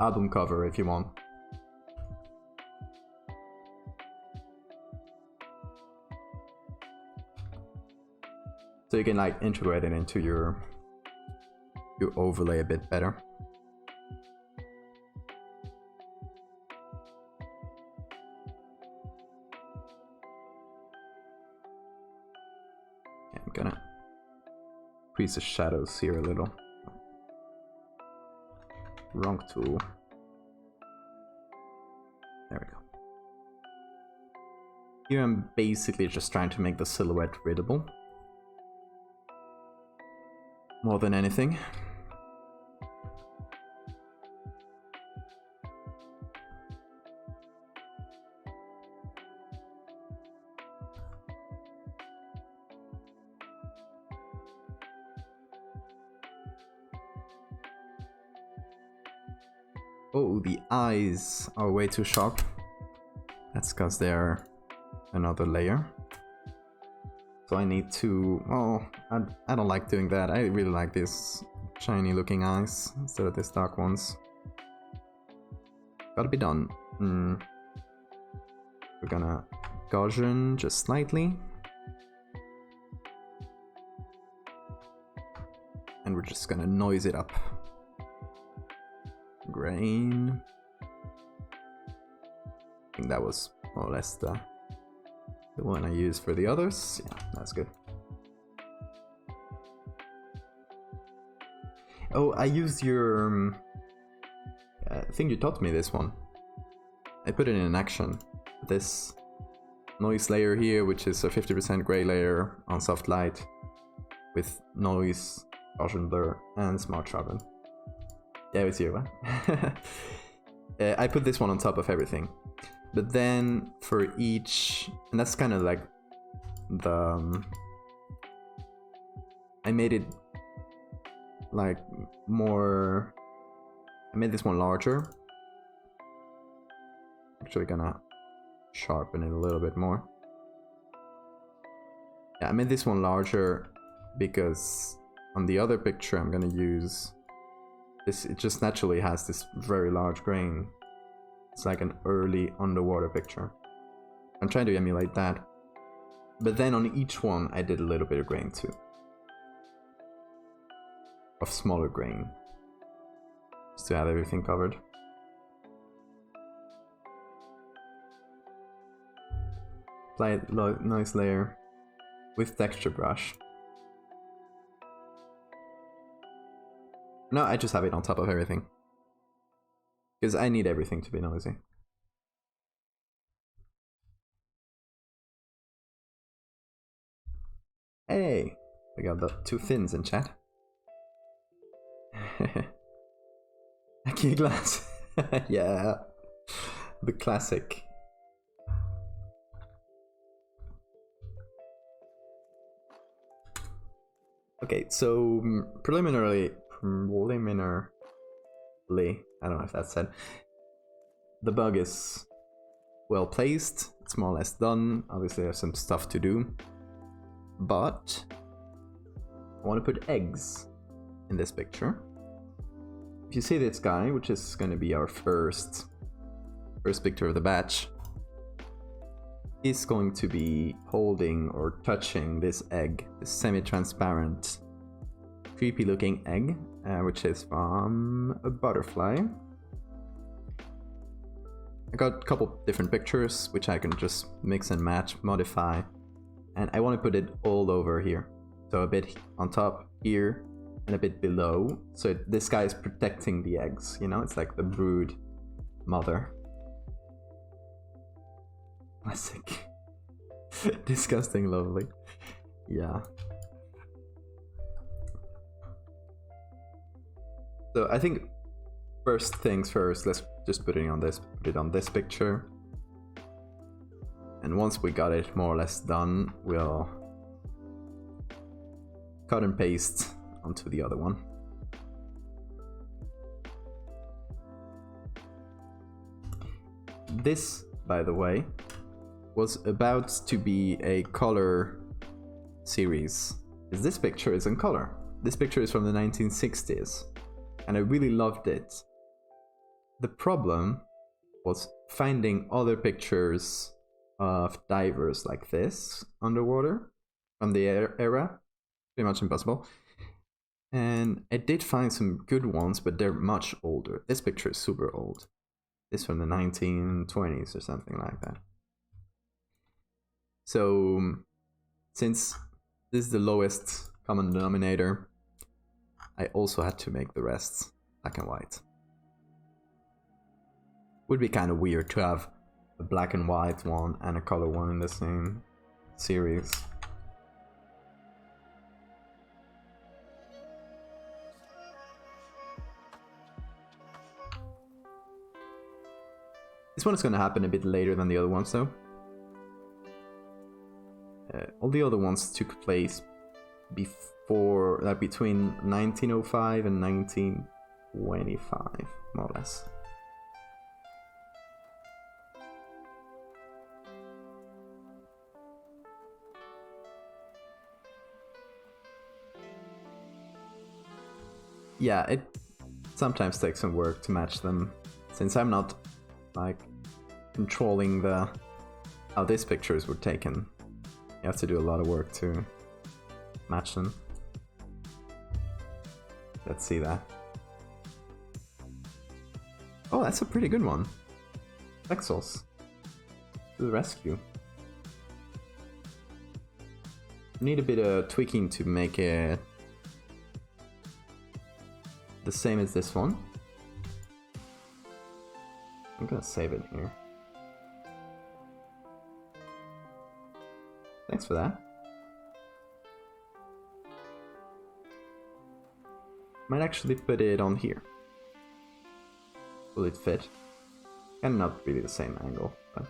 S1: album cover if you want. So you can like integrate it into your overlay a bit better. Okay, I'm gonna increase the shadows here a little. Wrong tool. There we go. Here I'm basically just trying to make the silhouette readable. More than anything. Oh, the eyes are way too sharp. That's because they're another layer. So I need to... Oh, I don't like doing that. I really like these shiny looking eyes instead of these dark ones. Gotta be done. We're gonna Gaussian just slightly. And we're just gonna noise it up. Grain. I think that was more or less the one I used for the others. Yeah, that's good. Oh, I used your... I think you taught me this one. I put it in action. This noise layer here, which is a 50% gray layer on soft light with noise, Gaussian blur, and smart sharpen. Yeah, it's you, huh? I put this one on top of everything. But then for each, and that's kind of like the, I made it like more, I made this one larger. Actually gonna sharpen it a little bit more. Yeah, I made this one larger because on the other picture I'm gonna use this. It just naturally has this very large grain. It's like an early underwater picture. I'm trying to emulate that. But then on each one I did a little bit of grain too. Of smaller grain. Just to have everything covered. Apply a nice layer with texture brush. No, I just have it on top of everything. Because I need everything to be noisy. Hey! We got the two fins in chat. A key glass. Yeah. The classic. Okay, so preliminarily, I don't know if that's said, the bug is well placed, it's more or less done. Obviously there's some stuff to do, but I want to put eggs in this picture. If you see this guy, which is going to be our first picture of the batch, is going to be holding or touching this egg, this semi-transparent, creepy looking egg, which is from a butterfly. I got a couple different pictures, which I can just mix and match, modify, and I want to put it all over here. So a bit on top here, and a bit below, so this guy is protecting the eggs, you know, it's like the brood mother. Classic. Disgusting lovely. Yeah. So I think first things first, let's just put it on this picture. And once we got it more or less done, we'll cut and paste onto the other one. This, by the way, was about to be a color series. This picture is in color. This picture is from the 1960s, and I really loved it. The problem was finding other pictures of divers like this underwater from the era. Pretty much impossible. And I did find some good ones, but they're much older. This picture is super old. This from the 1920s or something like that. So, since this is the lowest common denominator, I also had to make the rest black and white. Would be kind of weird to have a black and white one and a color one in the same series. This one is going to happen a bit later than the other ones though. All the other ones took place before, between 1905 and 1925, more or less. Yeah, it sometimes takes some work to match them, since I'm not like controlling how these pictures were taken. You have to do a lot of work to match them. Let's see that. Oh, that's a pretty good one. Pexels to the rescue. Need a bit of tweaking to make it the same as this one. I'm gonna save it here. Thanks for that. Might actually put it on here. Will it fit? And not really the same angle, but...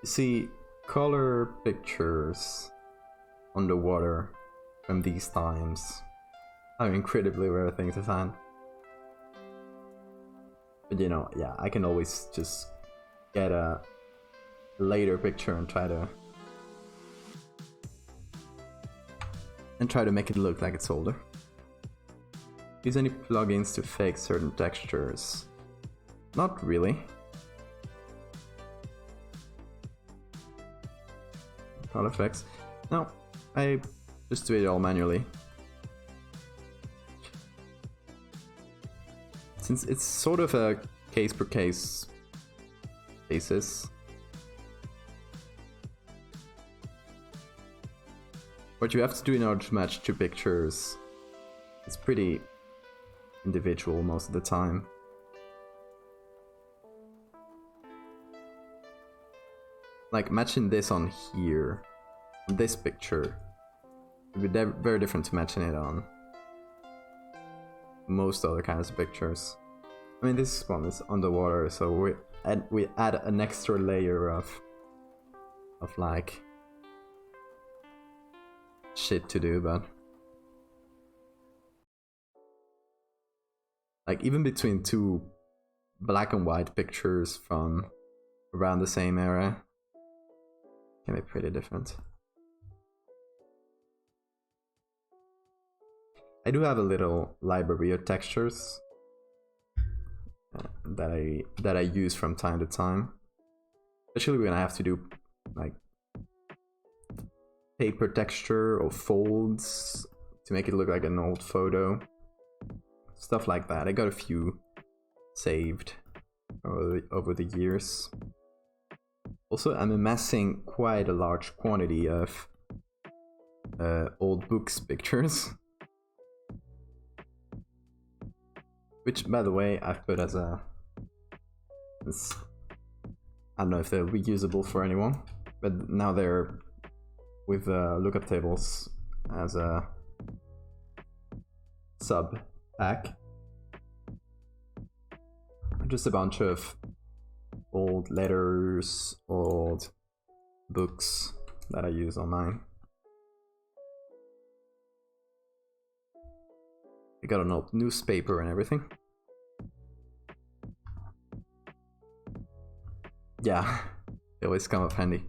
S1: You see, color pictures underwater from these times are incredibly rare thing to find. But you know, yeah, I can always just get a later picture and try to make it look like it's older. Use any plugins to fake certain textures? Not really. Color effects? No, I just do it all manually. Since it's sort of a case per case basis. What you have to do in order to match two pictures is pretty individual most of the time. Like matching this on here, on this picture, would be very different to matching it on most other kinds of pictures. I mean, this one is underwater, so we add an extra layer of like shit to do, but like even between two black and white pictures from around the same era can be pretty different. I do have a little library of textures that I use from time to time, especially when I have to do like paper texture or folds to make it look like an old photo, stuff like that. I got a few saved over the years. Also, I'm amassing quite a large quantity of old books pictures, which, by the way, I've put as I don't know if they're reusable for anyone, but now they're with lookup tables as a sub pack. Just a bunch of old letters, old books that I use online. I got an old newspaper and everything. Yeah, they always come up handy.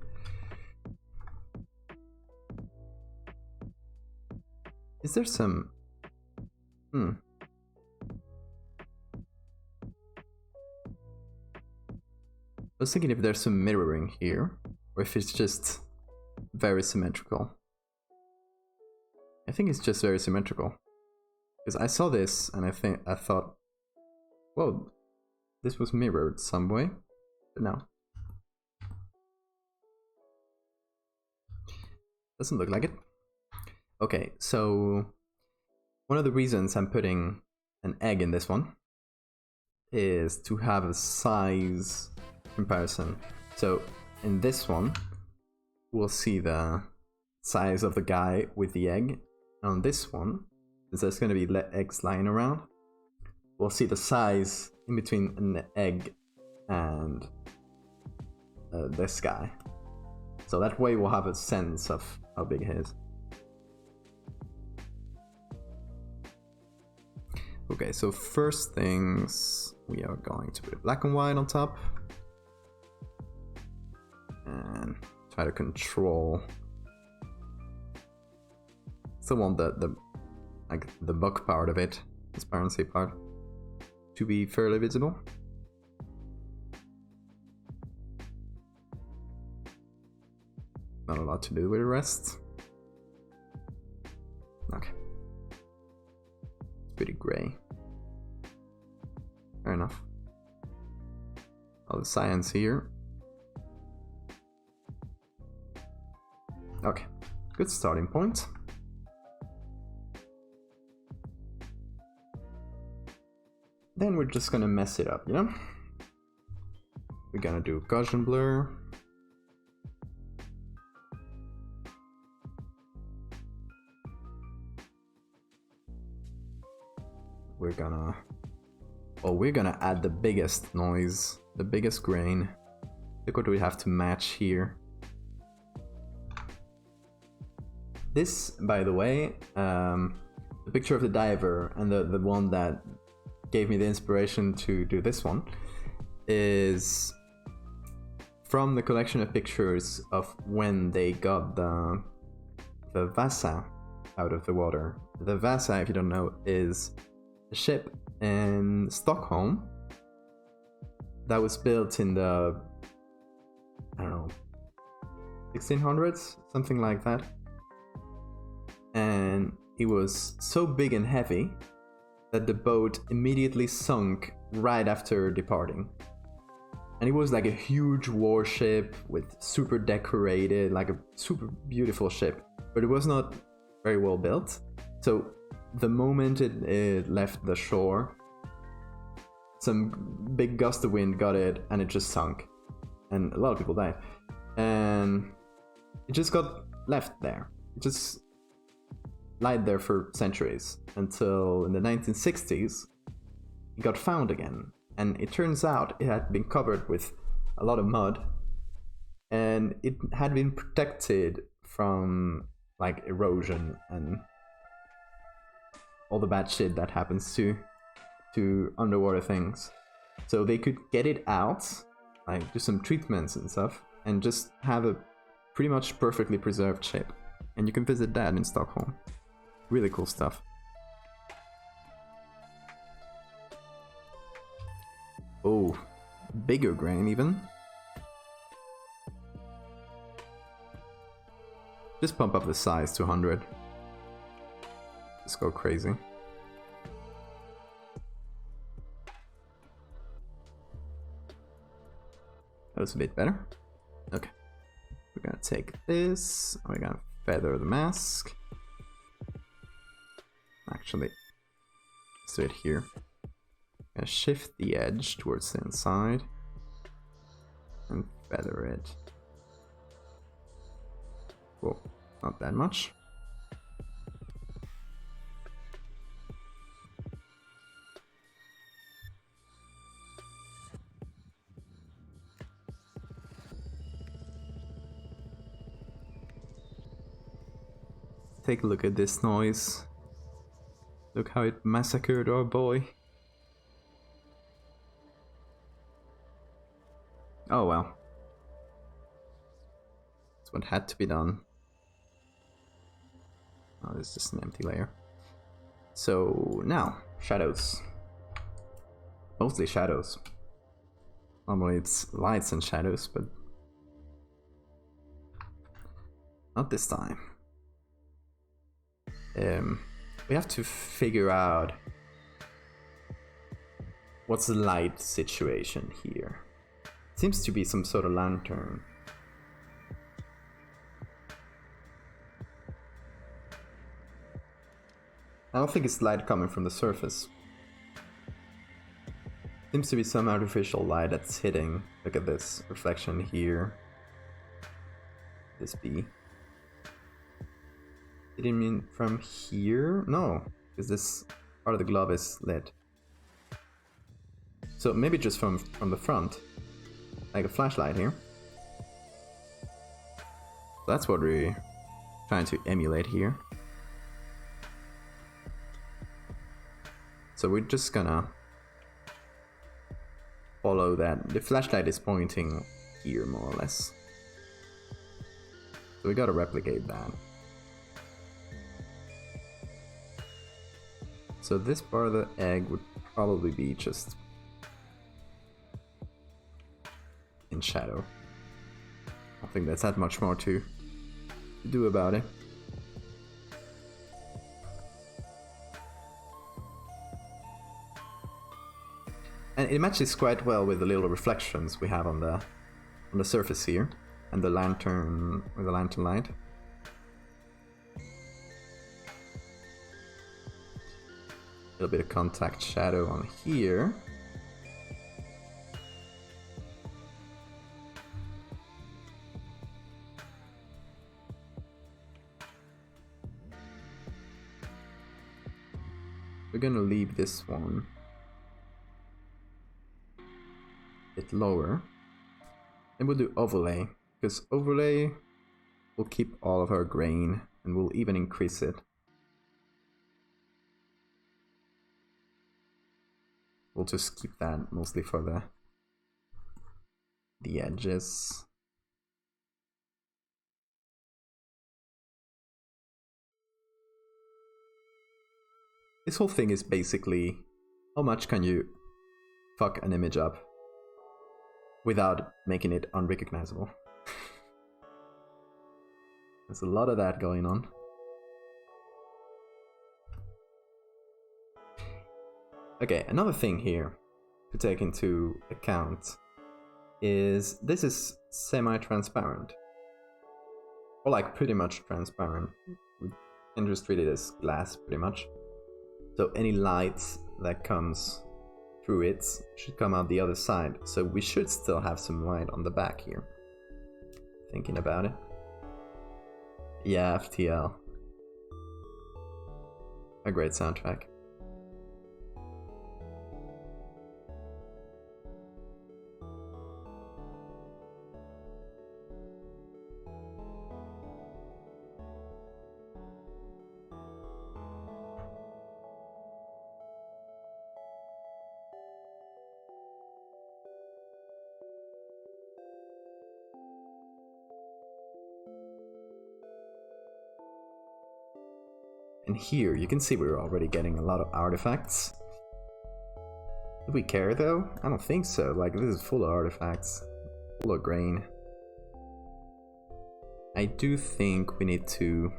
S1: Is there some... I was thinking if there's some mirroring here, or if it's just very symmetrical. I think it's just very symmetrical. Because I saw this and I thought, whoa, this was mirrored some way, but no. Doesn't look like it. Okay, so one of the reasons I'm putting an egg in this one is to have a size comparison. So in this one, we'll see the size of the guy with the egg. On this one, since there's going to be eggs lying around, we'll see the size in between an egg and this guy. So that way we'll have a sense of how big it is. Okay, so first things, we are going to put black and white on top and try to control. Still want the like the book part of it, transparency part, to be fairly visible. Not a lot to do with the rest. Okay. Pretty gray. Fair enough. All the science here. Okay, good starting point. Then we're just gonna mess it up, you know? We're gonna do Gaussian blur. We're gonna add the biggest noise, the biggest grain. Look what we have to match here. This, by the way, the picture of the diver and the one that gave me the inspiration to do this one is from the collection of pictures of when they got the Vasa out of the water. The Vasa, if you don't know, is a ship in Stockholm that was built in the, I don't know, 1600s, something like that. And it was so big and heavy that the boat immediately sunk right after departing. And it was like a huge warship with super decorated, like a super beautiful ship, but it was not very well built. So the moment it left the shore, some big gust of wind got it and it just sunk. And a lot of people died. And it just got left there. It just lied there for centuries until in the 1960s it got found again. And it turns out it had been covered with a lot of mud and it had been protected from like erosion and all the bad shit that happens to underwater things. So they could get it out, like do some treatments and stuff, and just have a pretty much perfectly preserved ship. And you can visit that in Stockholm. Really cool stuff. Oh, bigger grain even. Just pump up the size to 100. Just go crazy. That was a bit better. Okay. We're gonna take this. We're gonna feather the mask. Actually, let's do it here. I'm gonna shift the edge towards the inside and feather it. Whoa, not that much. Take a look at this noise. Look how it massacred our boy. Oh well. That's what had to be done. Oh, this is just an empty layer. So now, shadows. Mostly shadows. Normally it's lights and shadows, but not this time. We have to figure out what's the light situation here. Seems to be some sort of lantern. I don't think it's light coming from the surface. Seems to be some artificial light that's hitting. Look at this reflection here. This bee. Did it mean from here? No, because this part of the glove is lit. So maybe just from the front, like a flashlight here. That's what we're trying to emulate here. So we're just gonna follow that. The flashlight is pointing here, more or less. So we gotta replicate that. So this part of the egg would probably be just in shadow. I think that's that much more to do about it. And it matches quite well with the little reflections we have on the surface here, and the lantern with the lantern light. A little bit of contact shadow on here. We're gonna leave this one a bit lower. And we'll do overlay, because overlay will keep all of our grain and we'll even increase it. We'll just keep that mostly for the the edges. This whole thing is basically how much can you fuck an image up without making it unrecognizable. There's a lot of that going on. Okay, another thing here to take into account is this is semi-transparent. Or like pretty much transparent. We can just treat it as glass pretty much. So any light that comes through it should come out the other side. So we should still have some light on the back here. Thinking about it. Yeah, FTL. A great soundtrack. And here, you can see we're already getting a lot of artifacts. Do we care though? I don't think so. Like, this is full of artifacts. Full of grain. I do think we need to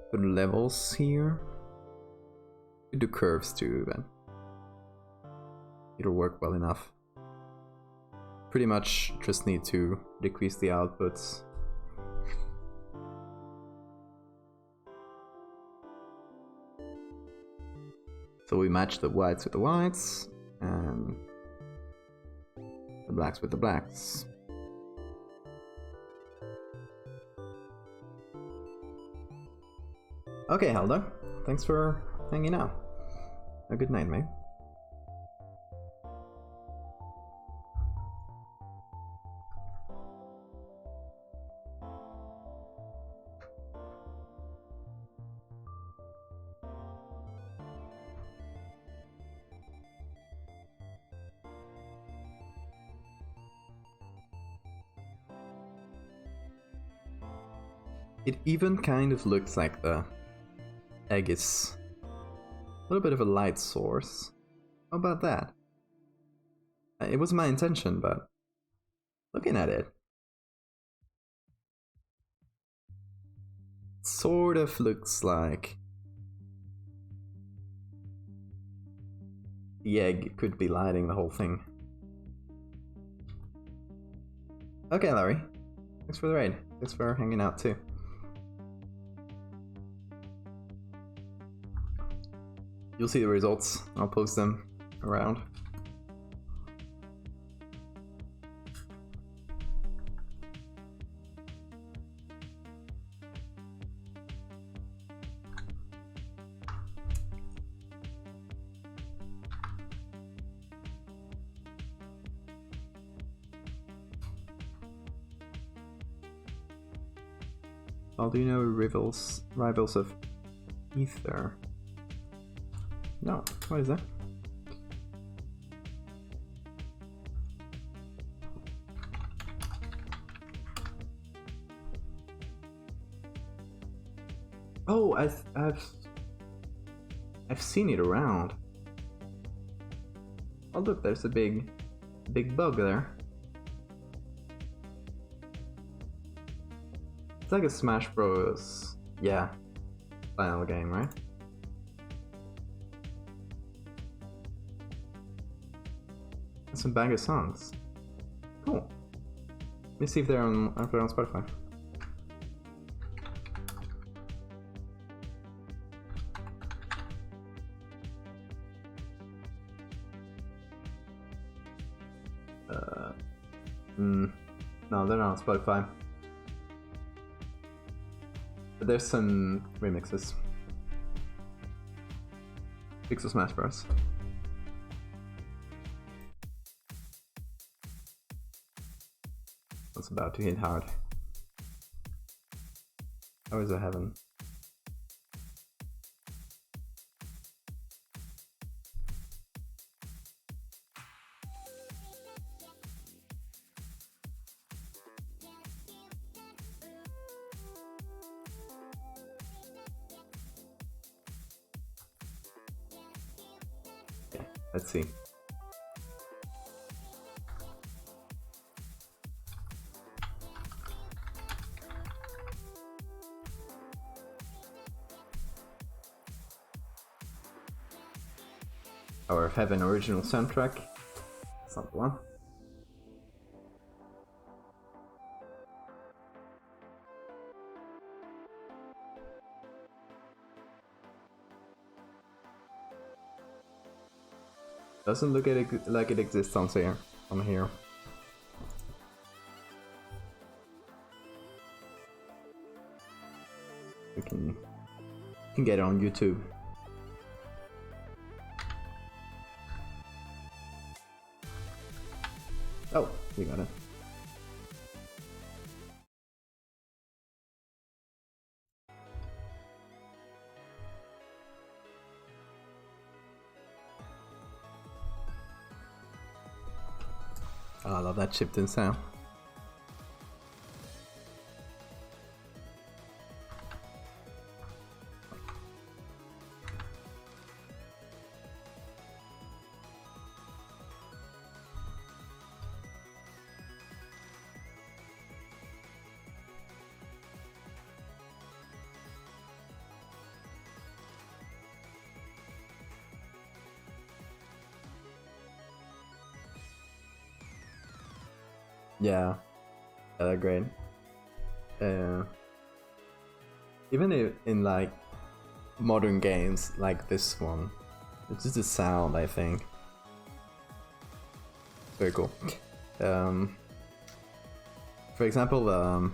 S1: put levels here. We do curves too, but it'll work well enough. Pretty much just need to decrease the outputs. So we match the whites with the whites, and the blacks with the blacks. Okay, Helda, thanks for hanging out. A good night, mate. It even kind of looks like the egg is a little bit of a light source. How about that? It was my intention, but looking at it, sort of looks like the egg could be lighting the whole thing. Okay, Larry. Thanks for the raid. Thanks for hanging out too. You'll see the results. I'll post them around. Baldino rivals of ether. No, what is that? Oh, I've seen it around. Oh look, there's a big bug there. It's like a Smash Bros. Yeah, style game, right? And some banger songs. Cool. Let me see if they're on Spotify. No, they're not on Spotify. But there's some remixes. Pixel Smash Bros. It's about to hit hard. How is it heaven? Let's see. Power of Heaven original soundtrack. That's not the one. Doesn't look like it exists on here. We can get it on YouTube. Oh, we got it. Oh, I love that chipped in sound. Yeah, they're great. Even in like modern games like this one, it's just the sound, I think. Very cool. For example, God,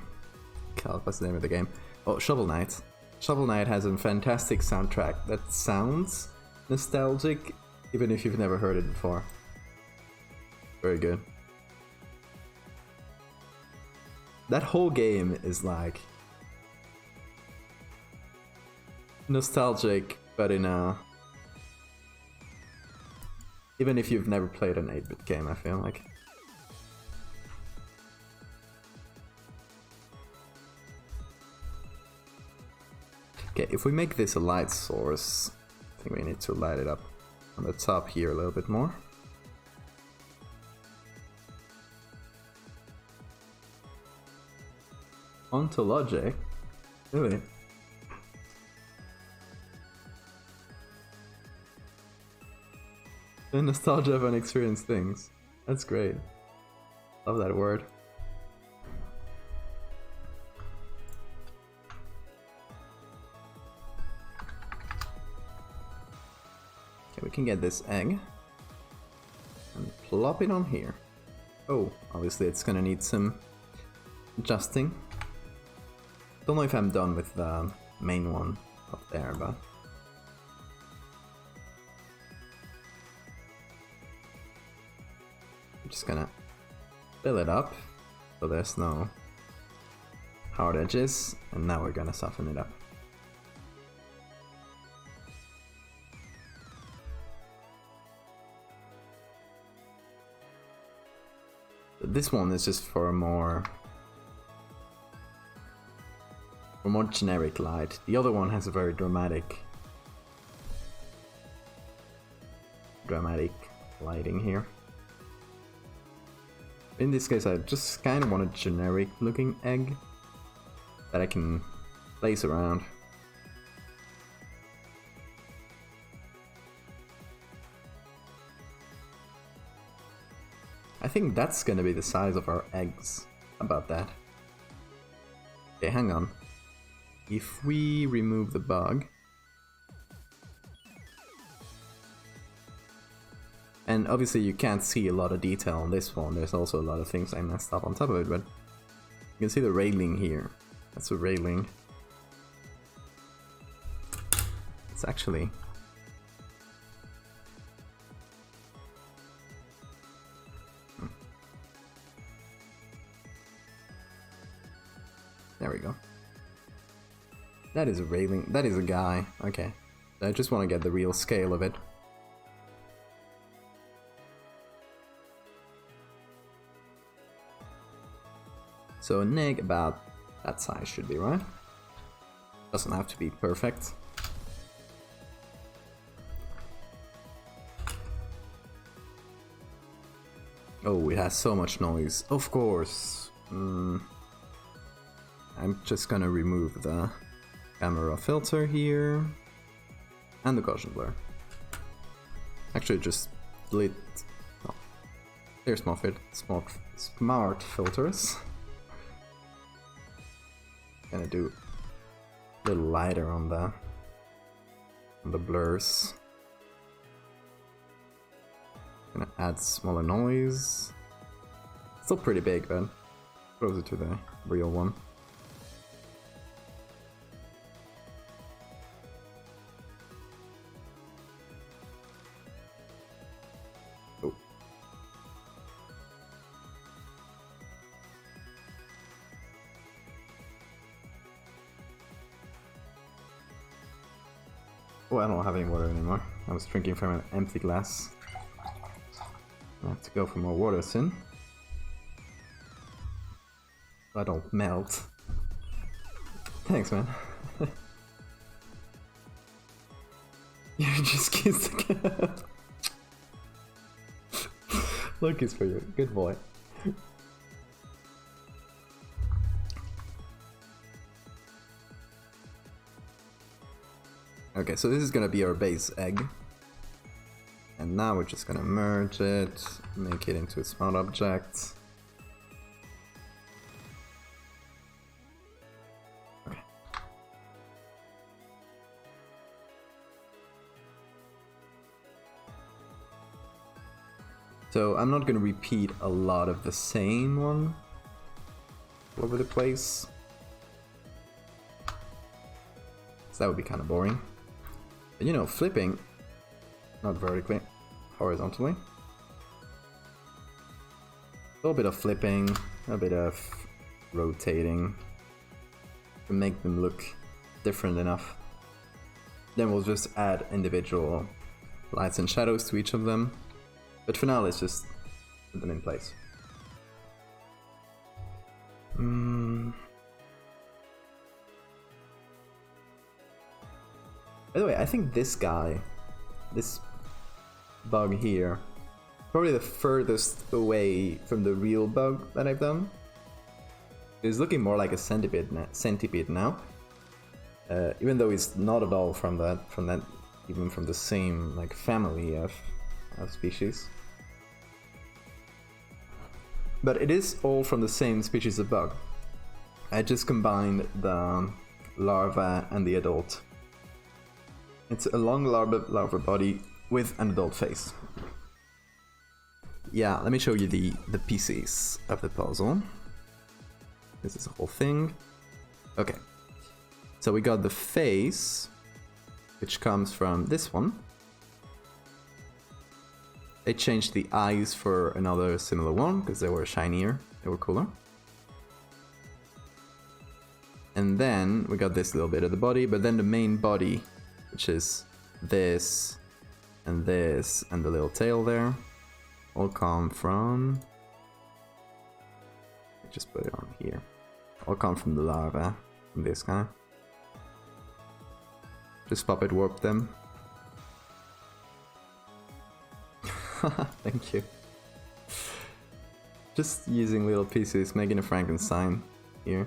S1: what's the name of the game? Oh, Shovel Knight. Shovel Knight has a fantastic soundtrack that sounds nostalgic, even if you've never heard it before. Very good. That whole game is like nostalgic, but in a... Even if you've never played an 8-bit game, I feel like. Okay, if we make this a light source, I think we need to light it up on the top here a little bit more. Ontologic? Really? The nostalgia of unexperienced things. That's great. Love that word. Okay, we can get this egg and plop it on here. Oh, obviously it's gonna need some adjusting. Don't know if I'm done with the main one up there, but... I'm just gonna fill it up so there's no hard edges, and now we're gonna soften it up. This one is just for a more generic light. The other one has a very dramatic lighting here. In this case, I just kind of want a generic looking egg that I can place around. I think that's gonna be the size of our eggs. How about that? Okay, hang on. If we remove the bug, and obviously you can't see a lot of detail on this one, there's also a lot of things I messed up on top of it, but you can see the railing here. That's a railing. It's actually... There we go. That is a railing. That is a guy. Okay. I just want to get the real scale of it. So an egg about that size should be right. Doesn't have to be perfect. Oh, it has so much noise. Of course. I'm just gonna remove the camera filter here. And the Gaussian blur. Actually, just delete. No. They're smart filters. Gonna do a little lighter on the blurs. Gonna add smaller noise. Still pretty big, but closer to the real one. Oh. Oh, I don't have any water anymore. I was drinking from an empty glass. I have to go for more water soon. I don't melt. Thanks, man. You just kissed the cat. Lucky's for you. Good boy. Okay, so this is gonna be our base egg. And now we're just gonna merge it, make it into a smart object. Okay. So I'm not gonna repeat a lot of the same one all over the place. So that would be kind of boring. But you know, flipping, not vertically, horizontally. A little bit of flipping, a bit of rotating to make them look different enough. Then we'll just add individual lights and shadows to each of them. But for now, let's just put them in place. By the way, I think this guy, this bug here, probably the furthest away from the real bug that I've done. It's looking more like a centipede now. Even though it's not at all from that, even from the same like family of species. But it is all from the same species of bug. I just combined the larva and the adult. It's a long larva body with an adult face. Yeah, let me show you the pieces of the puzzle. This is the whole thing. Okay, so we got the face, which comes from this one. They changed the eyes for another similar one because they were shinier, they were cooler. And then we got this little bit of the body, but then the main body, which is this and this and the little tail there, all come from... just put it on here. All come from the larva, from this guy. Just puppet warp them. Thank you. Just using little pieces, making a Frankenstein here.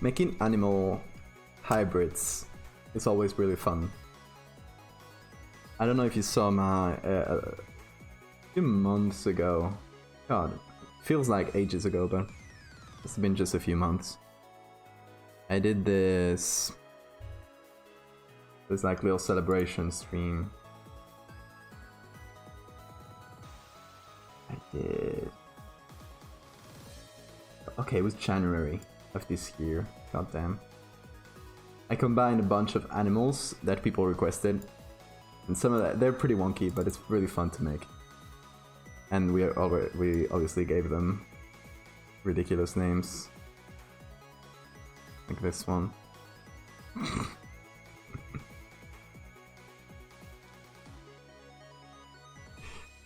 S1: Making animal hybrids is always really fun. I don't know if you saw my a few months ago. God, feels like ages ago, but it's been just a few months. I did this like little celebration stream. I did. Okay, it was January of this year. God damn. I combined a bunch of animals that people requested, and some of that they're pretty wonky, but it's really fun to make. And we obviously gave them ridiculous names, like this one.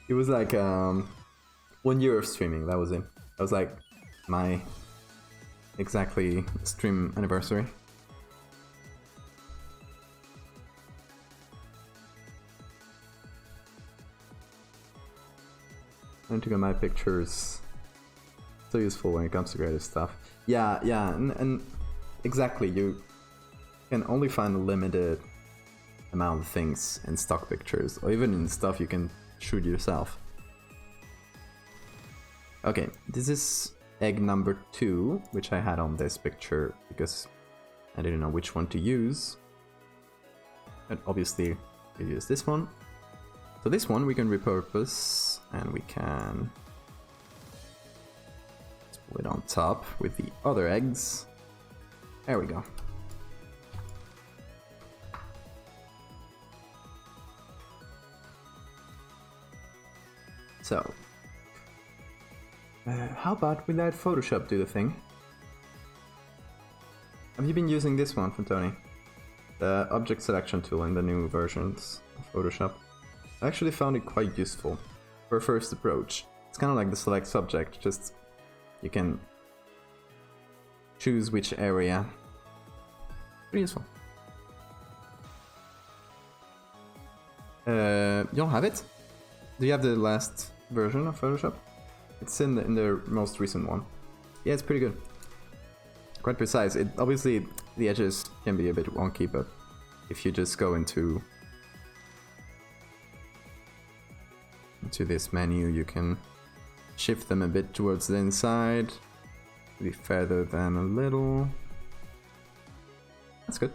S1: It was like 1 year of streaming. That was it. That was like my exactly stream anniversary. And to get my pictures so useful when it comes to creative stuff. Yeah, and exactly, you can only find a limited amount of things in stock pictures, or even in stuff you can shoot yourself. Okay, this is egg number 2, which I had on this picture because I didn't know which one to use. And obviously we use this one. So this one we can repurpose, and we can put it on top with the other eggs. There we go. So, how about we let Photoshop do the thing? Have you been using this one from Tony? The object selection tool in the new versions of Photoshop. I actually found it quite useful for a first approach. It's kind of like the select subject, just you can choose which area. Pretty useful. You don't have it? Do you have the last version of Photoshop? It's in the most recent one. Yeah, it's pretty good. Quite precise. It obviously the edges can be a bit wonky, but if you just go into this menu, you can shift them a bit towards the inside, maybe feather them a little. That's good.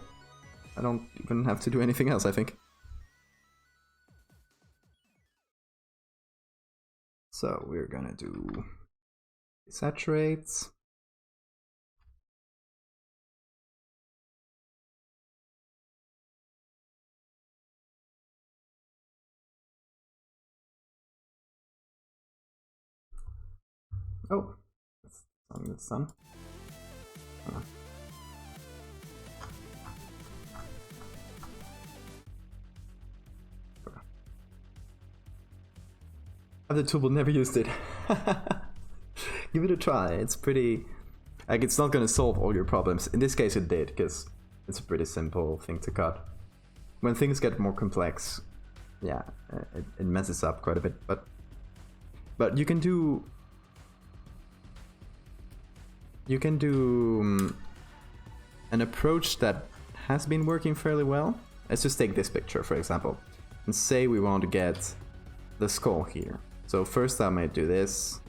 S1: I don't even have to do anything else, I think. So we're gonna do saturates. Oh, that's something that's done. The tool, but never used it. Give it a try. It's pretty, like, it's not gonna solve all your problems. In this case it did, because it's a pretty simple thing to cut. When things get more complex, yeah, it messes up quite a bit, but you can do an approach that has been working fairly well. Let's just take this picture, for example, and say we want to get the skull here. So first I might do this,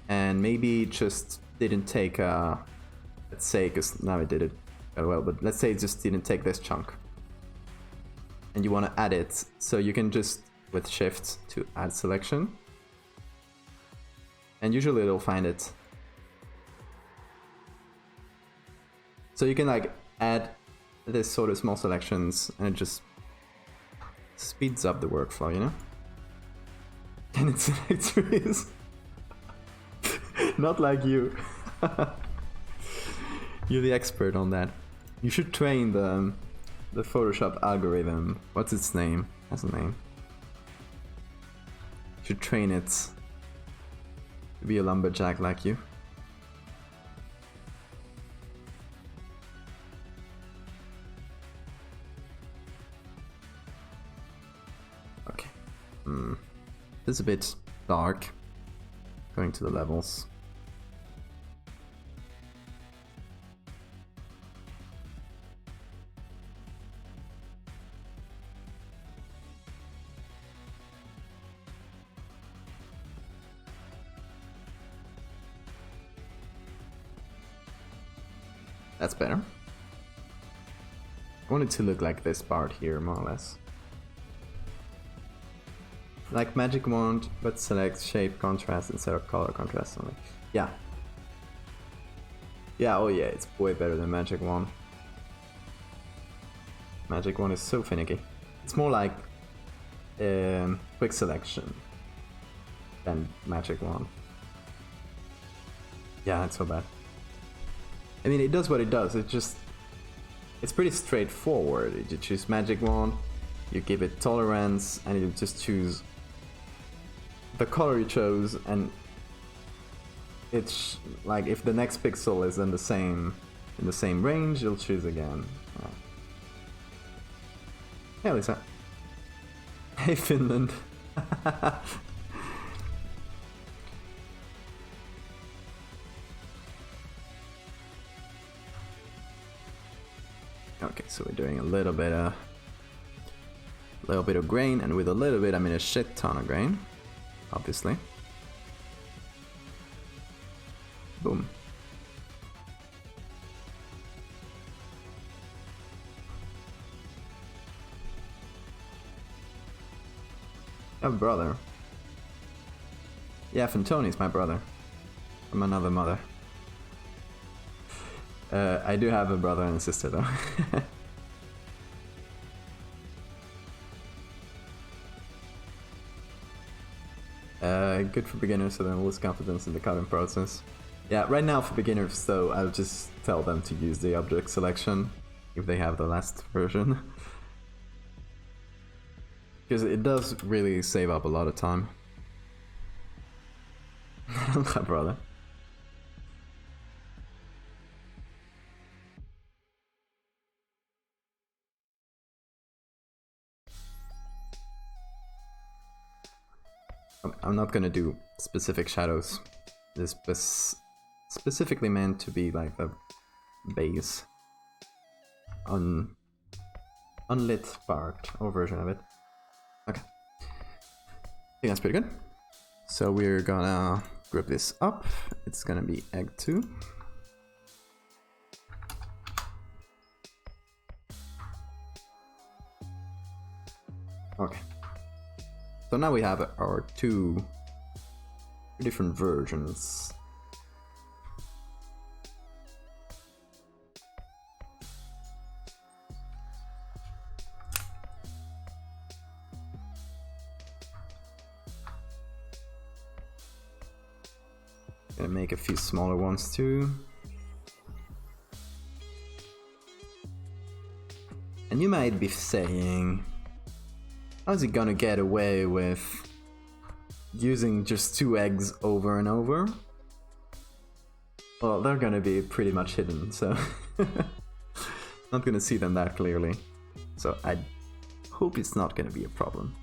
S1: and maybe just didn't take let's say, because now I did it very well, but let's say it just didn't take this chunk, and you want to add it, so you can just with shift to add selection, and usually it'll find it. So you can like add this sort of small selections, and it just speeds up the workflow, you know? And it selects trees. Not like you. You're the expert on that. You should train the Photoshop algorithm. What's its name? Has a name. You should train it to be a lumberjack like you. It's a bit dark, going to the levels. That's better. I want it to look like this part here, more or less. Like magic wand, but select shape contrast instead of color contrast only. Yeah. Yeah, oh yeah, it's way better than magic wand. Magic wand is so finicky. It's more like quick selection than magic wand. Yeah, it's so bad. I mean, it does what it does. It's pretty straightforward. You choose magic wand, you give it tolerance, and you just choose the color you chose, and it's like if the next pixel is in the same range, you'll choose again. Hey Lisa. Hey Finland. Okay, so we're doing a little bit of grain, and with a little bit I mean a shit ton of grain, obviously. Boom. I have a brother. Yeah, Fantoni's my brother. From another mother. I do have a brother and a sister though. Good for beginners, so then lose confidence in the cutting process. Yeah, right now for beginners though, I'll just tell them to use the object selection if they have the last version. Because it does really save up a lot of time. My brother. I'm not gonna do specific shadows. This is specifically meant to be like the base unlit part or version of it. Okay, I think that's pretty good. So we're gonna group this up. It's gonna be egg 2. Okay. So now we have our two different versions. Gonna make a few smaller ones too. And you might be saying, how's he gonna get away with using just 2 eggs over and over? Well, they're gonna be pretty much hidden, so not gonna see them that clearly. So I hope it's not gonna be a problem.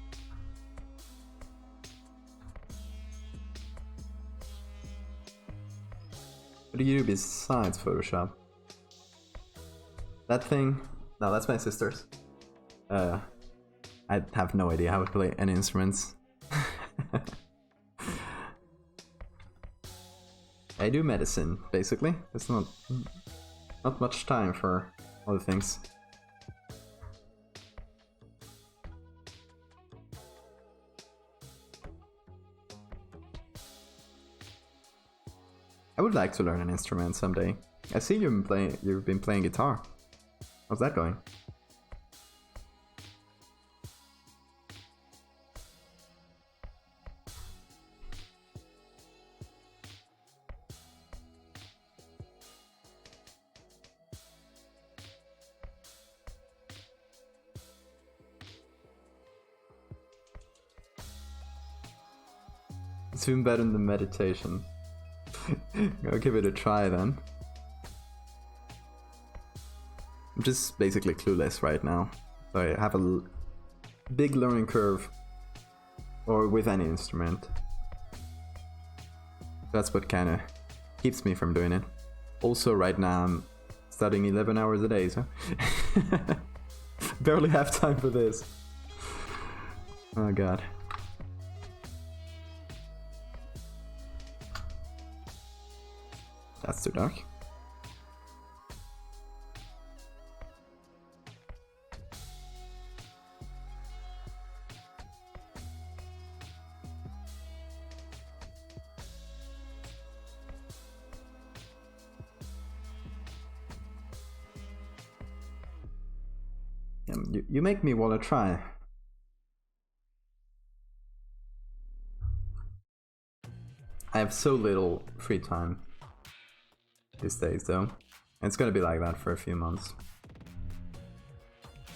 S1: What do you do besides Photoshop? That thing? No, that's my sister's. I have no idea how to play any instruments. I do medicine, basically. There's not much time for other things. I would like to learn an instrument someday. I see you've been playing guitar. How's that going? It's even better than meditation. I'll give it a try then. I'm just basically clueless right now. So I have a big learning curve, or with any instrument. That's what kind of keeps me from doing it. Also right now I'm studying 11 hours a day, so barely have time for this. Oh god. That's too dark. You make me want to try. I have so little free time these days though. And it's gonna be like that for a few months.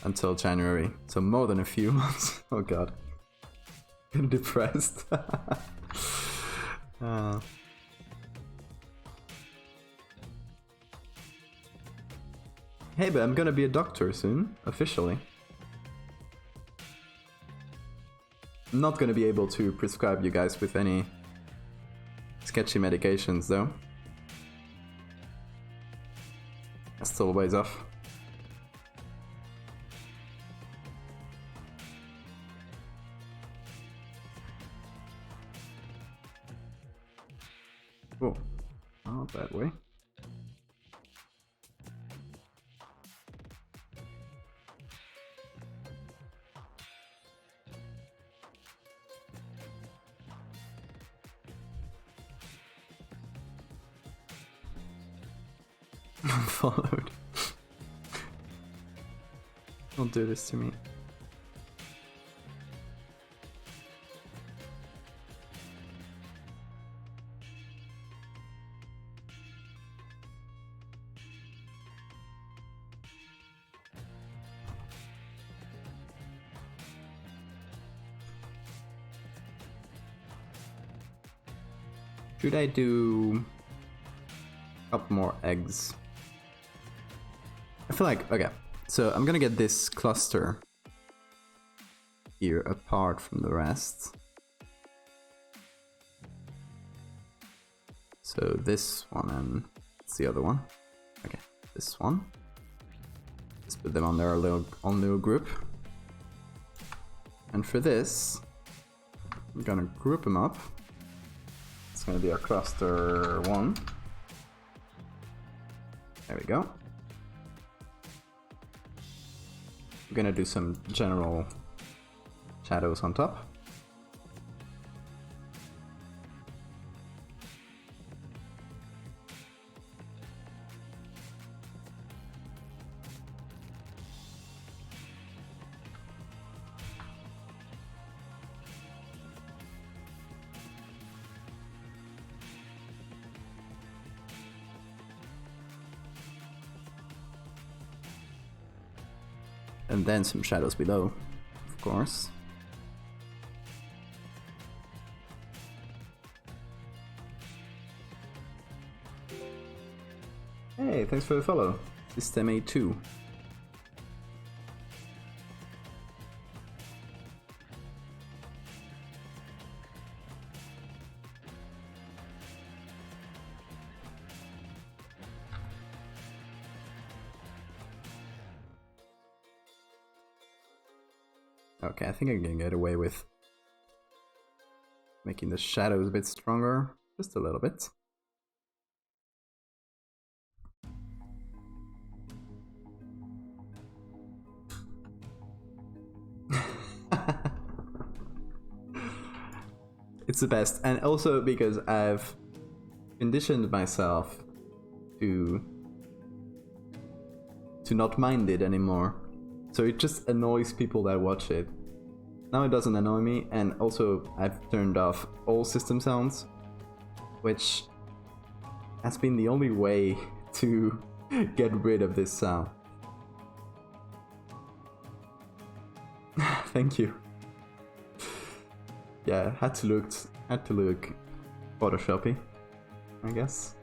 S1: Until January. So more than a few months. Oh god. I'm depressed. Hey, but I'm gonna be a doctor soon, officially. not gonna be able to prescribe you guys with any sketchy medications though. That's still a ways off. Cool. Not that way. Followed. Don't do this to me. Should I do a couple more eggs? I feel like, okay, so I'm gonna get this cluster here apart from the rest. So this one and it's the other one. Okay, this one. Let's put them on their little group. And for this, I'm gonna group them up. It's gonna be a cluster 1. There we go. We're gonna do some general shadows on top. And then some shadows below, of course. Hey, thanks for the follow. System A2. Okay, I think I can get away with making the shadows a bit stronger, just a little bit. It's the best, and also because I've conditioned myself to not mind it anymore. So it just annoys people that watch it. Now it doesn't annoy me, and also I've turned off all system sounds, which has been the only way to get rid of this sound. Thank you. Yeah, had to look Photoshoppy, I guess.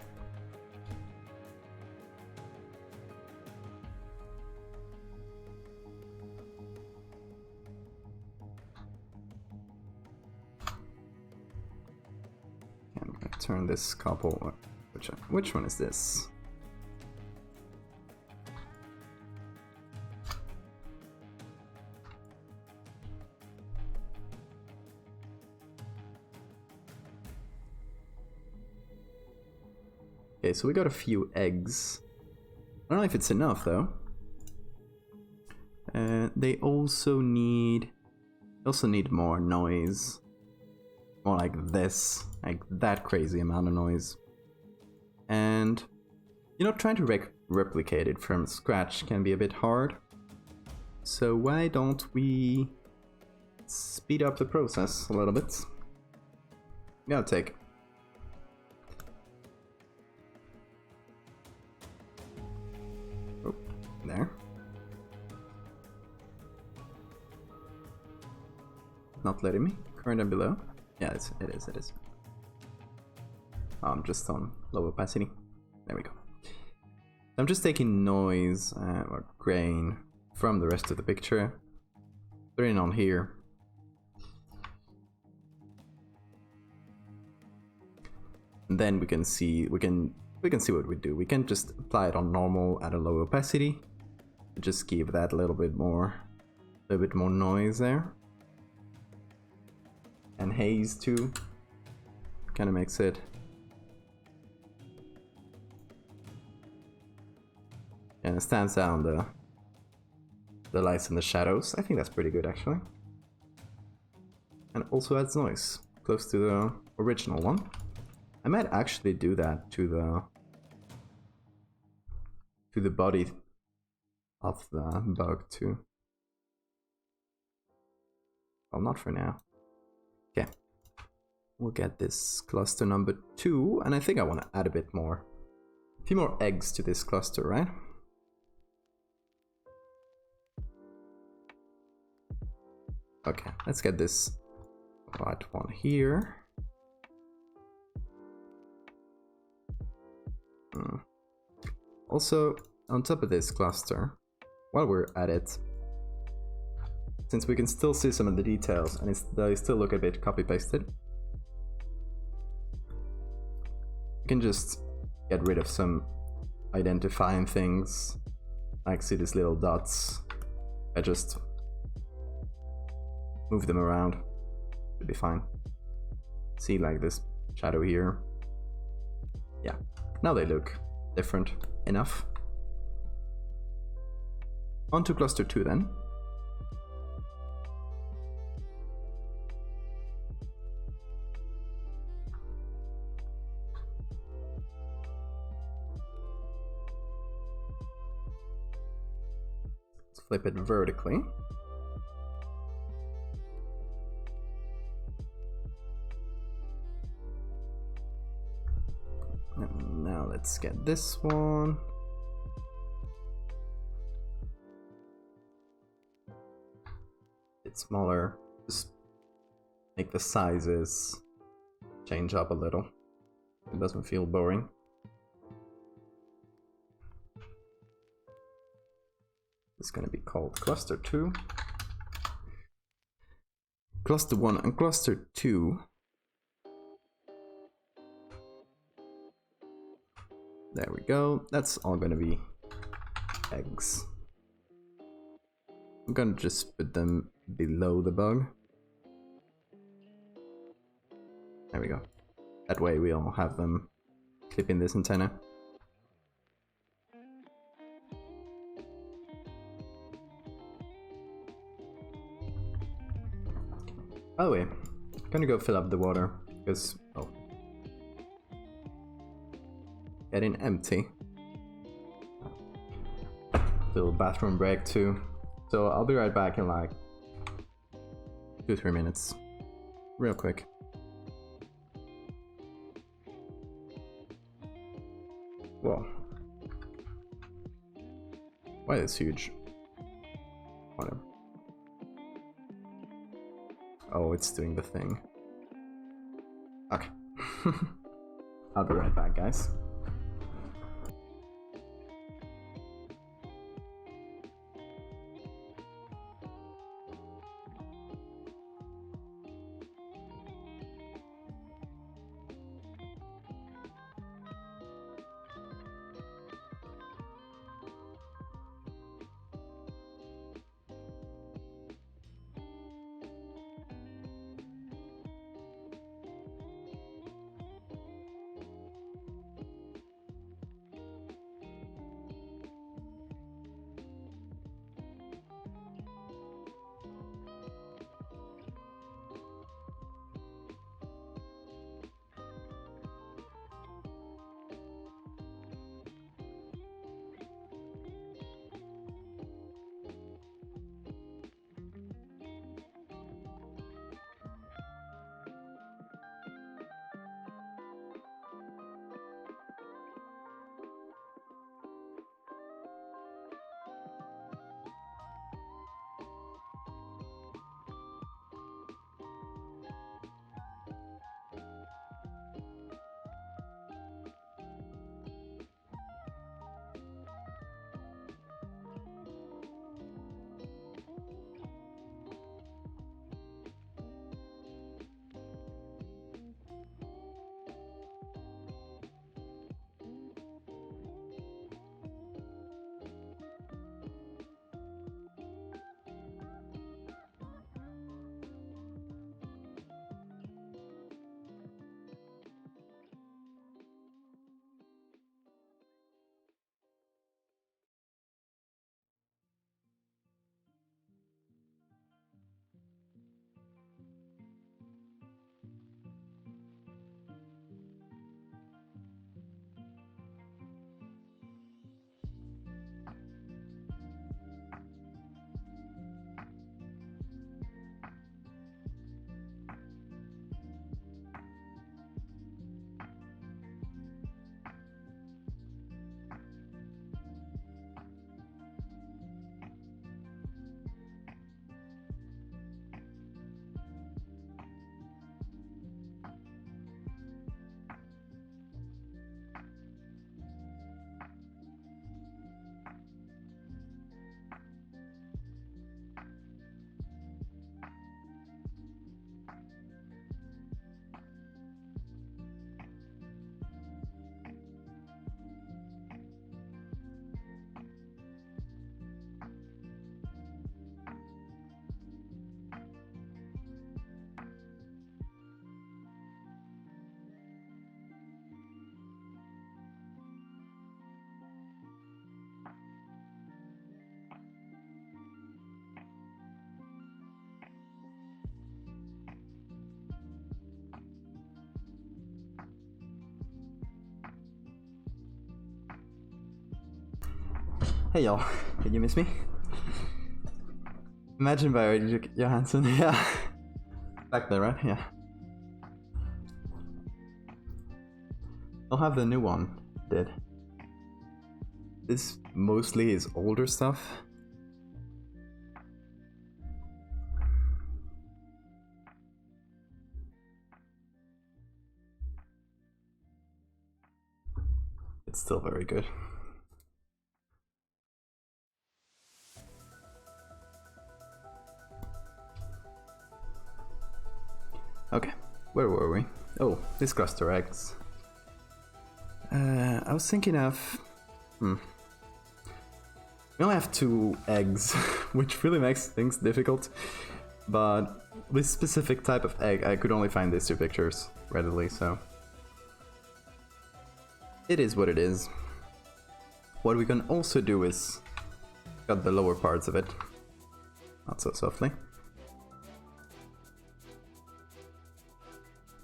S1: I'm gonna turn this couple. Which one is this? Okay, so we got a few eggs. I don't know if it's enough though. They also need more noise. More like this, like that crazy amount of noise. And you know, trying to replicate it from scratch can be a bit hard. So why don't we speed up the process a little bit? Gotta take. Oh, there. Not letting me. Current and below. Yeah, it is. I'm just on low opacity. There we go. I'm just taking noise or grain from the rest of the picture, putting it on here. And then we can see what we do. We can just apply it on normal at a low opacity. Just give that a little bit more noise there. And haze too. Kind of makes it. And it stands down the lights and the shadows. I think that's pretty good actually. And also adds noise, close to the original one. I might actually do that to the body of the bug too. Well, not for now. Okay. We'll get this cluster number 2, and I think I want to add a few more eggs to this cluster, right? Okay, let's get this white one here. Also, on top of this cluster, while we're at it, since we can still see some of the details and they still look a bit copy-pasted, we can just get rid of some identifying things. Like, see these little dots? I just move them around. Should be fine. See, like this shadow here. Yeah, now they look different enough. On to cluster 2 then. Let's flip it vertically. And now let's get this one. It's smaller. Just make the sizes change up a little. It doesn't feel boring. It's gonna be called cluster 2. Cluster 1 and cluster 2. There we go. That's all gonna be eggs. I'm gonna just put them below the bug. There we go. That way we all have them clipping this antenna. By the way, I'm gonna go fill up the water because, oh, getting empty. Little bathroom break too. So I'll be right back in like 2-3 minutes. Real quick. Whoa. Why is huge? Whatever. Oh, it's doing the thing. Okay. I'll be right back, guys. Hey y'all, did you miss me? Imagine by Johansson, yeah. Back there, right? Yeah. I'll have the new one, did. This mostly is older stuff. It's still very good. Okay, where were we? Oh, this cluster eggs. I was thinking of... We only have 2 eggs, which really makes things difficult. But this specific type of egg, I could only find these 2 pictures readily, so... It is what it is. What we can also do is cut the lower parts of it. Not so softly.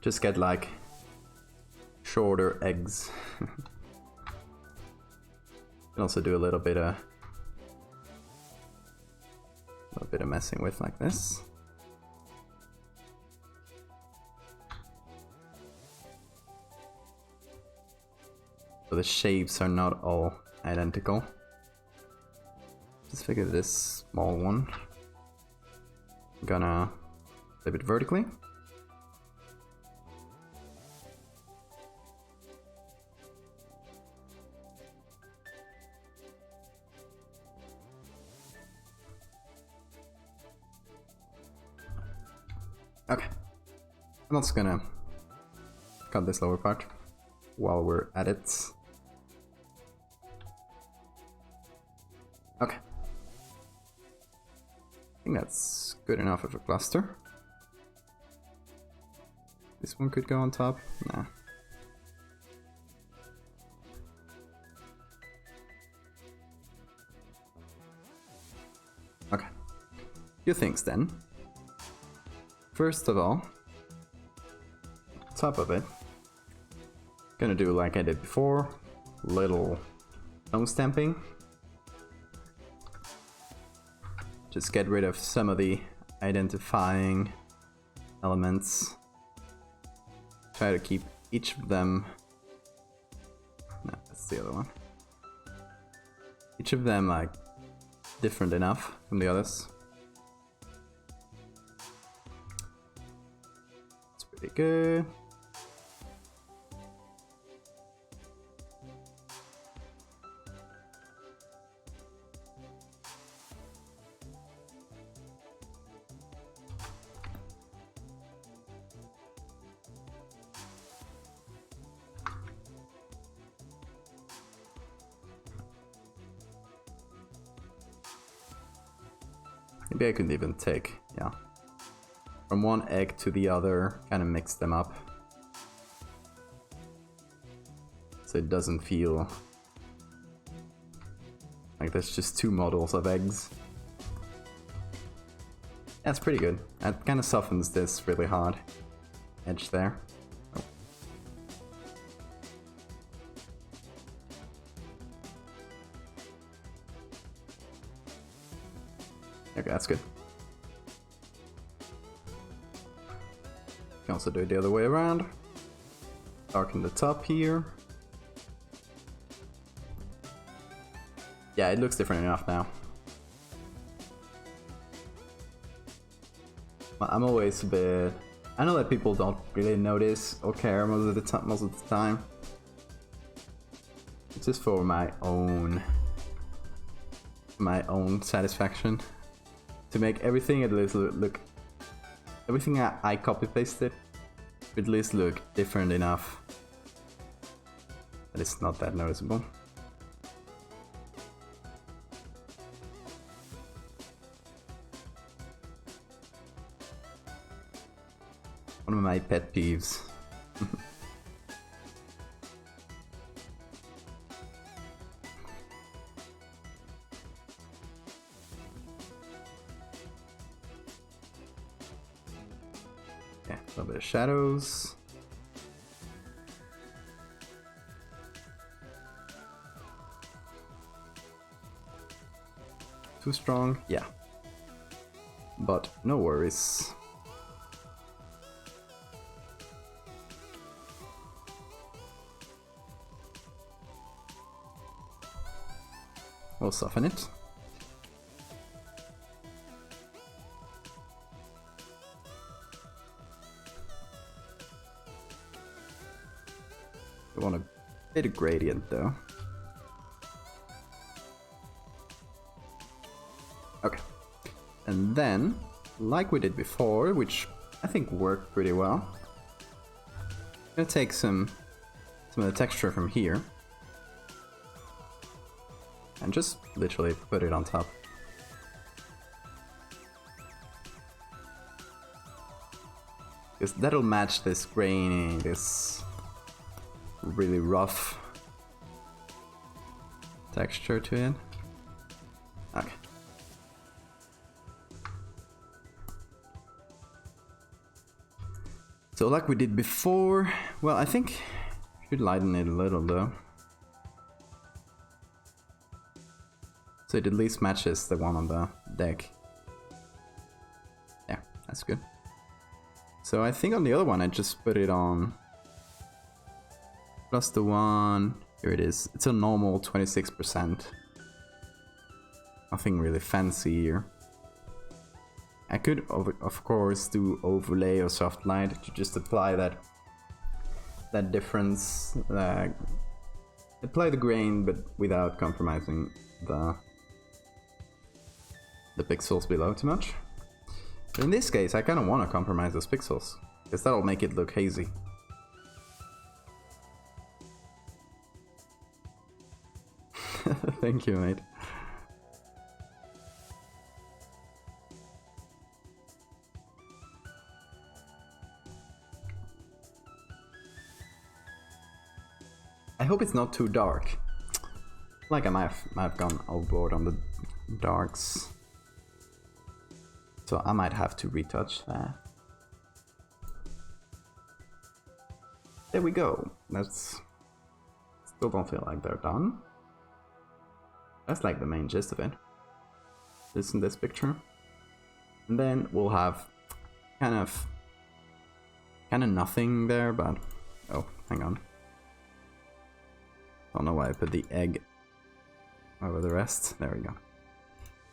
S1: Just get like shorter eggs. Can also do a little bit of messing with like this. So the shapes are not all identical. Just figure this small one. I'm gonna flip it vertically. Okay, I'm also gonna cut this lower part while we're at it. Okay, I think that's good enough of a cluster. This one could go on top. Nah. Okay, few things then. First of all, top of it, gonna do like I did before, little nose stamping. Just get rid of some of the identifying elements. Try to keep each of them, no, that's the other one. Each of them like different enough from the others. Pretty good. Maybe I could even take, yeah, from one egg to the other, kind of mix them up. So it doesn't feel like there's just 2 models of eggs. That's pretty good. That kind of softens this really hard edge there. Oh. Okay, that's good. Can also do it the other way around. Darken the top here. Yeah, it looks different enough now. I'm always a bit... I know that people don't really notice or care most of the time. It's just for my own satisfaction. To make everything at least look... Everything I copy pasted would at least look different enough that it's not that noticeable. One of my pet peeves. Yeah, a little bit of shadows. too strong? Yeah. But no worries. We'll soften it. We want a bit of gradient though. Okay. And then, like we did before, which I think worked pretty well, I'm gonna take some of the texture from here and just literally put it on top. Because that'll match this grainy, this really rough texture to it. Okay. So like we did before, well, I think I should lighten it a little though. So it at least matches the one on the deck. Yeah, that's good. So I think on the other one I just put it on plus the one, here it is. It's a normal 26%. Nothing really fancy here. I could, of course, do overlay or soft light to just apply that difference, apply the grain, but without compromising the pixels below too much. But in this case, I kind of want to compromise those pixels, because that'll make it look hazy. Thank you, mate. I hope it's not too dark. Like I might have gone overboard on the darks. So I might have to retouch that. There we go. That's... Still don't feel like they're done. That's like the main gist of it. This in this picture. And then we'll have kind of nothing there, but... Oh, hang on. Don't know why I put the egg over the rest. There we go.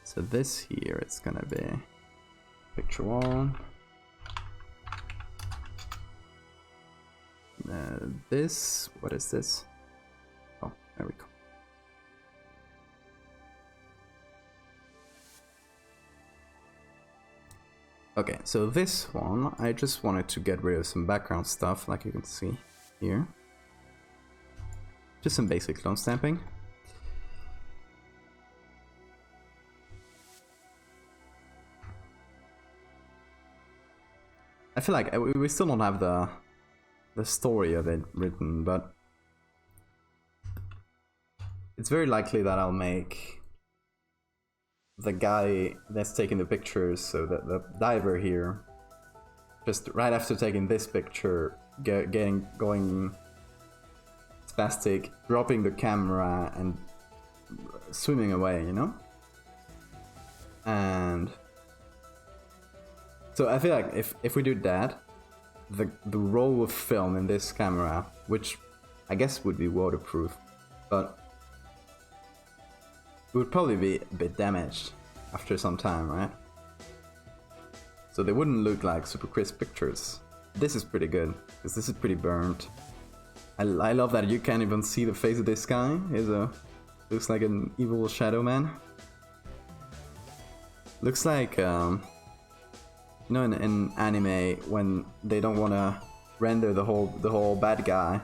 S1: So this here, it's gonna be picture one. This, what is this? Oh, there we go. Okay, so this one, I just wanted to get rid of some background stuff, like you can see here. Just some basic clone stamping. I feel like we still don't have the story of it written, but it's very likely that I'll make the guy that's taking the pictures, so the diver here, just right after taking this picture, going spastic, dropping the camera and swimming away, you know? And so I feel like if we do that, the roll of film in this camera, which I guess would be waterproof, but it would probably be a bit damaged after some time, right? So they wouldn't look like super crisp pictures. This is pretty good, because this is pretty burnt. I love that you can't even see the face of this guy. Looks like an evil shadow man. Looks like, you know, in anime when they don't want to render the whole bad guy.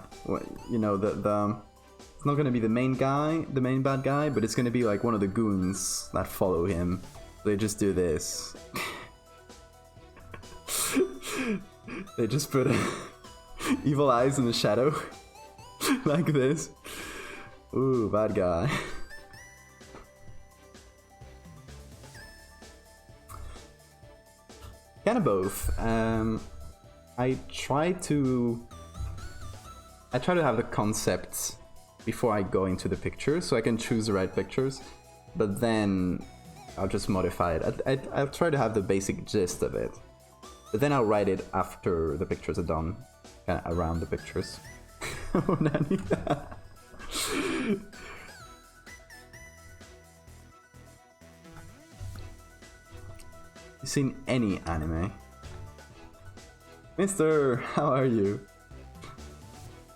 S1: You know, it's not gonna be the main bad guy, but it's gonna be like one of the goons that follow him. They just do this. They just put evil eyes in the shadow. Like this. Ooh, bad guy. Kind of both. I try to have the concepts before I go into the picture, so I can choose the right pictures. But then I'll just modify it. I'll try to have the basic gist of it. But then I'll write it after the pictures are done. Kind of around the pictures. Oh, Nanny. You seen any anime? Mister, how are you?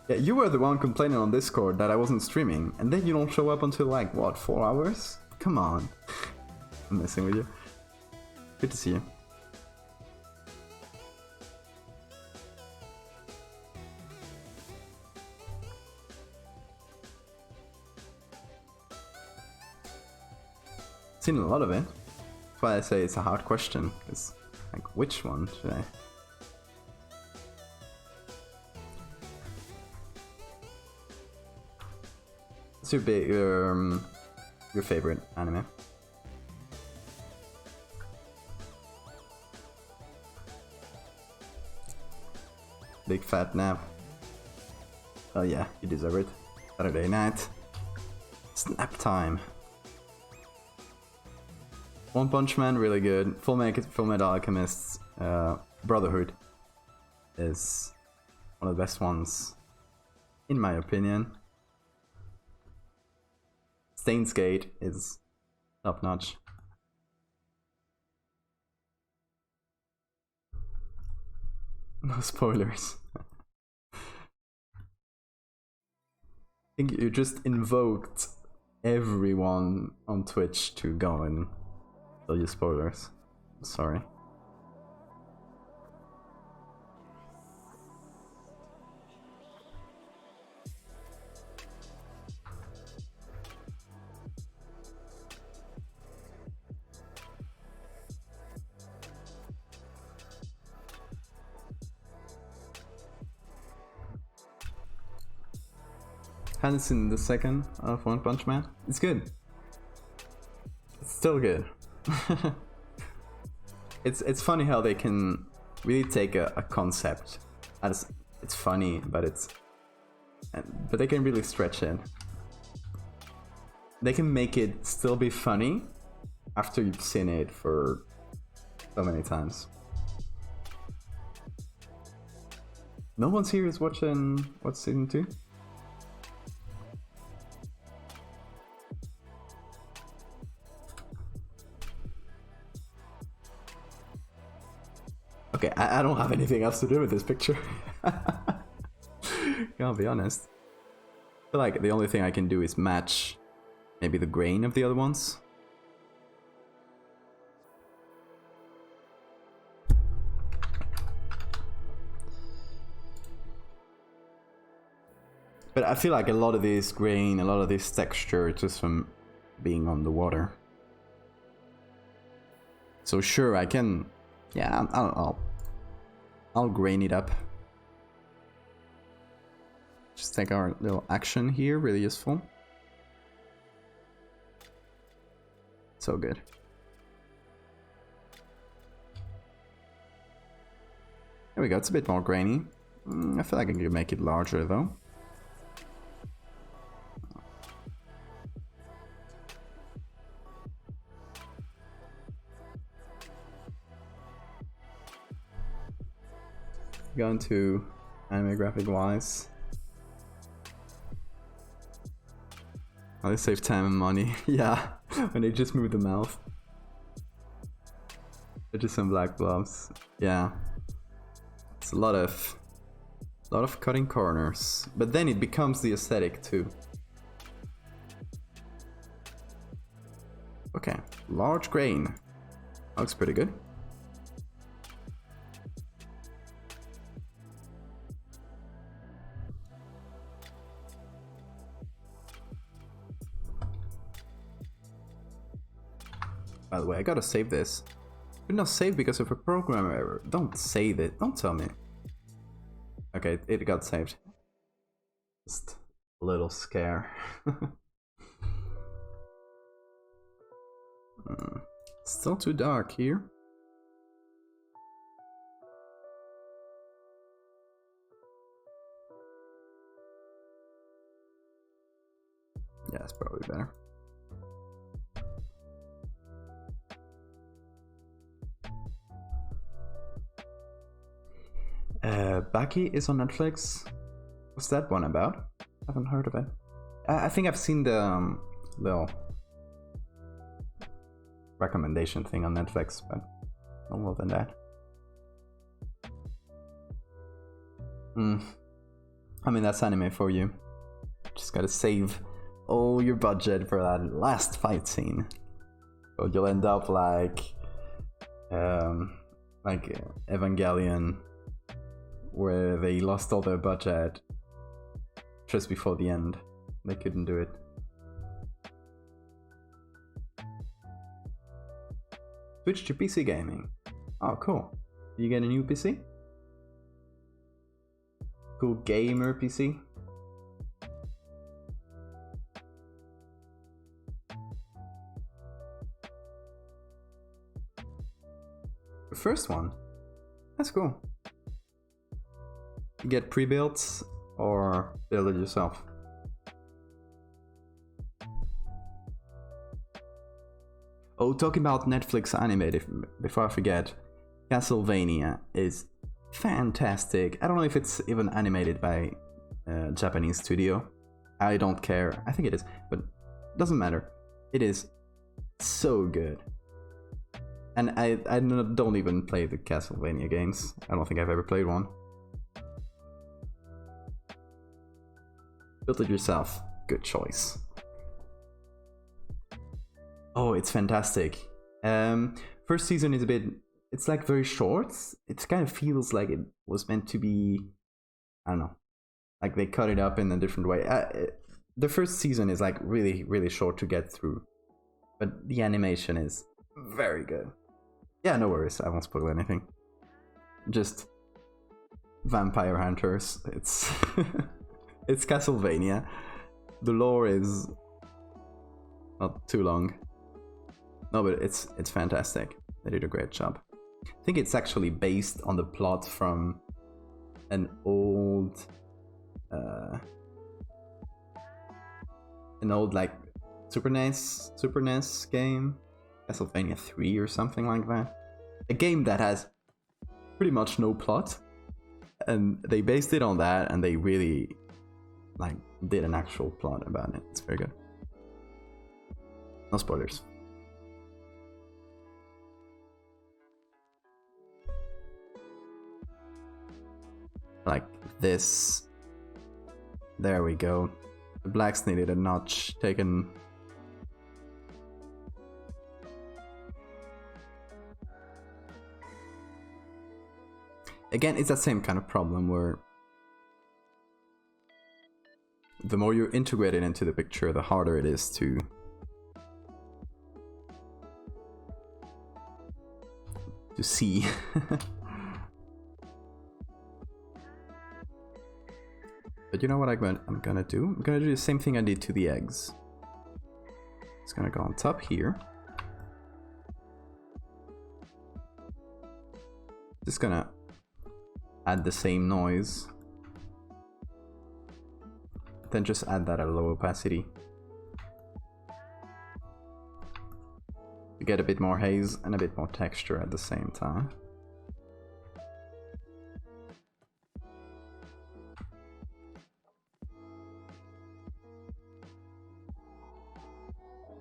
S1: Yeah, you were the one complaining on Discord that I wasn't streaming, and then you don't show up until like, what, 4 hours? Come on. I'm messing with you. Good to see you. Seen a lot of it. That's why I say it's a hard question. It's like, which one should I? What's your favorite anime? Big fat nap. Oh yeah, you deserve it. Saturday night. Snap time. One Punch Man, really good. Full Metal Alchemist's Brotherhood is one of the best ones, in my opinion. Steins Gate is top notch. No spoilers. I think you just invoked everyone on Twitch to go and tell you spoilers. Sorry. Haven't seen the second of One Punch Man. It's good. It's still good. It's funny how they can really take a concept as it's funny, but they can really stretch it. They can make it still be funny after you've seen it for so many times. No one's here is watching what's season 2? Okay, I don't have anything else to do with this picture. I'll be honest. I feel like the only thing I can do is match maybe the grain of the other ones. But I feel like a lot of this grain, a lot of this texture just from being on the water. So sure, I can... Yeah, I'll grain it up. Just take our little action here, really useful. So good. There we go, it's a bit more grainy. I feel like I can make it larger though. Going to anime graphic wise. Oh, they save time and money. Yeah, when they just move the mouth. They're just some black blobs. Yeah, it's a lot of cutting corners, but then it becomes the aesthetic too. Okay, large grain. Looks pretty good. By the way, I gotta save this. Did not save because of a program error. Don't save it. Don't tell me. Okay, it got saved. Just a little scare. Still too dark here. Yeah, it's probably better. Baki is on Netflix. What's that one about? I haven't heard of it. I think I've seen the little recommendation thing on Netflix, but no more than that. I mean, that's anime for you. Just gotta save all your budget for that last fight scene, or you'll end up like Evangelion, where they lost all their budget just before the end. They couldn't do it. Switch to PC gaming. Oh, cool. Did you get a new PC? Cool gamer PC? The first one? That's cool. You get pre-built or build it yourself? Oh, talking about Netflix animated, before I forget, Castlevania is fantastic. I don't know if it's even animated by a Japanese studio. I don't care. I think it is, but it doesn't matter. It is so good. And I don't even play the Castlevania games. I don't think I've ever played one. Build it yourself. Good choice. Oh, it's fantastic. First season is a bit... It's like very short. It kind of feels like it was meant to be... I don't know. Like they cut it up in a different way. The first season is like really, really short to get through. But the animation is very good. Yeah, no worries. I won't spoil anything. Just... vampire hunters. It's... it's Castlevania. The lore is... not too long. No, but it's fantastic. They did a great job. I think it's actually based on the plot from an old like Super NES game, Castlevania 3 or something like that. A game that has pretty much no plot, and they based it on that, and they really like did an actual plot about it. It's very good. No spoilers. Like this. There we go. The blacks needed a notch taken. Again, it's that same kind of problem where the more you integrate it into the picture, the harder it is to see. But you know what I'm gonna do? I'm gonna do the same thing I did to the eggs. It's gonna go on top here. Just gonna add the same noise. Then just add that at a low opacity. To get a bit more haze and a bit more texture at the same time.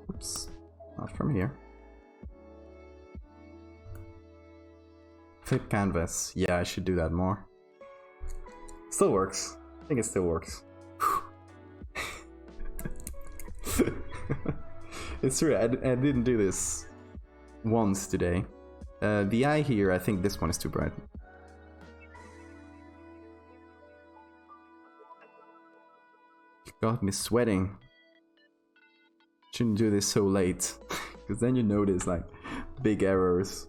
S1: Oops, not from here. Flip canvas. Yeah, I should do that more. Still works. I think it still works. It's true, I didn't do this once today. The eye here, I think this one is too bright. You got me sweating. Shouldn't do this so late, because then you notice like big errors.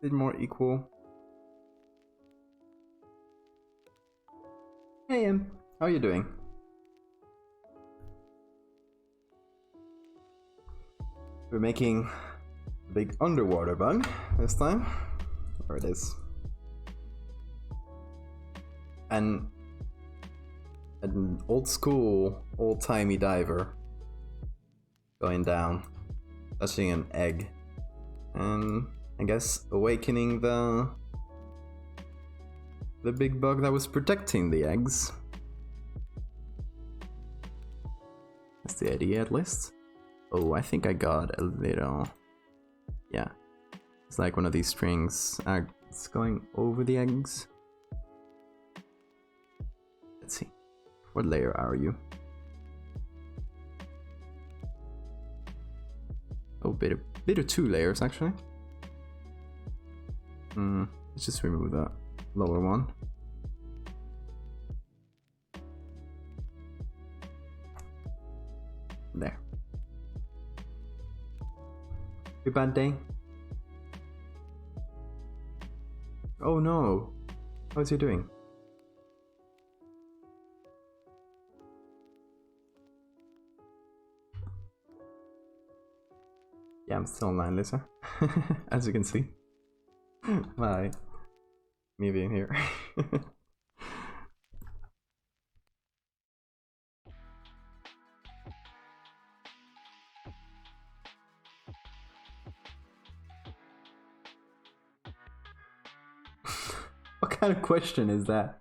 S1: bit more equal. Hey Em, how are you doing? We're making a big underwater bug this time. There it is. And an old school, old-timey diver going down, touching an egg, and I guess awakening the big bug that was protecting the eggs. That's the idea at least. Oh, I think I got a little... Yeah. It's like one of these strings. It's going over the eggs. Let's see. What layer are you? Oh, bit of 2 layers actually. Let's just remove that lower one. There. Your bad day? Oh no! How's he doing? Yeah, I'm still online, Lisa. As you can see. Bye. Me being here. What kind of question is that?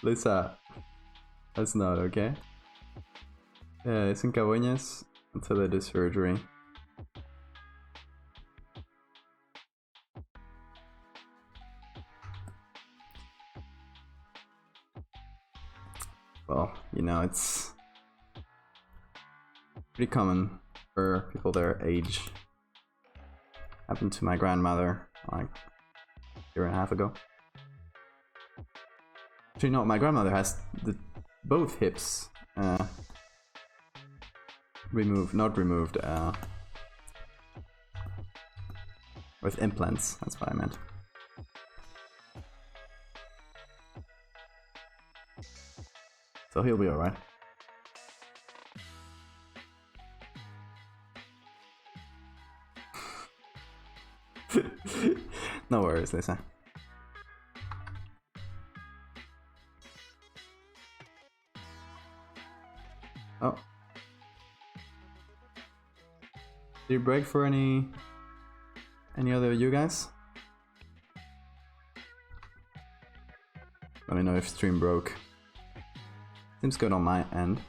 S1: Lisa, that's not okay. Yeah, it's in Cabañas until they do surgery. Well, you know, it's pretty common for people their age. Happened to my grandmother like a year and a half ago. Actually, no, my grandmother has both hips removed, not removed, with implants, that's what I meant. So he'll be alright. No worries, Lisa. Oh. Did you break for any other of you guys? Let me know if stream broke. Seems good on my end.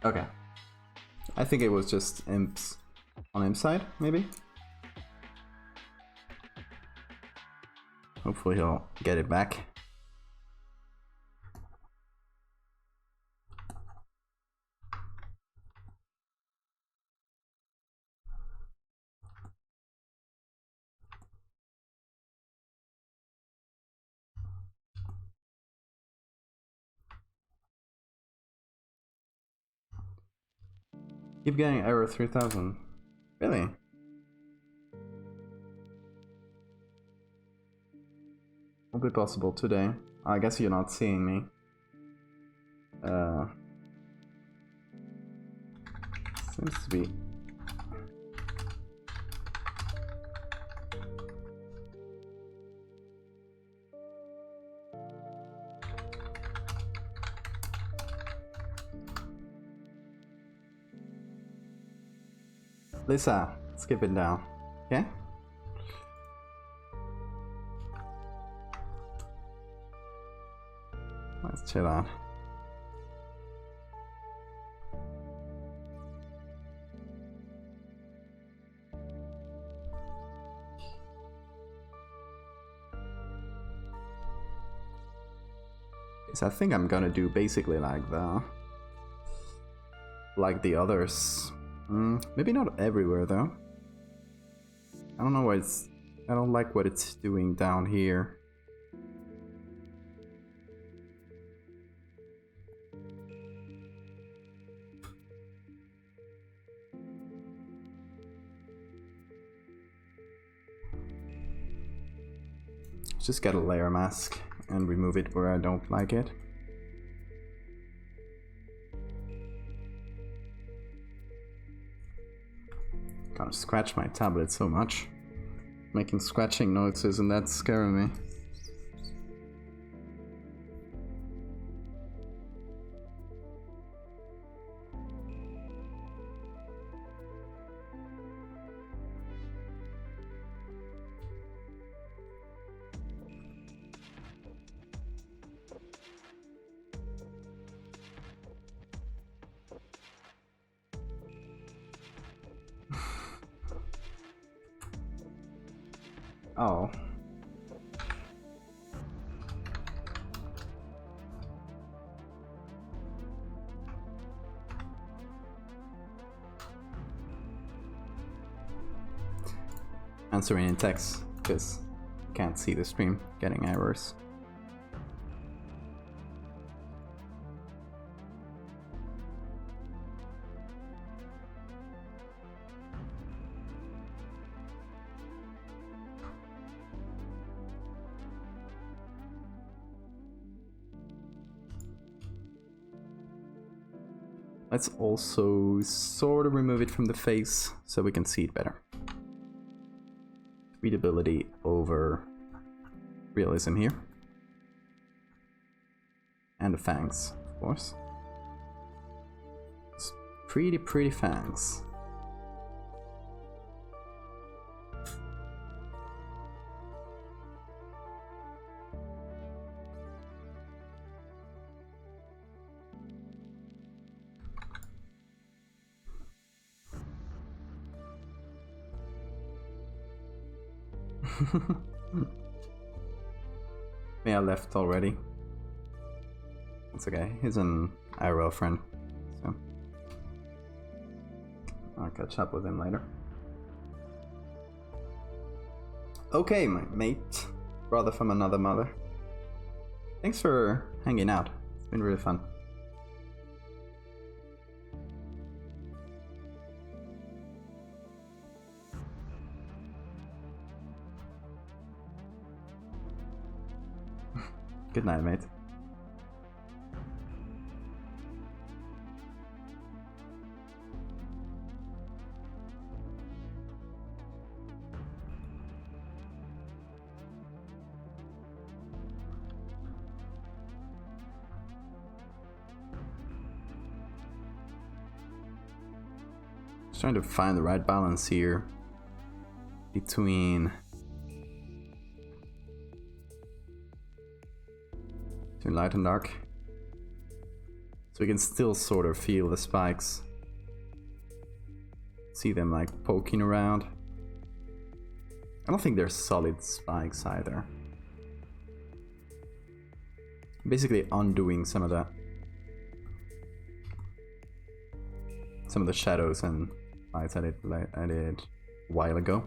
S1: Okay. I think it was just imps on imp side, maybe? Hopefully he'll get it back. Keep getting error 3000. Really? Won't be possible today. I guess you're not seeing me. Seems to be. Lisa, skip it down, okay? Let's chill out. So I think I'm gonna do basically like the others. Maybe not everywhere though. I don't know what it's... I don't like what it's doing down here. Just get a layer mask and remove it where I don't like it. Gotta scratch my tablet so much. Making scratching noises and that's scaring me. Oh. Answering in text, because I can't see the stream, getting errors. Let's also sort of remove it from the face so we can see it better. Readability over realism here. And the fangs, of course. It's pretty fangs. Yeah, I left already. It's okay, he's an IRL friend, so I'll catch up with him later. Okay, my mate, brother from another mother. Thanks for hanging out, it's been really fun. Good night, mate. Just trying to find the right balance here between light and dark, so we can still sort of feel the spikes, see them like poking around. I don't think they're solid spikes either. Basically undoing some of the shadows and lights I did a while ago.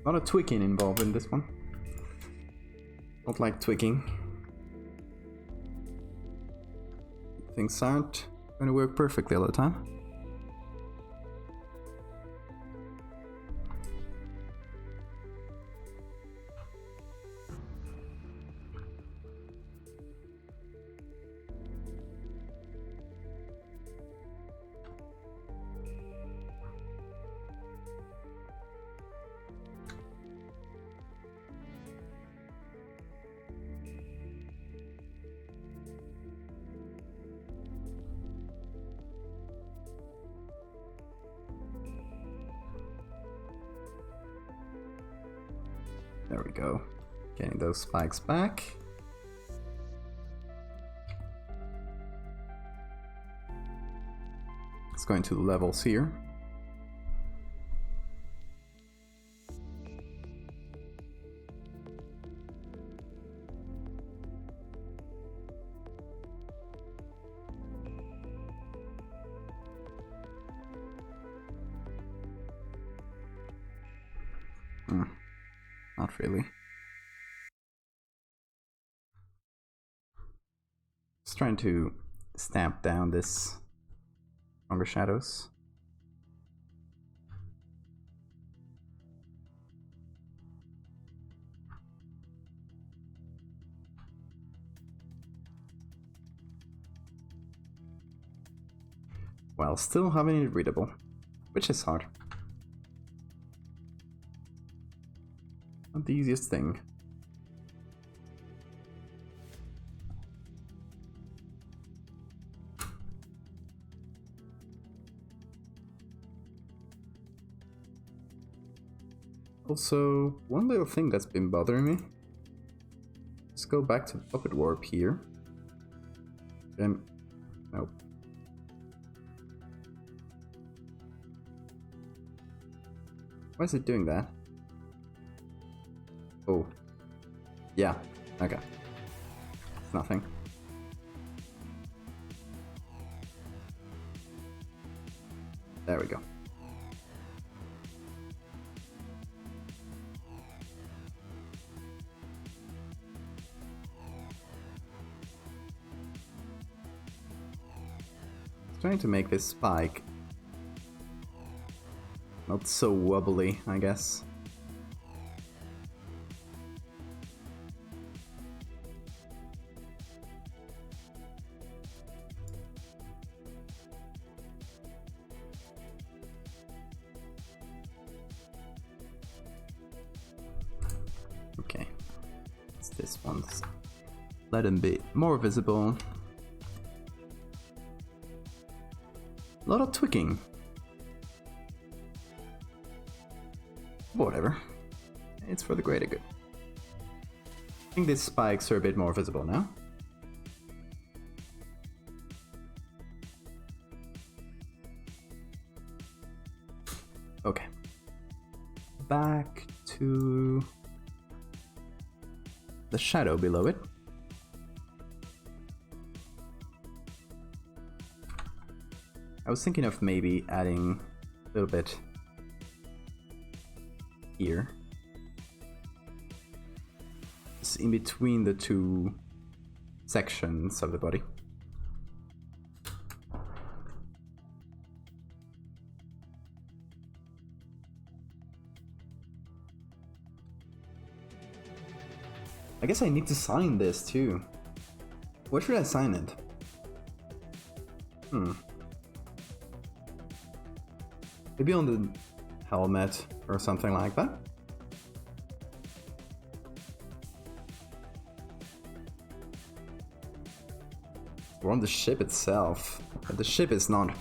S1: A lot of tweaking involved in this one. Don't like tweaking. Things aren't going to work perfectly all the time. There we go. Getting those spikes back. Let's go into the levels here. not really. Just trying to stamp down this stronger shadows. While still having it readable, which is hard. Not the easiest thing. Also, one little thing that's been bothering me. Let's go back to Puppet Warp here. Nope. Why is it doing that? Oh. Yeah, okay. It's nothing. There we go. Trying to make this spike not so wobbly, I guess. Okay, it's this one. Let him be more visible. A lot of tweaking. Whatever. It's for the greater good. I think these spikes are a bit more visible now. Okay. Back to the shadow below it. I was thinking of maybe adding a little bit here. Just in between the two sections of the body. I guess I need to sign this too. Where should I sign it? Maybe on the helmet or something like that. Or on the ship itself. But the ship is not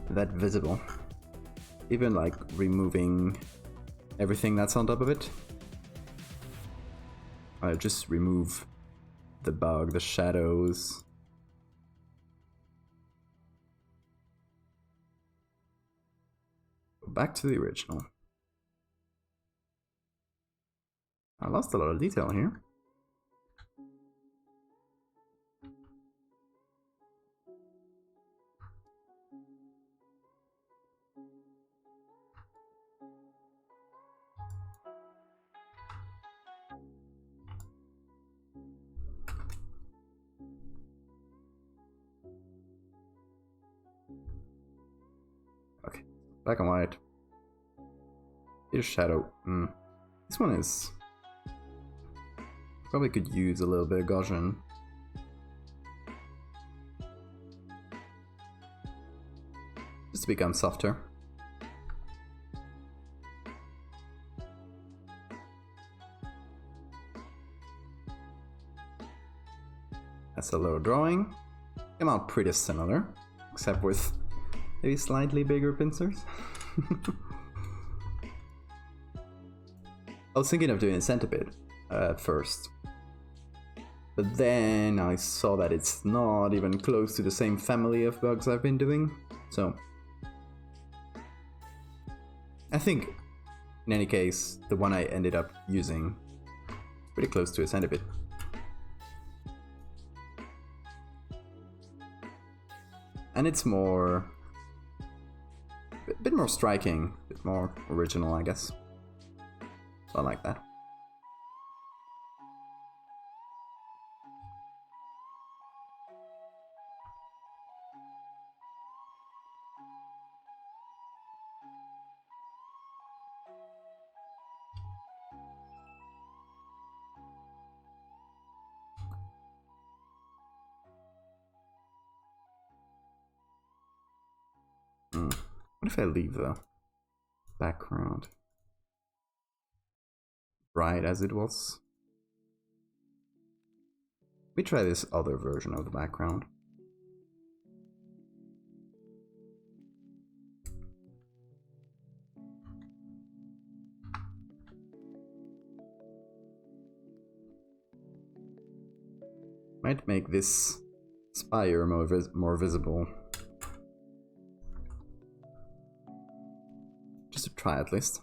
S1: that visible. Even like removing everything that's on top of it. I just remove the bug, the shadows. Back to the original. I lost a lot of detail here. Okay, black and white. Bit of shadow. This one is... Probably could use a little bit of Gaussian. Just to become softer. That's a little drawing. Came out pretty similar, except with maybe slightly bigger pincers. I was thinking of doing a centipede at first, but then I saw that it's not even close to the same family of bugs I've been doing, so I think in any case the one I ended up using is pretty close to a centipede. And it's more, a bit more striking, a bit more original, I guess. I like that. What if I leave the background bright as it was? We try this other version of the background. Might make this spire more visible. Just to try at least.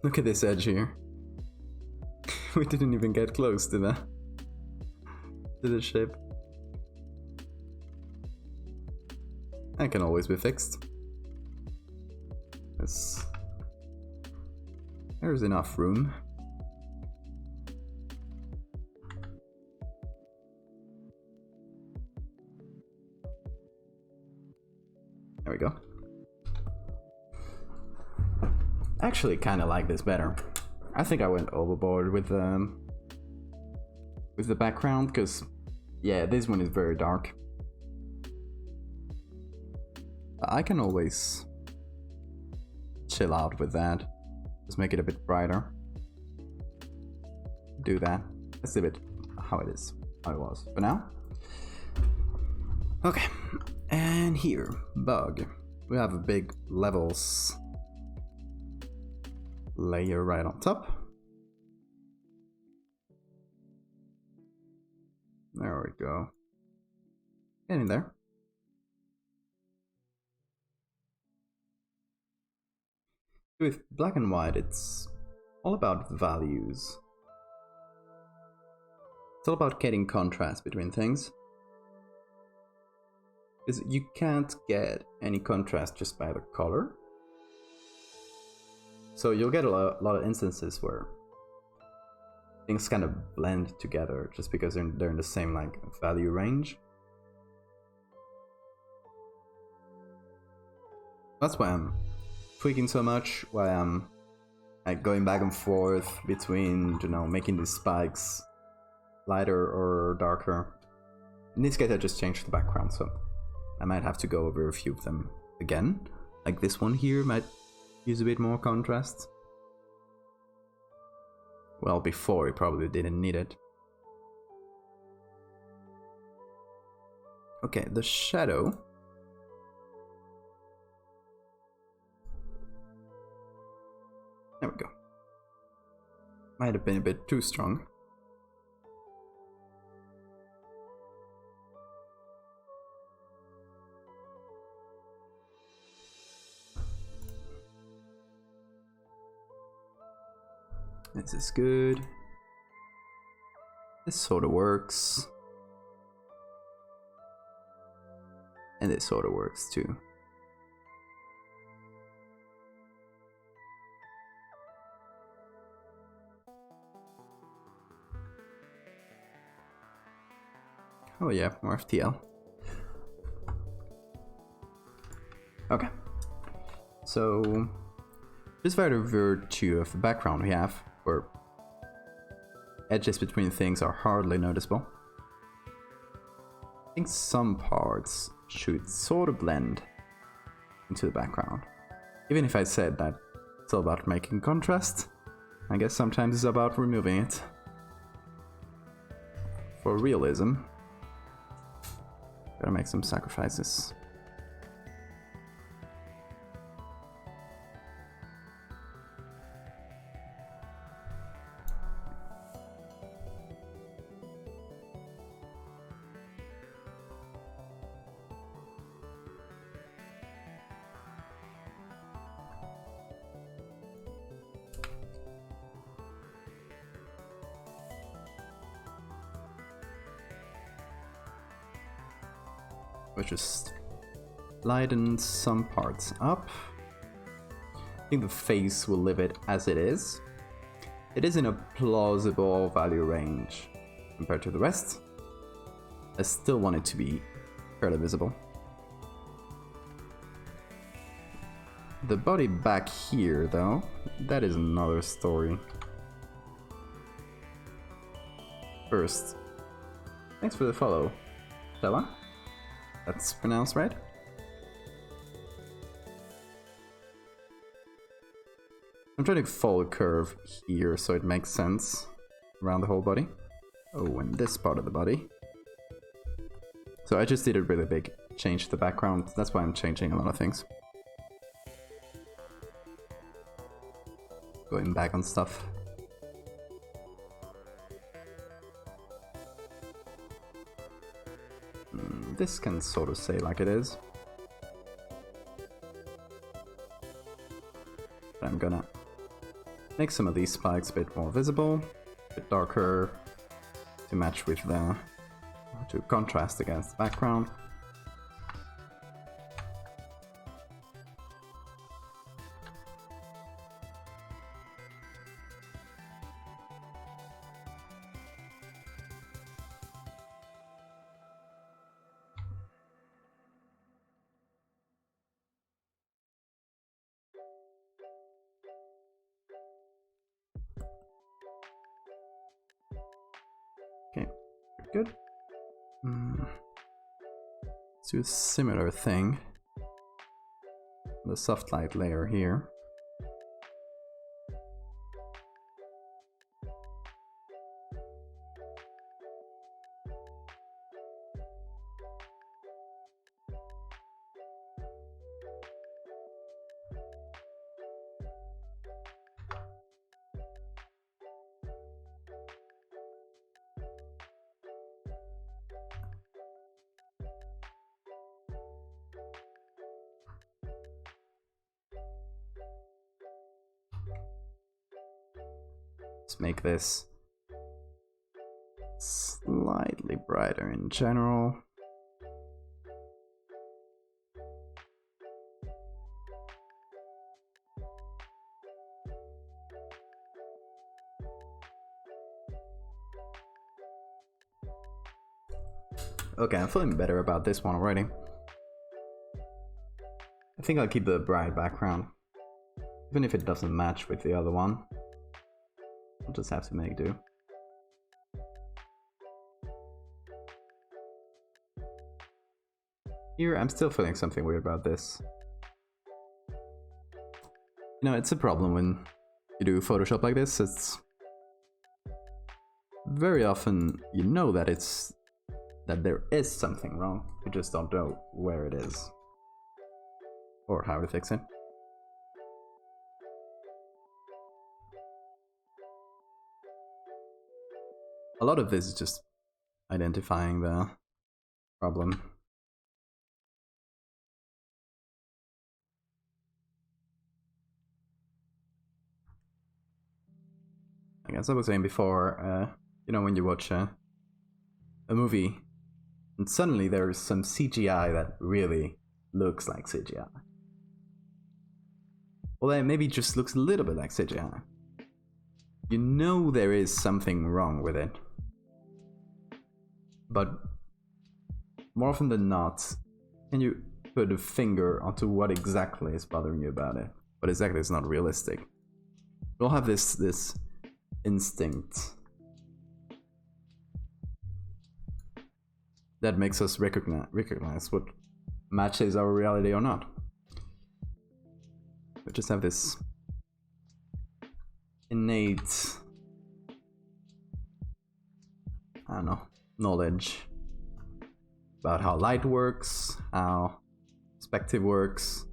S1: Look at this edge here. We didn't even get close to the shape. That can always be fixed. There's enough room. There we go. I actually kind of like this better. I think I went overboard with the background, because yeah, this one is very dark. I can always chill out with that. Just make it a bit brighter. Do that. Let's leave it how it is, how it was for now. Okay, and here, bug. We have a big levels layer right on top. There we go. Get in there. With black and white, it's all about values. It's all about getting contrast between things. Because you can't get any contrast just by the color. So you'll get a lot of instances where things kind of blend together just because they're in the same like value range. That's why I'm tweaking so much, why I'm like going back and forth between, you know, making these spikes lighter or darker. In this case I just changed the background, so I might have to go over a few of them again. Like this one here might use a bit more contrast. Well, before it probably didn't need it. Okay, the shadow. There we go. Might have been a bit too strong. This is good. This sort of works. And this sort of works too. Oh yeah, more FTL. Okay. So, just by the virtue of the background we have, where edges between things are hardly noticeable, I think some parts should sort of blend into the background. Even if I said that it's all about making contrast, I guess sometimes it's about removing it. For realism, gotta make some sacrifices. Let's just lighten some parts up. I think the face will leave it as it is. It is in a plausible value range compared to the rest. I still want it to be fairly visible. The body back here, though, that is another story. First, thanks for the follow, Stella. That's pronounced right? I'm trying to follow a curve here so it makes sense around the whole body. Oh, and this part of the body. So I just did a really big change to the background. That's why I'm changing a lot of things. Going back on stuff. This can sort of say like it is. But I'm gonna make some of these spikes a bit more visible, a bit darker, to match with the... to contrast against the background. Okay, good. Let's do a similar thing. The soft light layer here. Let's make this slightly brighter in general. Okay, I'm feeling better about this one already. I think I'll keep the bright background, even if it doesn't match with the other one. I'll just have to make do. Here, I'm still feeling something weird about this. You know, it's a problem when you do Photoshop like this. It's very often you know that there is something wrong. You just don't know where it is or how to fix it. A lot of this is just identifying the problem. As I was saying before, you know, when you watch a movie and suddenly there's some CGI that really looks like CGI. Well, that maybe just looks a little bit like CGI. You know there is something wrong with it. But more often than not, can you put a finger onto what exactly is bothering you about it? What exactly is not realistic? We all have this instinct that makes us recognize what matches our reality or not. We just have this innate, I don't know, knowledge about how light works, how perspective works.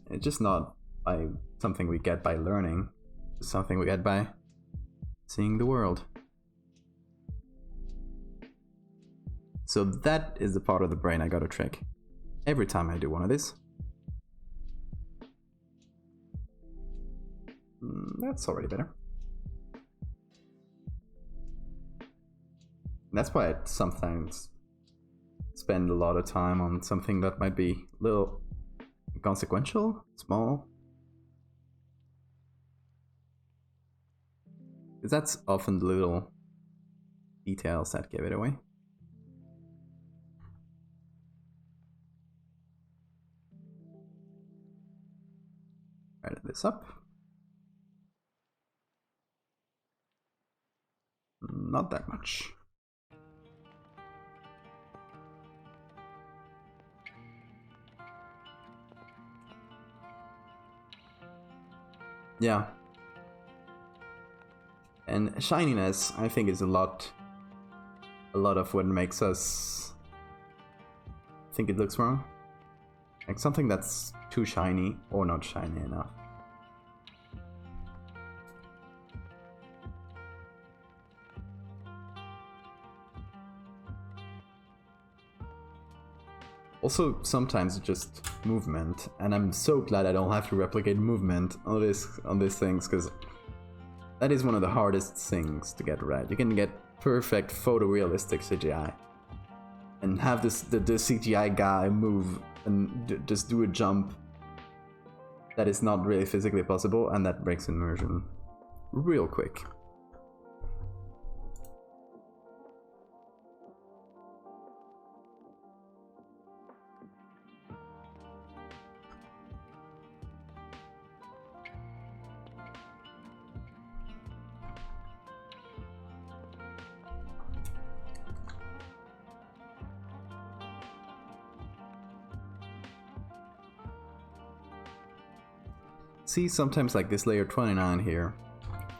S1: It's just not by something we get by learning, it's something we get by seeing the world. So that is the part of the brain I gotta trick every time I do one of these. That's already better. That's why sometimes it's spend a lot of time on something that might be a little consequential, small. Because that's often the little details that give it away. Write this up. Not that much. Yeah. And shininess, I think, is a lot of what makes us think it looks wrong. Like something that's too shiny or not shiny enough. Also, sometimes it's just movement, and I'm so glad I don't have to replicate movement on these things, because that is one of the hardest things to get right. You can get perfect photorealistic CGI, and have the CGI guy move and just do a jump that is not really physically possible, and that breaks immersion real quick. See, sometimes like this layer 29 here,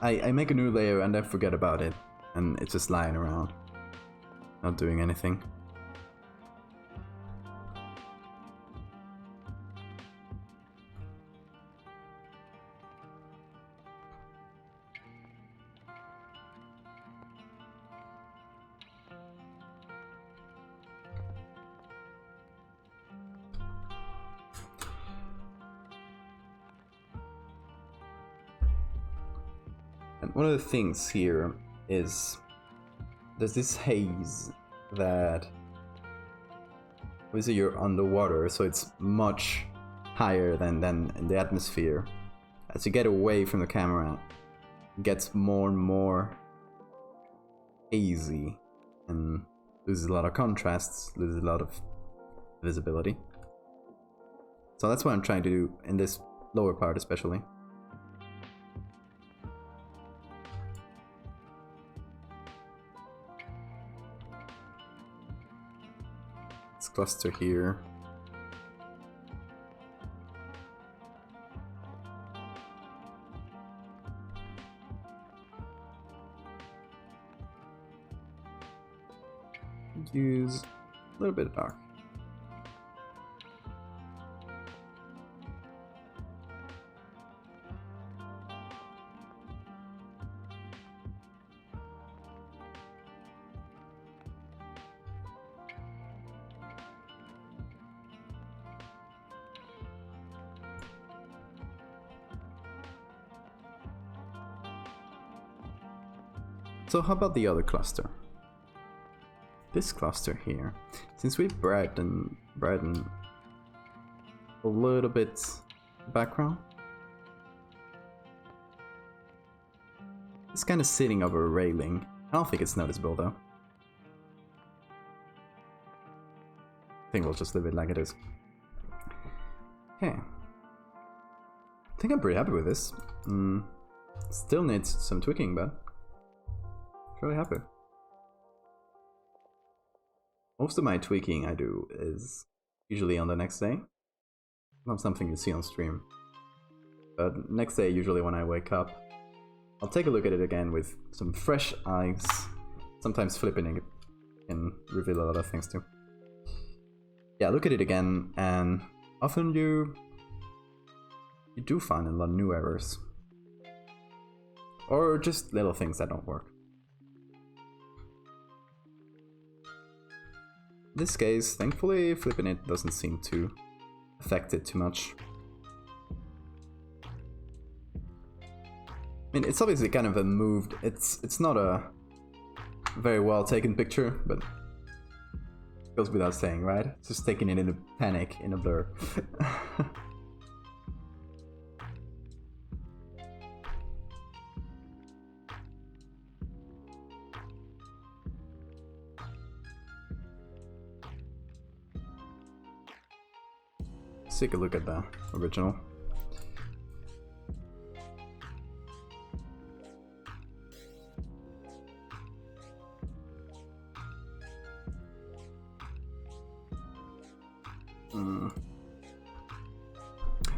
S1: I make a new layer and then forget about it, and it's just lying around, not doing anything. And one of the things here is there's this haze that obviously you're underwater, so it's much higher than in the atmosphere. As you get away from the camera, it gets more and more hazy and loses a lot of contrasts, loses a lot of visibility. So that's what I'm trying to do in this lower part especially. Cluster here. Use a little bit of dark. So how about the other cluster? This cluster here, since we brighten a little bit background, it's kind of sitting over a railing. I don't think it's noticeable though. I think we'll just leave it like it is. Okay. I think I'm pretty happy with this. Still needs some tweaking, but really happy. Most of my tweaking I do is usually on the next day. Not something you see on stream. But next day, usually when I wake up, I'll take a look at it again with some fresh eyes. Sometimes flipping it can reveal a lot of things too. Yeah, look at it again, and often you do find a lot of new errors. Or just little things that don't work. In this case, thankfully, flipping it doesn't seem to affect it too much. I mean, it's obviously kind of a moved. It's not a very well taken picture, but Goes without saying, right? Just taking it in a panic, in a blur. Let's take a look at the original.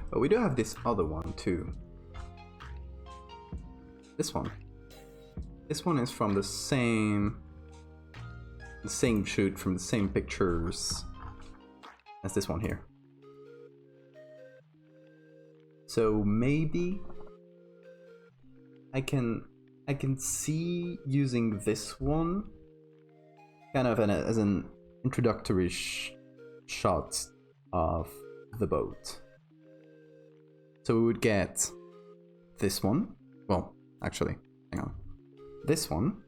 S1: But we do have this other one too. This one. This one is from the same shoot, from the same pictures as this one here. So maybe I can see using this one kind of as an introductory shot of the boat. So we would get this one. Well, actually, hang on. This one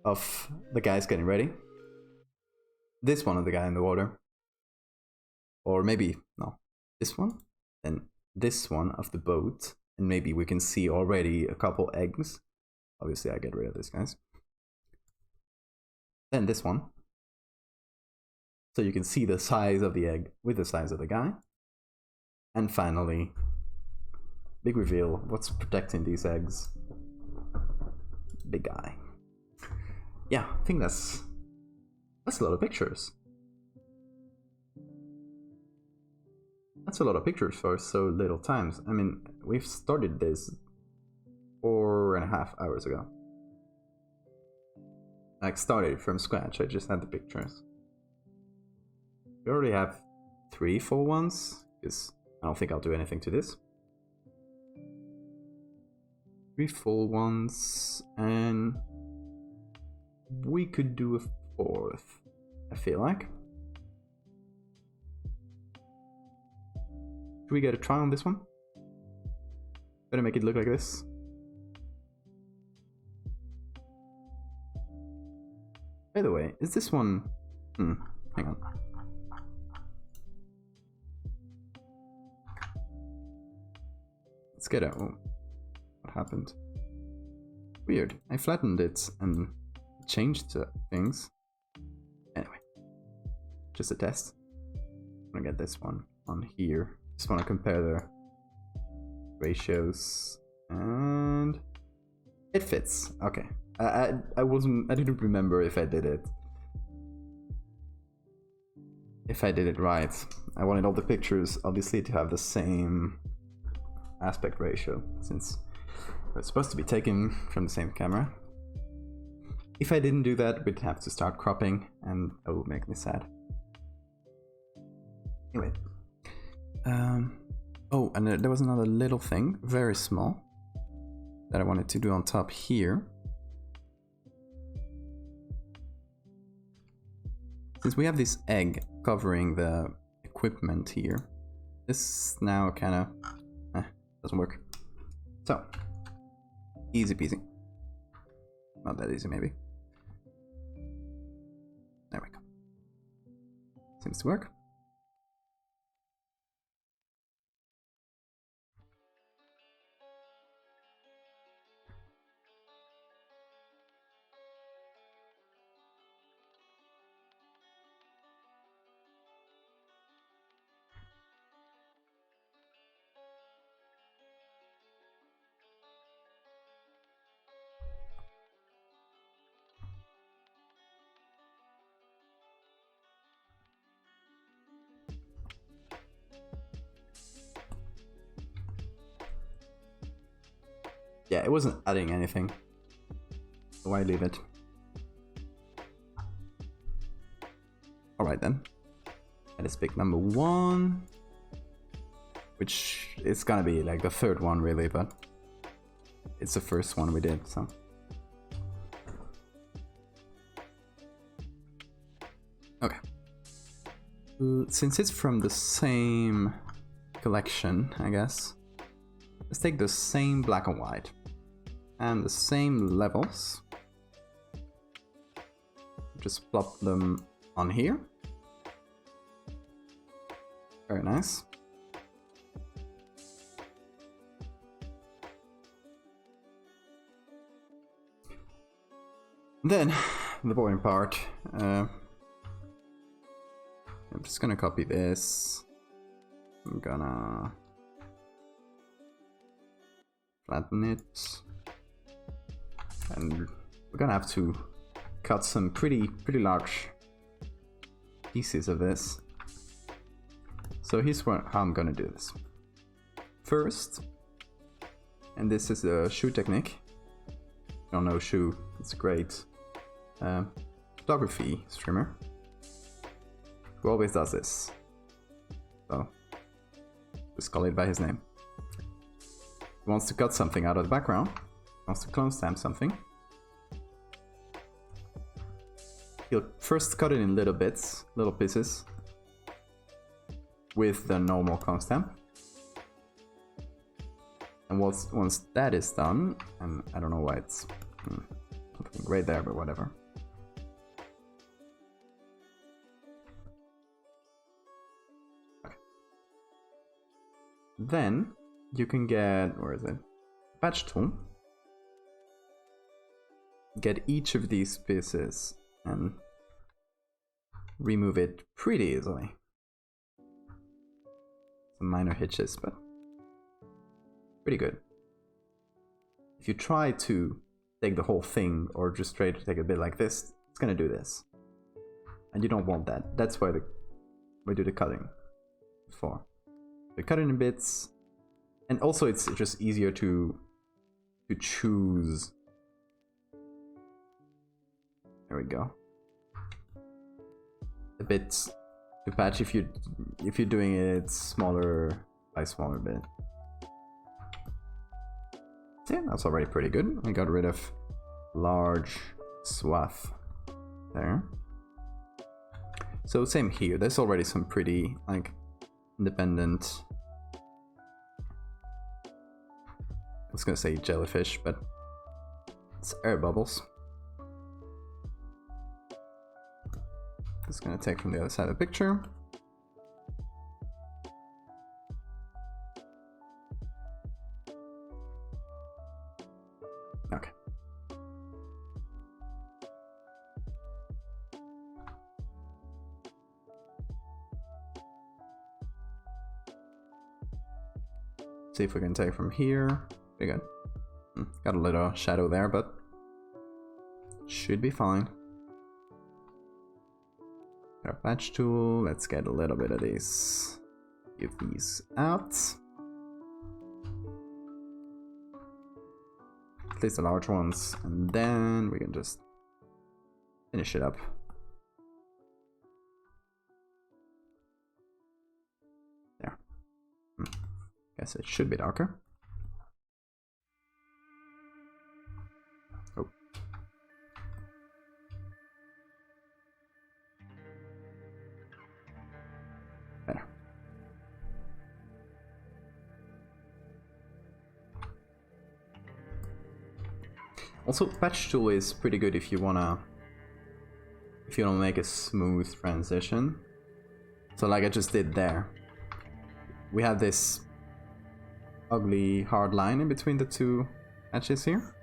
S1: of the guys getting ready. This one of the guy in the water. Or maybe, no, this one. And this one of the boat. And maybe we can see already a couple eggs. Obviously, I get rid of this, guys. Then this one. So you can see the size of the egg with the size of the guy. And finally, big reveal, what's protecting these eggs? Big guy. Yeah, I think that's a lot of pictures. That's a lot of pictures for so little times. I mean, we've started this 4.5 hours ago. Like, started from scratch, I just had the pictures. We already have 3 full ones, because I don't think I'll do anything to this. 3 full ones, and we could do a 4th, I feel like. Should we get a try on this one? Better make it look like this. By the way, is this one... hang on. Let's get out. Oh, what happened? Weird. I flattened it and changed things. Anyway, just a test. I'm gonna get this one on here. Just want to compare the ratios, and it fits. Okay. I didn't remember if I did it. If I did it right. I wanted all the pictures obviously to have the same aspect ratio, since it's supposed to be taken from the same camera. If I didn't do that, we'd have to start cropping, and that would make me sad. Anyway. Oh, and there was another little thing, very small, that I wanted to do on top here. Since we have this egg covering the equipment here, this now kind of doesn't work. So, easy peasy. Not that easy, maybe. There we go. Seems to work. Yeah, it wasn't adding anything, so why leave it? Alright then. That is pick number 1, which is gonna be like the 3rd one really, but it's the first one we did, so. Okay. Since it's from the same collection, I guess, let's take the same black and white and the same levels, just plop them on here. Very nice. Then, the boring part. I'm just gonna copy this. I'm gonna flatten it. And we're gonna have to cut some pretty large pieces of this. So here's how I'm gonna do this. First, and this is a shoe technique. If you don't know shoe, it's great. Photography streamer who always does this. So just call it by his name. He wants to cut something out of the background, wants to clone stamp something. He'll first cut it in little bits, little pieces, with the normal clone stamp. And once that is done, and I don't know why it's something right there, but whatever. Okay. Then you can get, where is it? Patch tool. Get each of these pieces and remove it pretty easily. Some minor hitches, but pretty good. If you try to take the whole thing or just try to take a bit like this, it's gonna do this. And you don't want that. That's why we do the cutting before. We cut it in bits, and also it's just easier to choose. There we go. A bit to patch if you're doing it smaller by smaller bit. Yeah, that's already pretty good. I got rid of large swath there. So same here. There's already some pretty like independent. I was gonna say jellyfish, but it's air bubbles. Just gonna take from the other side of the picture. Okay. See if we can take from here. Pretty good. Got a little shadow there, but should be fine. Our patch tool, let's get a little bit of these. Give these out. At least the large ones, and then we can just finish it up. There. Guess it should be darker. Oh. Better. Also, patch tool is pretty good if you wanna make a smooth transition. So like I just did there. We have this ugly hard line in between the two patches here.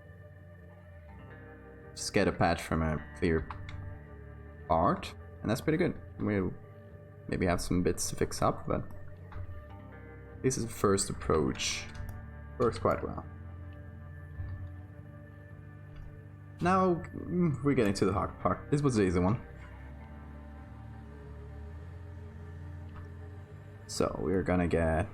S1: Just get a patch from a clear part, and that's pretty good. We'll maybe have some bits to fix up, but this is the first approach. Works quite well. Now we're getting to the hard part. This was the easy one. So we're gonna get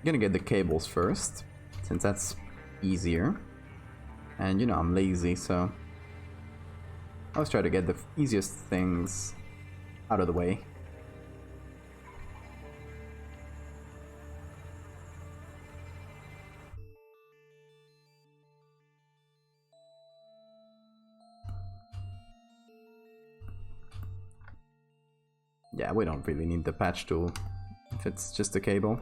S1: the cables first, since that's easier. And you know, I'm lazy, so I always try to get the easiest things out of the way. Yeah, we don't really need the patch tool if it's just a cable.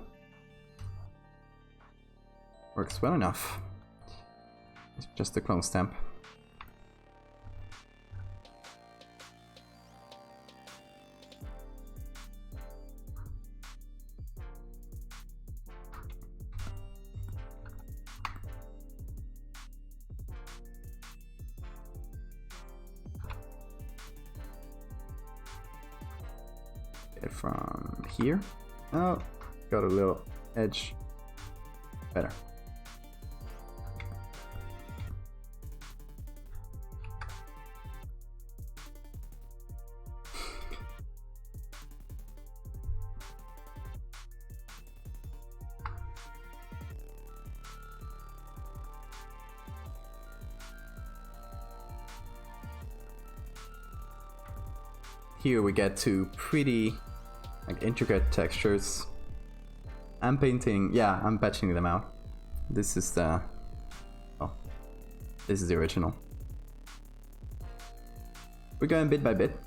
S1: Works well enough. It's just a clone stamp. Get it from here. Oh, got a little edge. Better. Here we get to pretty like intricate textures. I'm painting, yeah, I'm patching them out. This is the, oh, this is the original. We're going bit by bit.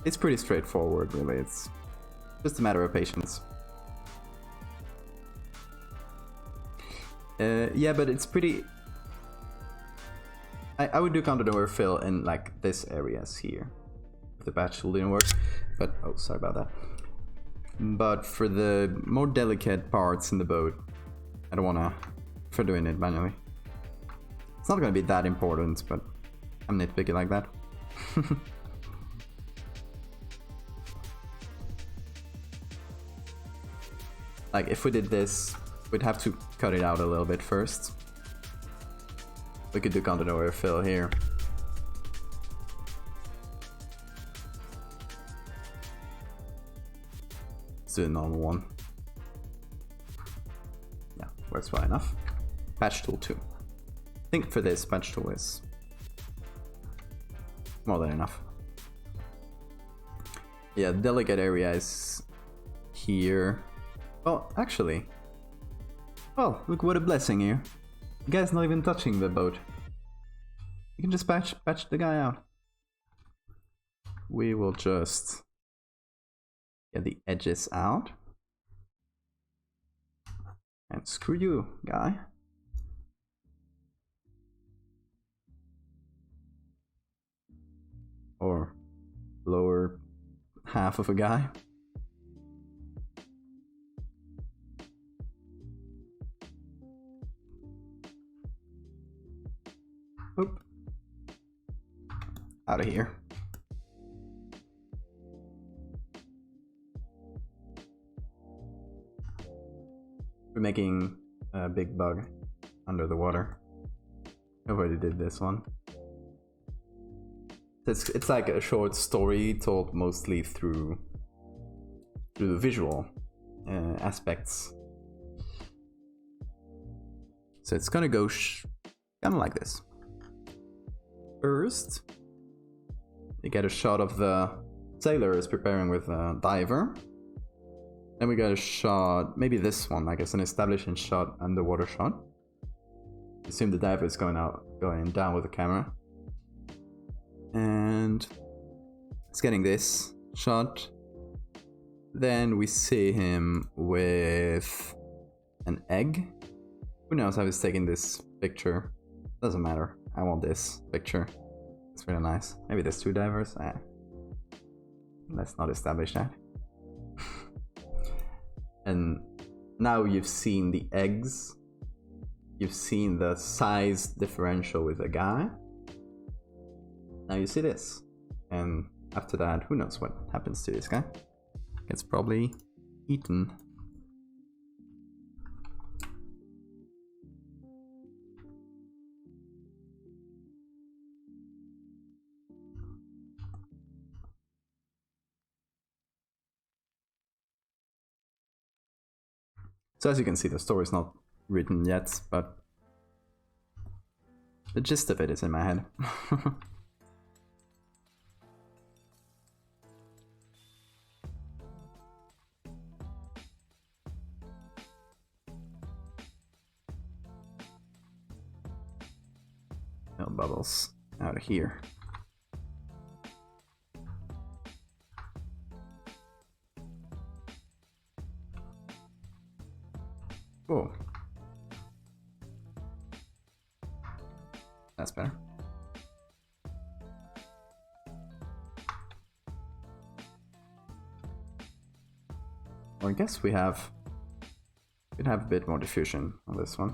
S1: It's pretty straightforward, really. It's just a matter of patience. Yeah, but it's pretty... I would do contour fill in like this areas here. The patch tool didn't work, but oh, sorry about that. But for the more delicate parts in the boat, I don't wanna for doing it manually. It's not gonna be that important, but I'm nitpicky like that. Like if we did this, we'd have to cut it out a little bit first. We could do contour fill here. Let's do a normal one. Yeah, works well enough. Patch tool too. I think for this, patch tool is more than enough. Yeah, delicate area is here. Well, actually. Oh, look what a blessing here. The guy's not even touching the boat. You can just patch the guy out. We will just get the edges out. And screw you, guy. Or lower half of a guy. Oop. Out of here. We're making a big bug under the water. I already did this one. It's like a short story told mostly through the visual aspects. So it's gonna go kind of like this. First, you get a shot of the sailors preparing with a diver. Then we got a shot, maybe this one, I guess, an establishing shot, underwater shot. Assume the diver is going down with the camera. And it's getting this shot. Then we see him with an egg. Who knows how he's taking this picture? Doesn't matter. I want this picture. It's really nice. Maybe there's two divers. Let's not establish that. And now you've seen the eggs. You've seen the size differential with a guy. Now you see this. And after that, who knows what happens to this guy? It's probably eaten. So as you can see, the story is not written yet, but the gist of it is in my head. No bubbles out of here. Oh, that's better. Well, I guess we could have a bit more diffusion on this one,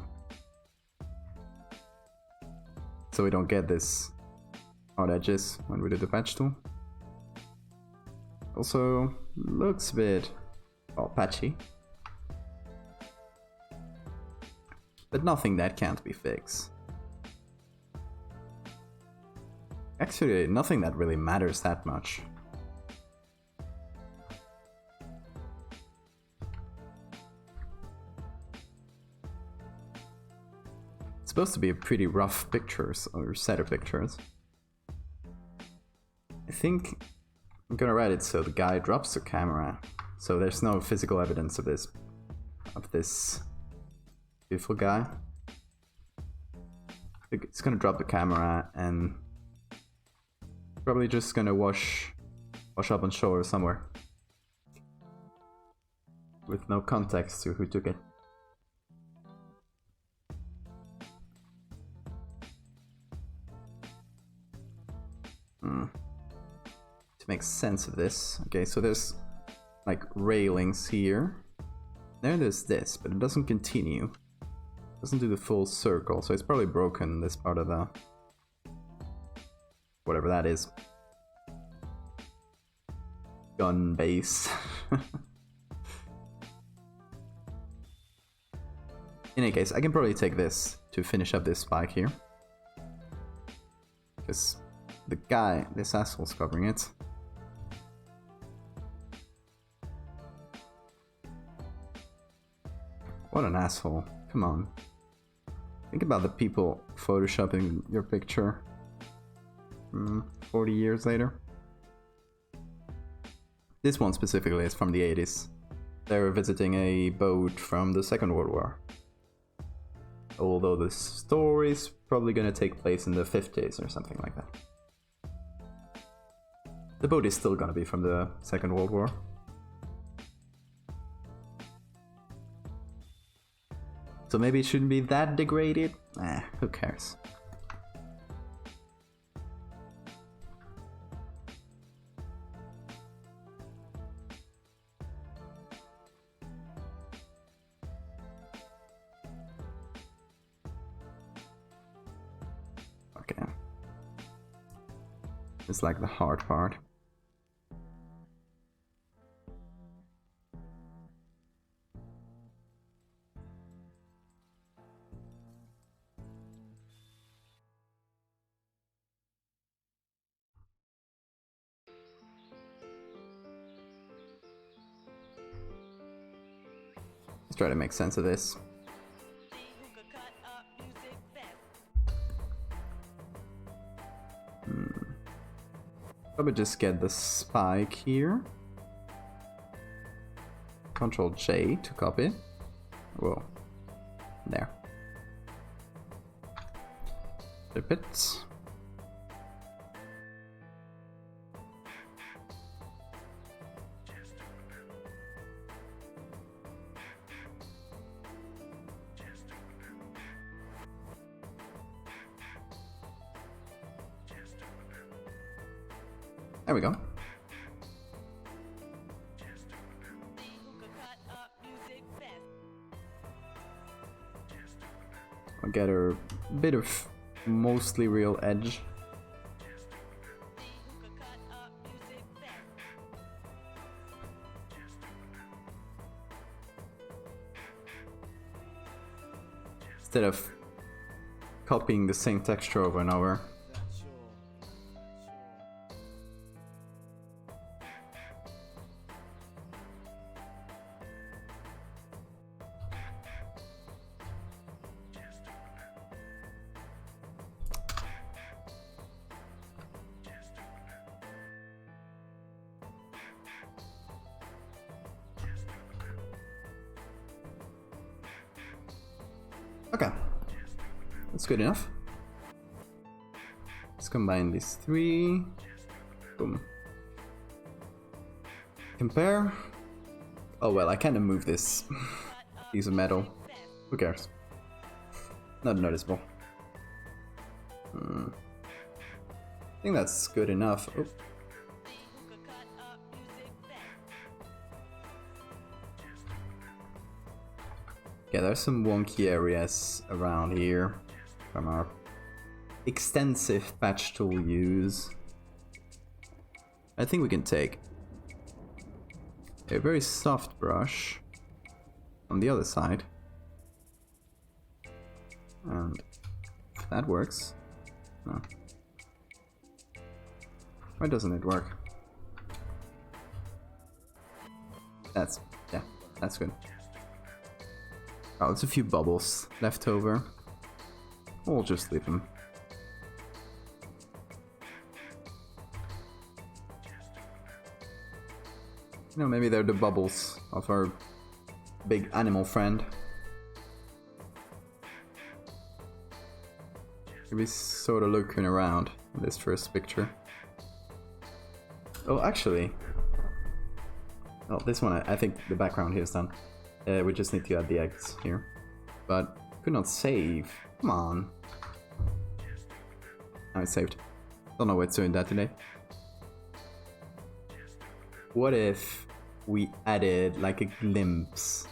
S1: so we don't get this hard edges when we do the patch tool. Also, looks a bit, well, patchy, but nothing that can't be fixed. Actually, nothing that really matters that much. It's supposed to be a pretty rough pictures, or set of pictures. I think I'm gonna write it so the guy drops the camera, so there's no physical evidence of this beautiful guy. It's gonna drop the camera and probably just gonna wash up on shore somewhere with no context to who took it. To make sense of this, okay, so there's like railings here. There's this, but it doesn't continue. It doesn't do the full circle, so it's probably broken, this part of the whatever that is. Gun base. In any case, I can probably take this to finish up this spike here, because the guy, this asshole's covering it. What an asshole. Come on. Think about the people photoshopping your picture 40 years later. This one specifically is from the 80s. They were visiting a boat from the Second World War. Although the story's probably gonna take place in the 50s or something like that. The boat is still gonna be from the Second World War. So maybe it shouldn't be that degraded? Who cares? Okay. It's like the hard part. Let's try to make sense of this. Probably just get the spike here. Control J to copy. Whoa. There. Flip it. There we go. I'll get a bit of mostly real edge. Instead of copying the same texture over and over. Okay, that's good enough. Let's combine these three. Boom. Compare. Oh well, I kind of move this piece of metal. Who cares? Not noticeable. I think that's good enough. Oh. Yeah, there's some wonky areas around here from our extensive patch tool use. I think we can take a very soft brush on the other side. And if that works. No. Why doesn't it work? That's good. Oh, it's a few bubbles left over. We'll just leave them. You know, maybe they're the bubbles of our big animal friend. Maybe sort of looking around in this first picture. Oh, actually. Oh, this one, I think the background here is done. We just need to add the eggs here. But could not save. Come on. Now it's saved. Don't know what's doing that today. What if we added like a glimpse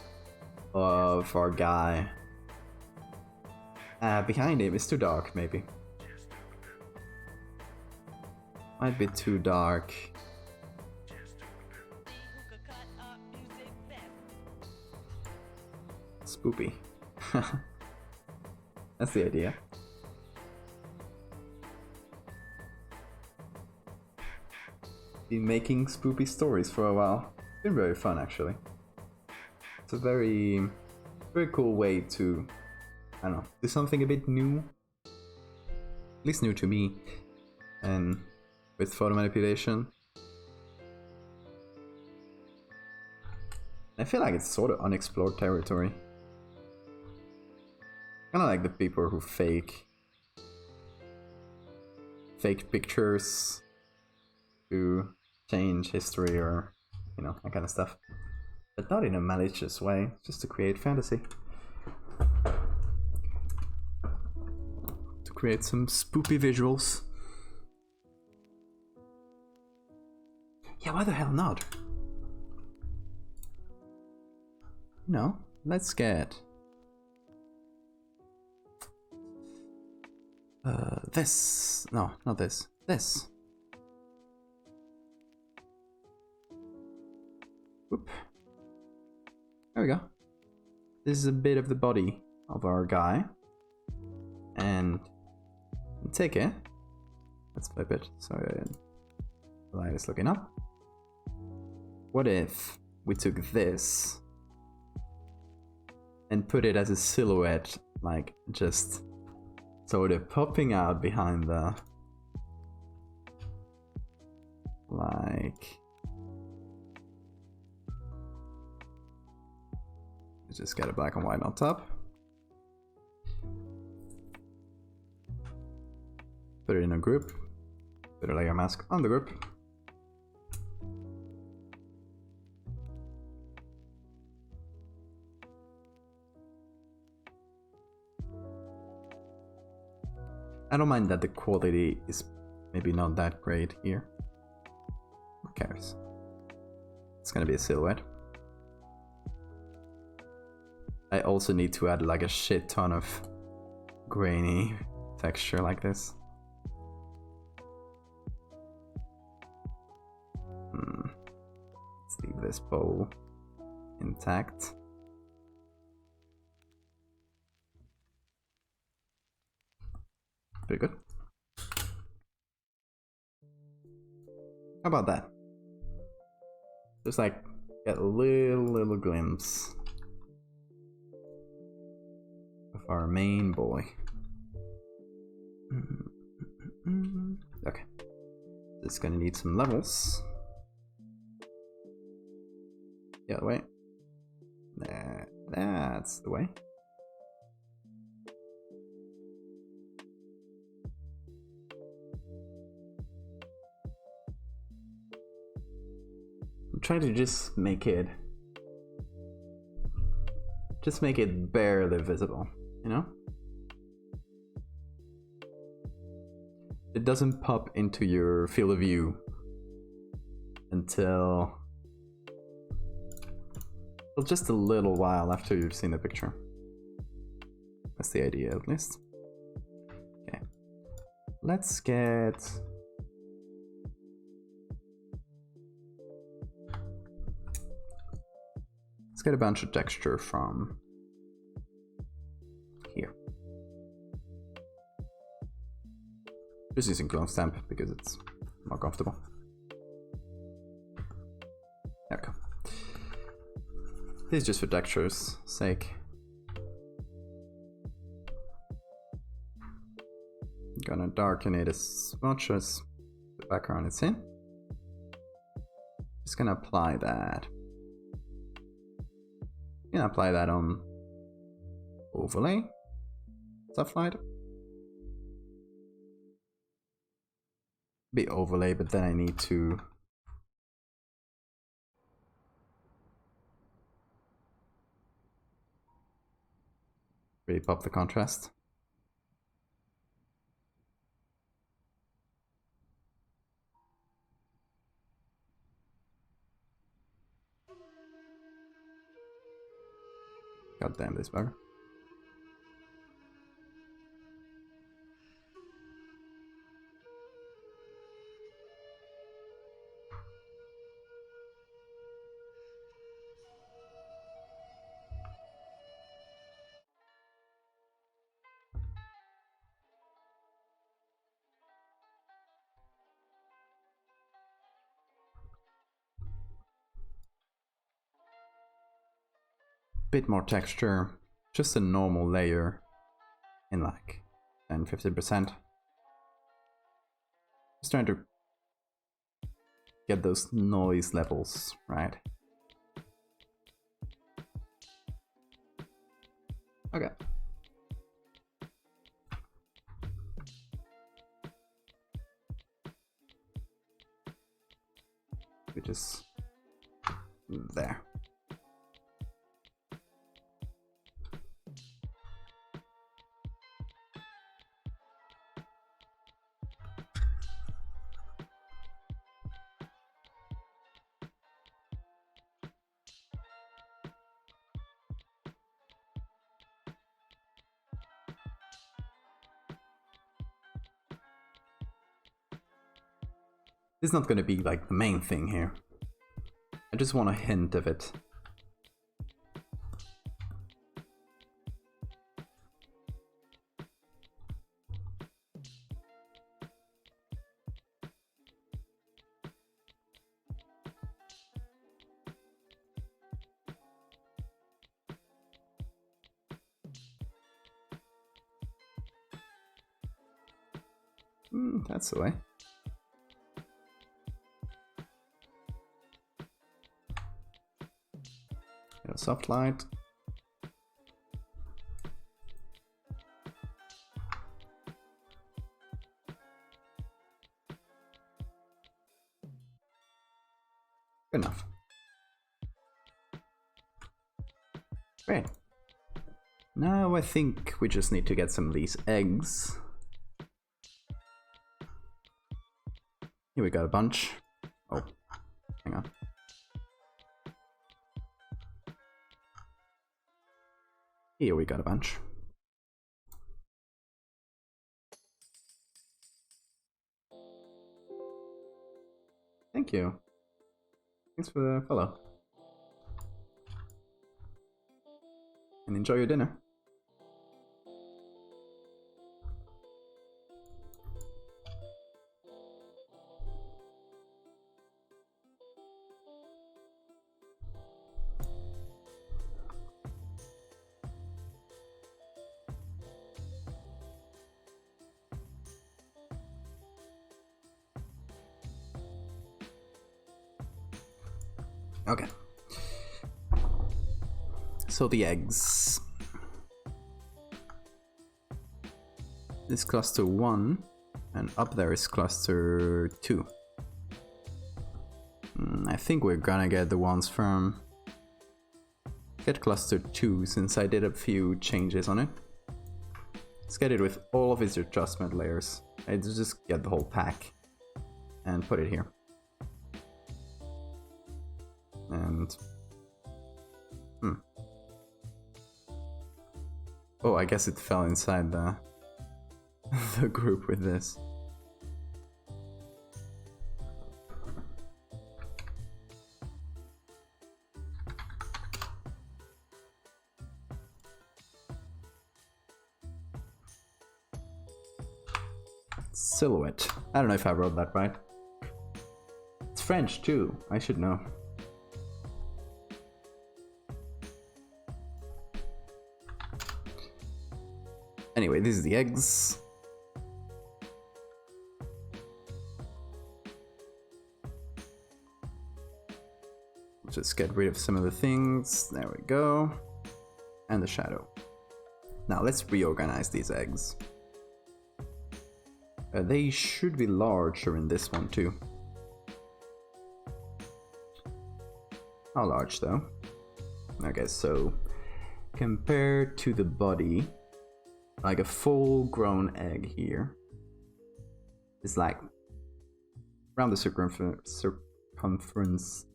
S1: of our guy? Behind him is too dark, maybe. Might be too dark. Spoopy. That's the idea. Been making spoopy stories for a while. Been very fun, actually. It's a very cool way to, I don't know, do something a bit new. At least new to me. And with photo manipulation. I feel like it's sort of unexplored territory. Kind of like the people who fake pictures to change history or, you know, that kind of stuff. But not in a malicious way, just to create fantasy. To create some spoopy visuals. Yeah, why the hell not? No, let's get this. No, not this. This. Whoop. There we go. This is a bit of the body of our guy. And take it. Let's flip it so the light is looking up. What if we took this and put it as a silhouette, like just sort of popping out behind the, like, just get it black and white on top. Put it in a group. Put a layer mask on the group. I don't mind that the quality is maybe not that great here. Who cares? It's gonna be a silhouette. I also need to add like a shit ton of grainy texture like this. Let's leave this bowl intact. Pretty good. How about that? Just like get a little glimpse of our main boy. Okay. This is gonna need some levels. The other way. That's the way. I'm trying to just make it barely visible, you know? it doesn't pop into your field of view until just a little while after you've seen the picture. That's the idea, at least. Okay, let's get a bunch of texture from here. Just using clone stamp because it's more comfortable. There we go. This is just for texture's sake. I'm gonna darken it as much as the background is in. Just gonna apply that. I'm gonna apply that on overlay, stuff like be overlay, but then I need to really pop the contrast. God damn this bugger. Bit more texture, just a normal layer in like 10-15%. Just trying to get those noise levels right. Okay. Which is there. This is not going to be like the main thing here. I just want a hint of it. That's the way. Soft light. Good enough. Great. Now I think we just need to get some of these eggs. Here we got a bunch. Oh, hang on. Here we got a bunch. Thank you. Thanks for the follow. And enjoy your dinner. Okay. So the eggs. This cluster 1, and up there is cluster 2. I think we're gonna get the ones from... Get cluster 2 since I did a few changes on it. Let's get it with all of its adjustment layers. I just get the whole pack and put it here. And oh, I guess it fell inside the the group with this. Silhouette. I don't know if I wrote that right. It's French too. I should know. Anyway, this is the eggs. Just get rid of some of the things. There we go. And the shadow. Now let's reorganize these eggs. They should be larger in this one too. How large though? Okay, so compared to the body, like a full-grown egg here is like around the circumference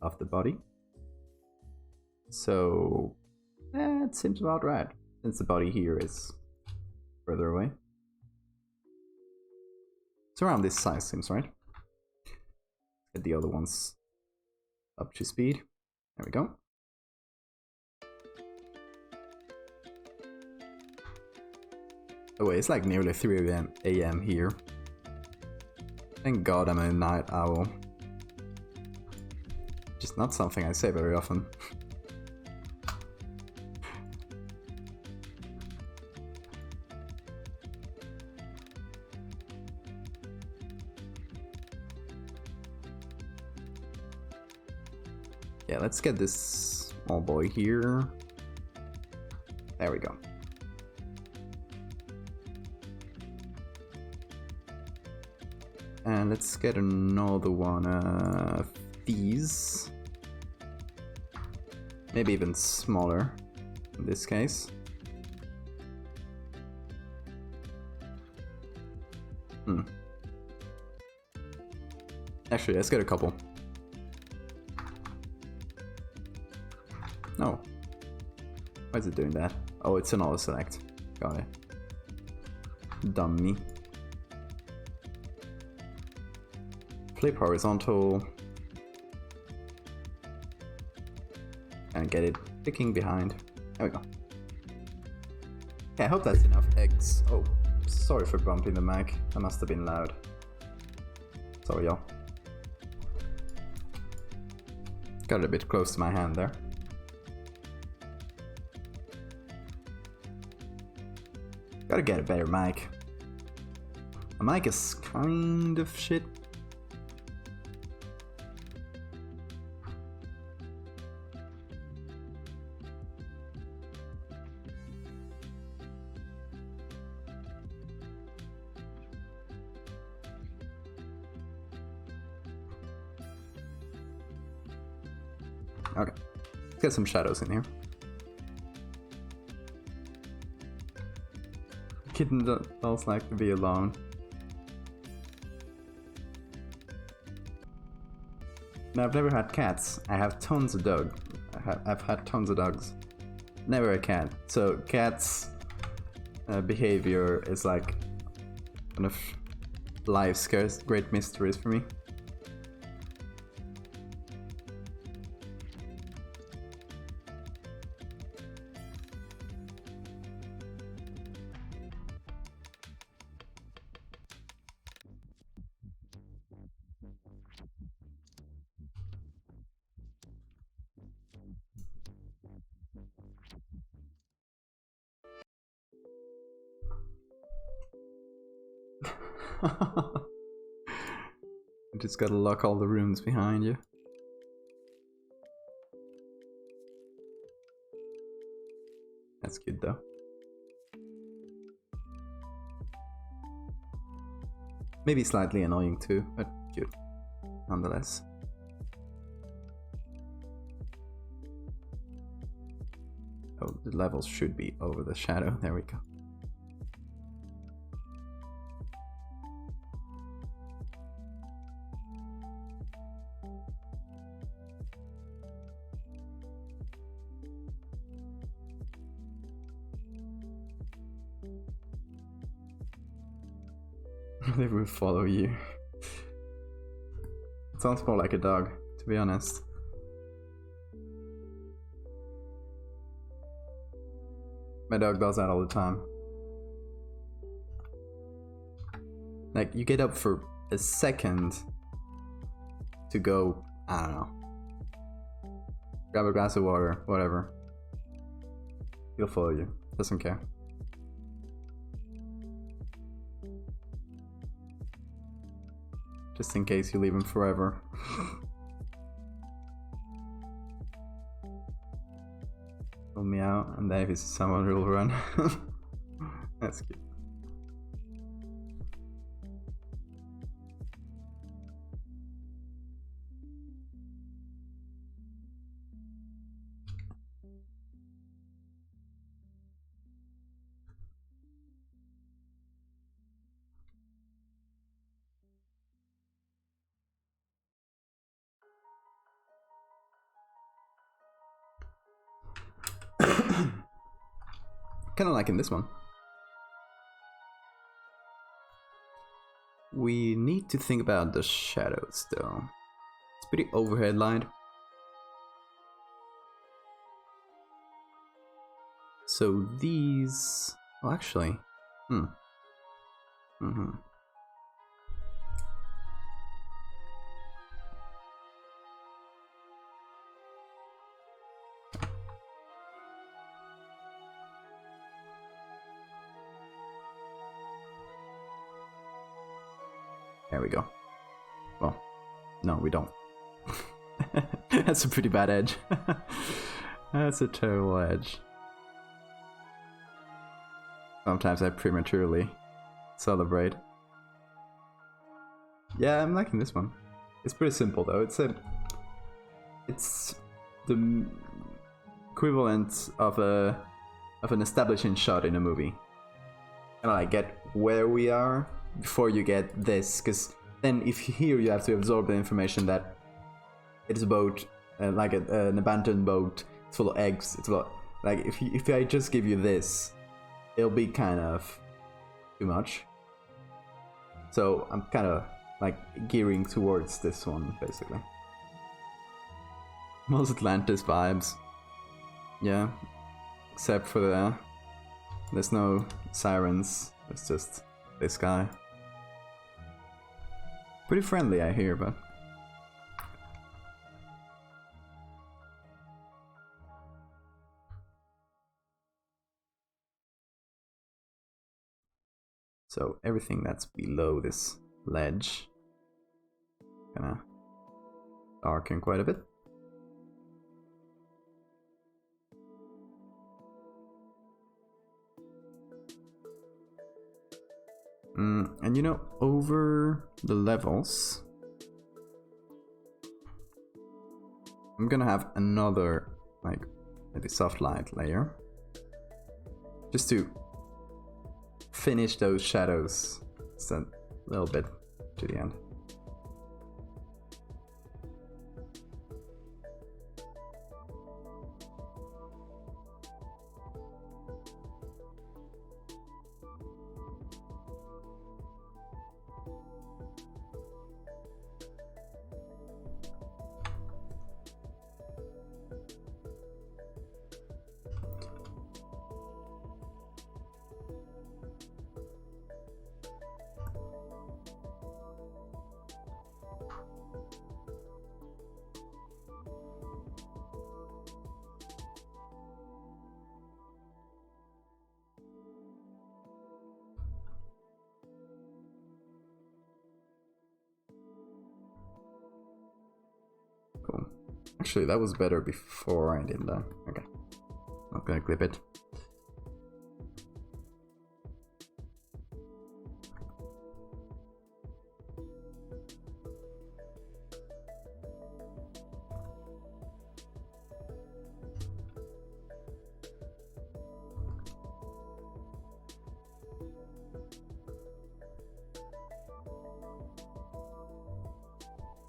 S1: of the body. So it seems about right, since the body here is further away. It's around this size, seems right. Get the other ones up to speed. There we go. Oh wait, it's like nearly 3 a.m. here. Thank God I'm a night owl. Just not something I say very often. Yeah, let's get this small boy here. There we go. And let's get another one of these. Maybe even smaller in this case. Actually, let's get a couple. No. Why is it doing that? Oh, it's an auto select. Got it. Dummy. Flip horizontal. And get it picking behind. There we go. Okay, I hope that's enough eggs. Oh, sorry for bumping the mic. That must have been loud. Sorry, y'all. Got it a bit close to my hand there. Gotta get a better mic. My mic is kind of shit. Okay, let's get some shadows in here. Kitten does like to be alone. Now, I've never had cats. I have tons of dogs. I've had tons of dogs. Never a cat. So cats' behavior is like one of life's great mysteries for me. You just gotta lock all the rooms behind you. That's good though. Maybe slightly annoying too, but good nonetheless. Oh, the levels should be over the shadow. There we go. They will follow you. It sounds more like a dog, to be honest. My dog does that all the time. Like, you get up for a second to go, I don't know, grab a glass of water, whatever. He'll follow you, doesn't care. Just in case you leave him forever. He'll meow, and then if he's someone who'll run. That's cute. Kind of like in this one. We need to think about the shadows though. It's pretty overhead lined. So these... well, actually... There we go. Well, no, we don't. That's a pretty bad edge. That's a terrible edge. Sometimes I prematurely celebrate. Yeah, I'm liking this one. It's pretty simple though. It's the equivalent of an establishing shot in a movie. And I get where we are before you get this, because then if here you have to absorb the information that it's a boat, like an abandoned boat, it's full of eggs, it's full of, like if I just give you this, it'll be kind of too much. So I'm kind of like gearing towards this one basically. Most Atlantis vibes, yeah, except for there's no sirens, it's just this guy. Pretty friendly, I hear, but... So everything that's below this ledge kinda darken quite a bit. And you know, over the levels, I'm gonna have another, like, maybe soft light layer, just to finish those shadows just a little bit to the end. Cool. Actually, that was better before I did that. Okay. Not gonna clip it.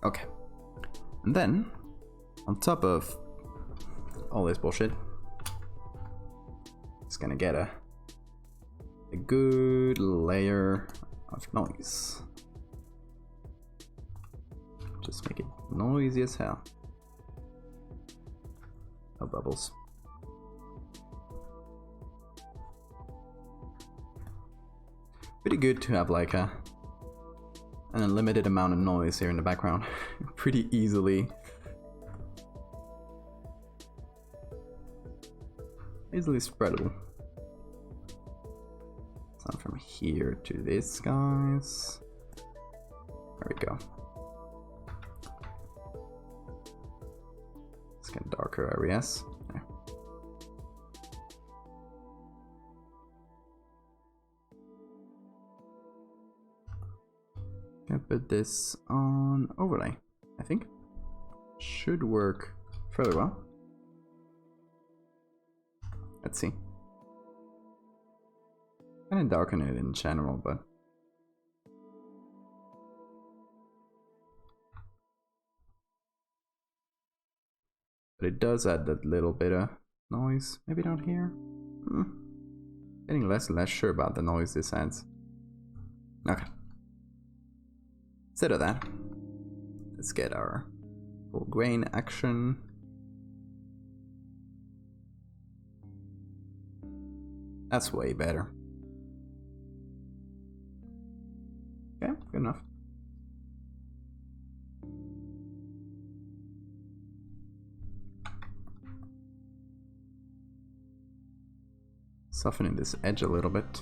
S1: Okay. And then, on top of all this bullshit, it's gonna get a good layer of noise. Just make it noisy as hell. No bubbles. Pretty good to have like an unlimited amount of noise here in the background. Pretty easily spreadable. So from here to this, guys. There we go. Let's get darker areas. There. Can put this on overlay. I think should work fairly well. Let's see. Kind of darken it in general, but it does add that little bit of noise. Maybe not here. Getting less and less sure about the noise this adds. Okay. Instead of that, let's get our full grain action. That's way better. Okay, good enough. Softening this edge a little bit.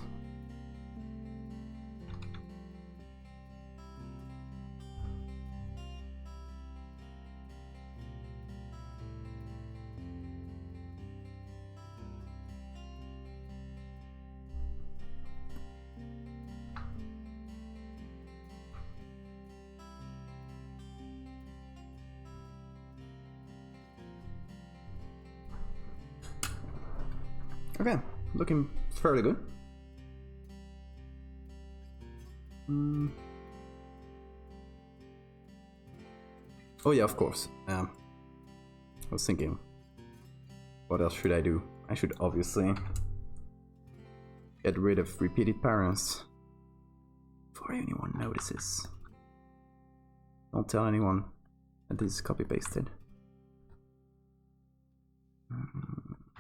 S1: Okay, looking fairly good. Oh yeah, of course. I was thinking, what else should I do? I should obviously get rid of repeated parents before anyone notices. Don't tell anyone that this is copy pasted.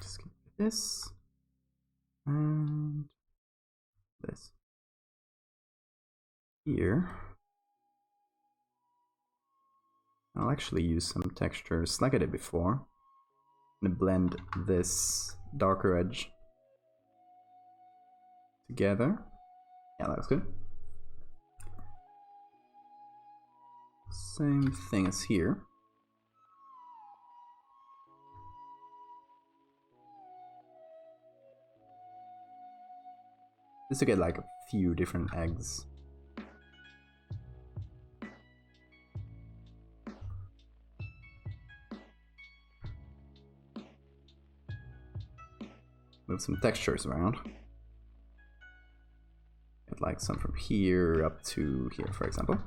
S1: Just get this. And this here. I'll actually use some textures like I did before and blend this darker edge together. Yeah, that looks good. Same thing as here. Just to get like a few different eggs. Move some textures around. Get like some from here up to here, for example.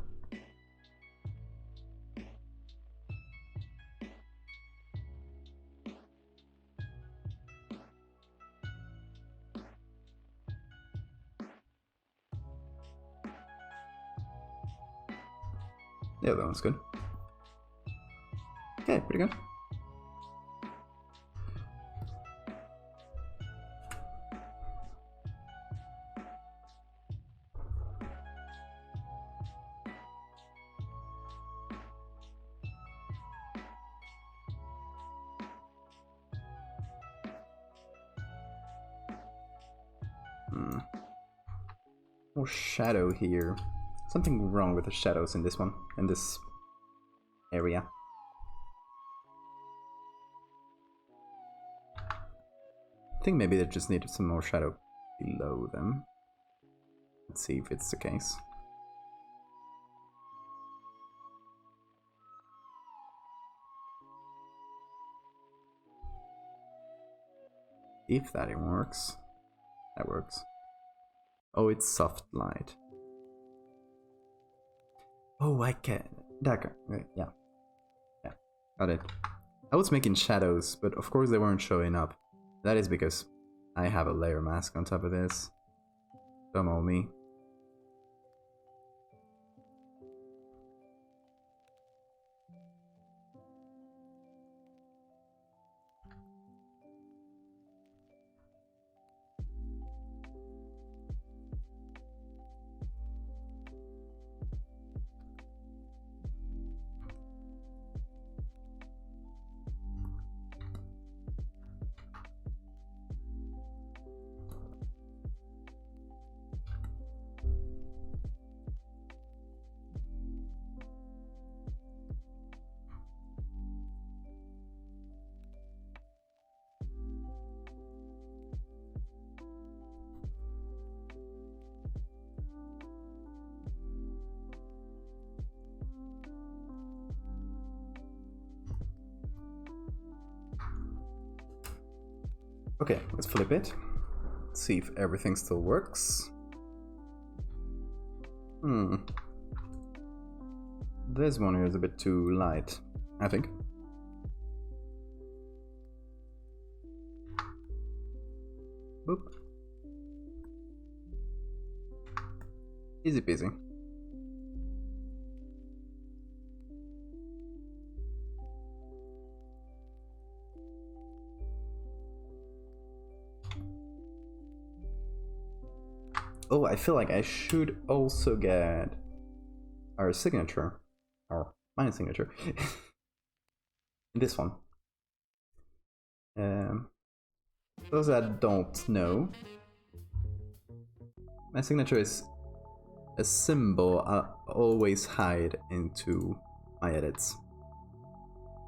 S1: Yeah, that one's good. Okay, pretty good. More shadow here. Something wrong with the shadows in this one, in this area. I think maybe they just needed some more shadow below them. Let's see if it's the case. If that even works. That works. Oh, it's soft light. Oh, I can. Yeah. Yeah, got it. I was making shadows, but of course they weren't showing up. That is because I have a layer mask on top of this. Don't know me. Okay, let's flip it. See if everything still works. This one here is a bit too light, I think. Boop. Easy peasy. Oh, I feel like I should also get our signature, or my signature, this one. Those that don't know, my signature is a symbol I always hide into my edits.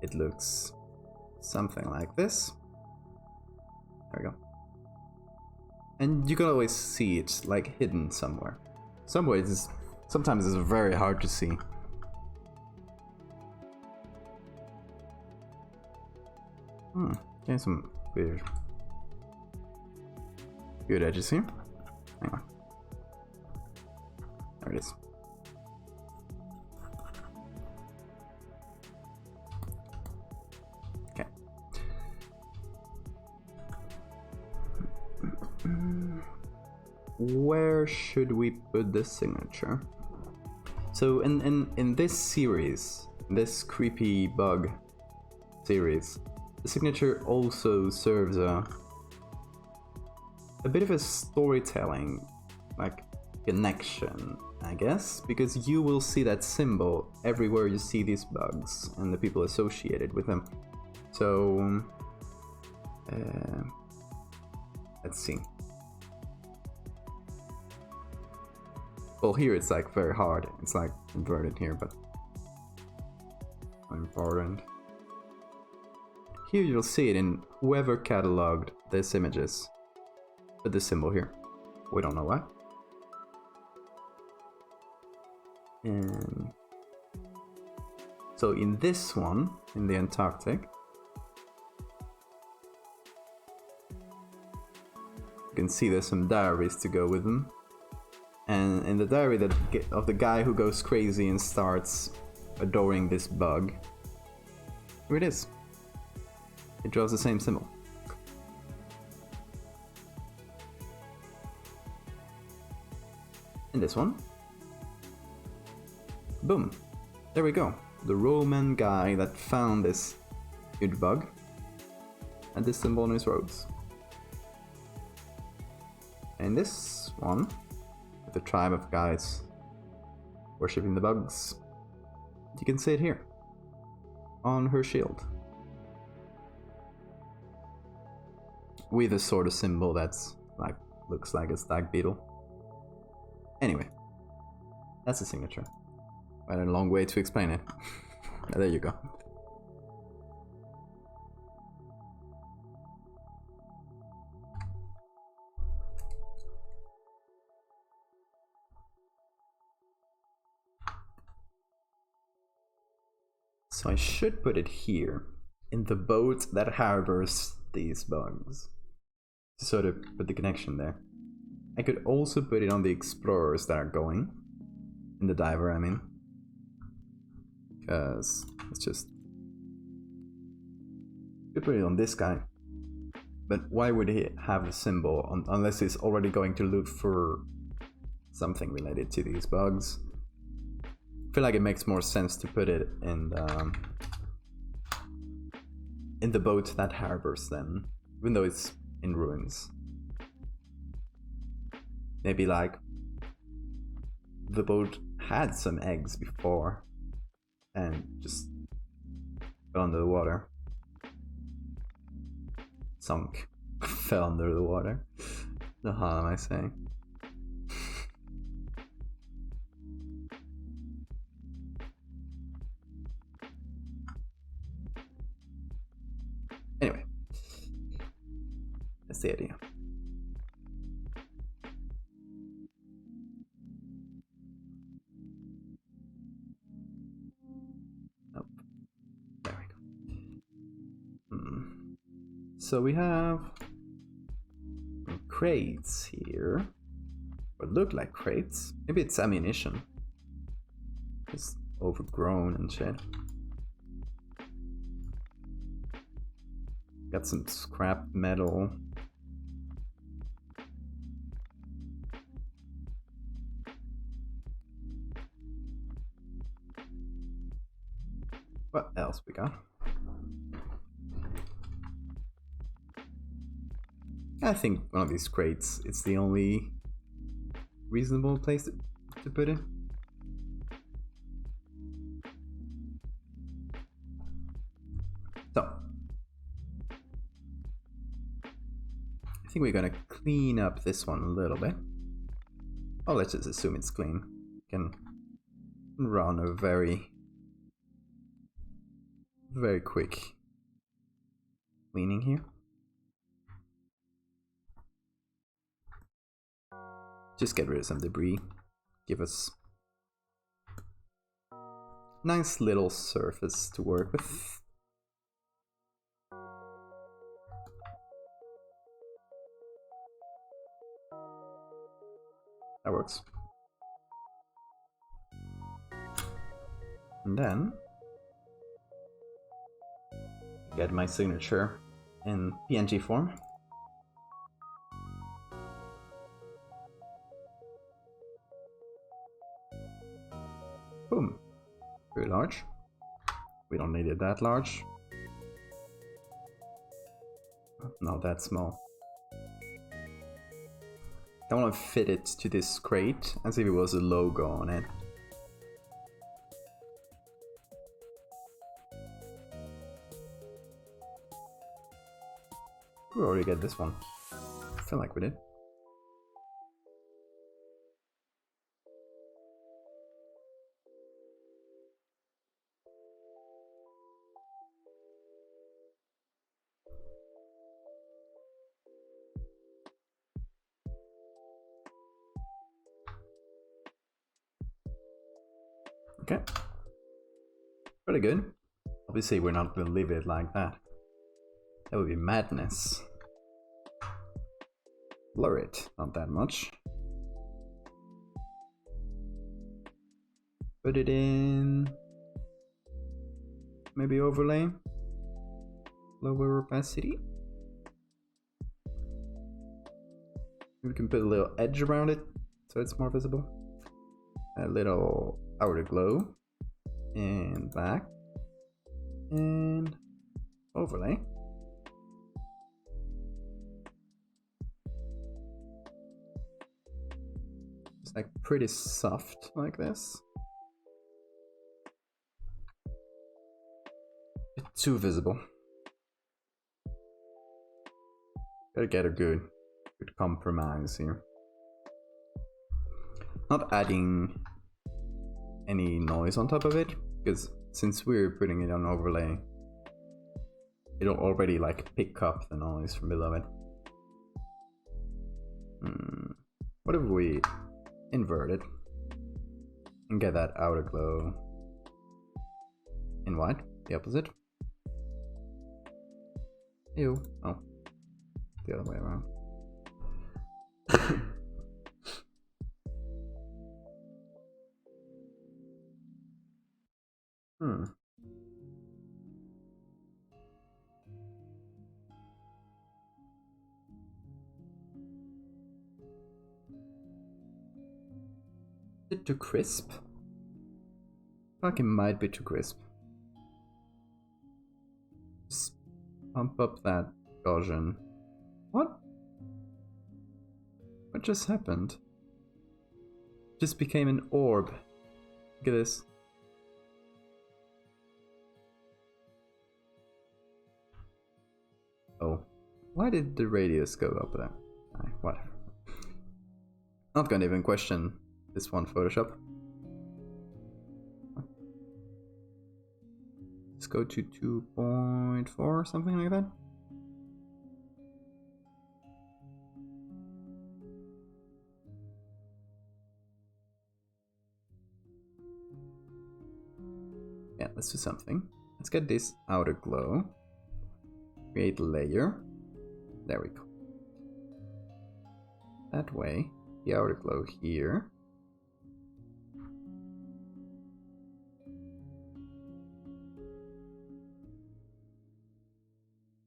S1: It looks something like this. There we go. And you can always see it like hidden somewhere. Sometimes it's very hard to see. Getting some weird edges here. Hang on. There it is. Okay. Where should we put the signature? So in this series, this creepy bug series, the signature also serves a bit of a storytelling, like, connection, I guess, because you will see that symbol everywhere you see these bugs and the people associated with them. So let's see. Well, here it's like very hard. It's like inverted here, but important. Here you'll see it in whoever cataloged these images. Put this symbol here. We don't know why. And so in this one, in the Antarctic, you can see there's some diaries to go with them. And in the diary of the guy who goes crazy and starts adoring this bug, here it is. It draws the same symbol. And this one. Boom. There we go. The Roman guy that found this huge bug had this symbol on his robes. And this one, with the tribe of guys worshipping the bugs, you can see it here on her shield, with a sort of symbol that's like, looks like a stag beetle. Anyway, that's a signature. Quite a long way to explain it. There you go. So I should put it here, in the boat that harbors these bugs, to sort of put the connection there. I could also put it on the explorers that are going, in the diver I mean, because it's just, you could put it on this guy, but why would he have a symbol unless he's already going to look for something related to these bugs? I feel like it makes more sense to put it in the boat that harbors them, even though it's in ruins. Maybe like the boat had some eggs before and just fell under the water. Sunk. Fell under the water. The hell am I saying? Anyway, that's the idea. Nope. There we go. So we have crates here. What look like crates. Maybe it's ammunition. It's overgrown and shit. Got some scrap metal. What else we got? I think one of these crates, it's the only reasonable place to put it. So, I think we're gonna clean up this one a little bit. Oh, let's just assume it's clean. Can run a very quick cleaning here. Just get rid of some debris. Give us nice little surface to work with. That works. And then get my signature in PNG form. Boom. Very large. We don't need it that large. Not that small. I want to fit it to this crate as if it was a logo on it. We already get this one. I feel like we did. Okay. Pretty good. Obviously we're not gonna leave it like that. That would be madness. Blur it, not that much. Put it in. Maybe overlay. Lower opacity. We can put a little edge around it so it's more visible. A little outer glow. And back. And overlay. It's like pretty soft like this. It's too visible. Gotta get a good compromise here. Not adding any noise on top of it, because since we're putting it on overlay, it'll already like pick up the noise from below it. What if we invert it and get that outer glow in white, the opposite? Ew. Oh, the other way around. Is it too crisp? I feel like it might be too crisp. Just pump up that Gaussian. What? What just happened? Just became an orb. Look at this. Oh, why did the radius go up there? Whatever. Not gonna even question this one Photoshop. Let's go to 2.4 or something like that. Yeah, let's do something. Let's get this outer glow. Create layer. There we go. that way. The outer glow here.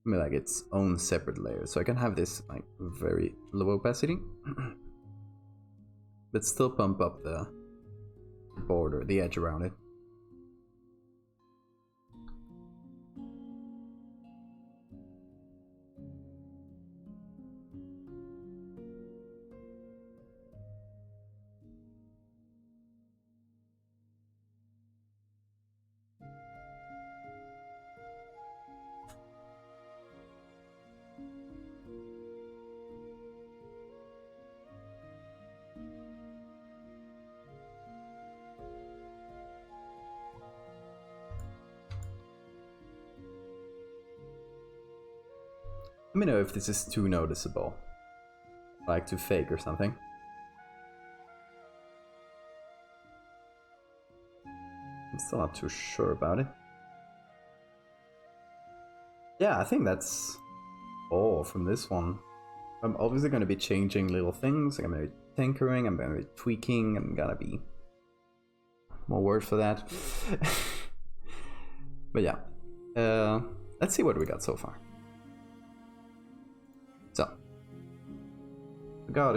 S1: Like its own separate layer, so I can have this like very low opacity but still pump up the border, the edge around it. Let me know if this is too noticeable, like too fake or something. I'm still not too sure about it. Yeah, I think that's all from this one. I'm obviously going to be changing little things. I'm going to be tinkering, I'm going to be tweaking, I'm going to be... more words for that. But yeah, let's see what we got so far. So, we got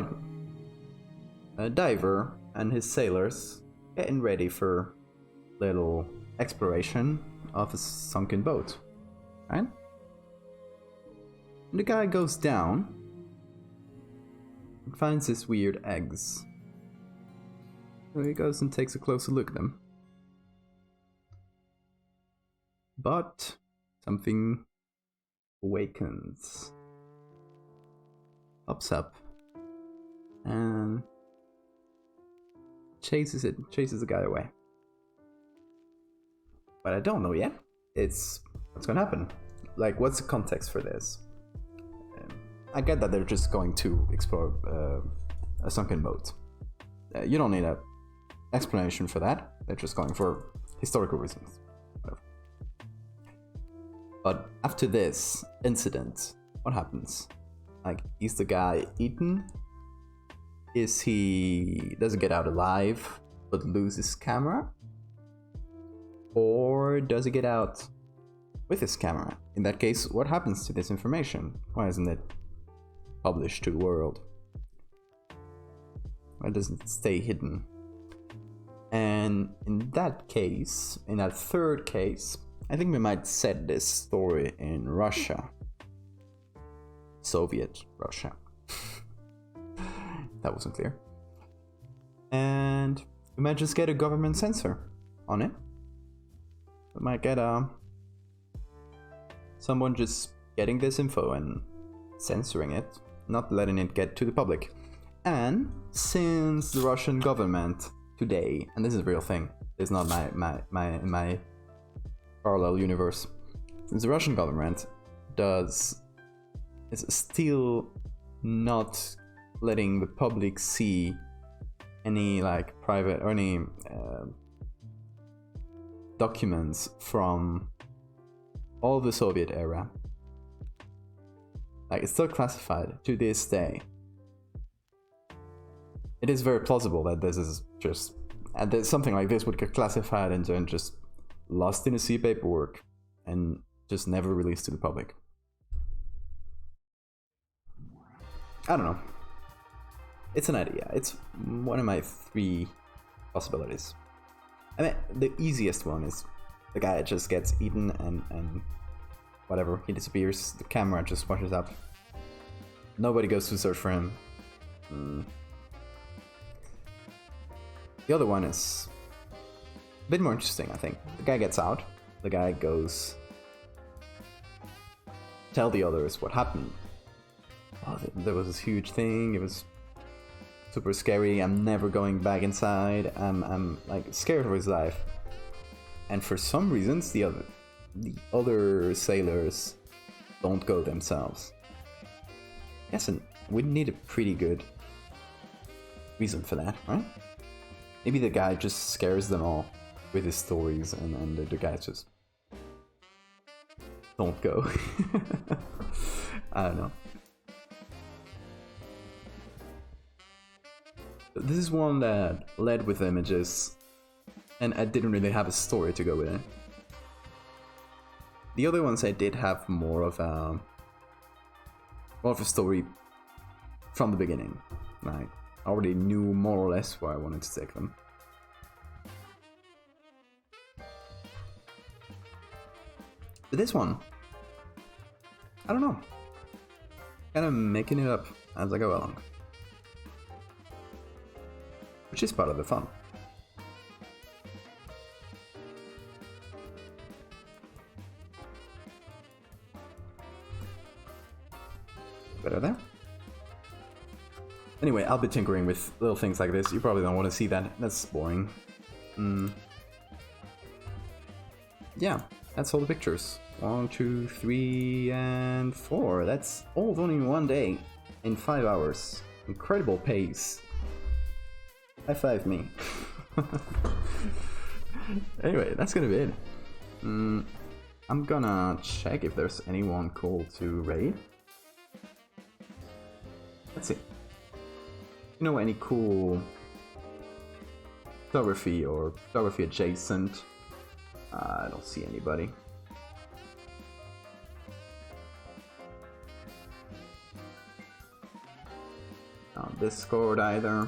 S1: a diver and his sailors getting ready for little exploration of a sunken boat, right? And the guy goes down and finds these weird eggs. So he goes and takes a closer look at them. But something awakens. Pops up and chases the guy away. But I don't know yet. It's what's gonna happen. Like, what's the context for this? I get that they're just going to explore a sunken boat. You don't need an explanation for that. They're just going for historical reasons. Whatever. But after this incident, what happens? Like, is the guy eaten? Does he get out alive but lose his camera? Or does he get out with his camera? In that case, what happens to this information? Why isn't it published to the world? Why doesn't it stay hidden? And in that case, in that third case, I think we might set this story in Russia. Soviet Russia. That wasn't clear. And we might just get a government censor on it. We might get someone just getting this info and censoring it, not letting it get to the public. And since the Russian government today, and this is a real thing, it's not my parallel universe, since the Russian government is still not letting the public see any like private or any documents from all the Soviet era. Like, it's still classified to this day. It is very plausible that this is just, and that something like this would get classified and then just lost in a sea paperwork and just never released to the public. I don't know. It's an idea. It's one of my 3 possibilities. I mean, the easiest one is the guy just gets eaten and whatever, he disappears, the camera just washes up. Nobody goes to search for him. The other one is a bit more interesting, I think. The guy gets out, the guy goes tell the others what happened. Oh, there was this huge thing, it was super scary, I'm never going back inside, I'm like scared for his life. And for some reasons the other sailors don't go themselves. Yes, and we need a pretty good reason for that, right? Maybe the guy just scares them all with his stories and the guys just don't go. I don't know. This is one that led with images, and I didn't really have a story to go with it. The other ones I did have more of a story from the beginning. Like, I already knew more or less where I wanted to take them. But this one, I don't know. Kind of making it up as I go along. Which is part of the fun. Better there. Anyway, I'll be tinkering with little things like this. You probably don't want to see that. That's boring. Yeah, that's all the pictures. 1, 2, 3, and 4. That's all done in one day. In 5 hours. Incredible pace. High five me. Anyway, that's gonna be it. I'm gonna check if there's anyone cool to raid. Let's see. You know, any cool photography or photography adjacent? I don't see anybody. Not Discord either.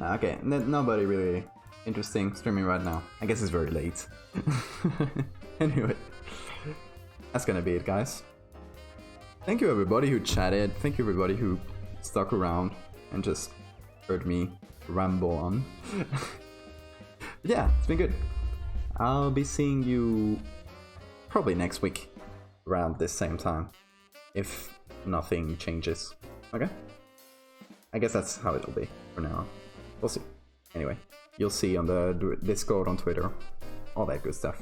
S1: Okay, nobody really interesting streaming right now. I guess it's very late. Anyway, that's gonna be it, guys. Thank you everybody who chatted. Thank you everybody who stuck around and just heard me ramble on. Yeah, it's been good. I'll be seeing you probably next week around this same time, if nothing changes. Okay? I guess that's how it'll be for now. We'll see. Anyway, you'll see on the Discord, on Twitter, all that good stuff.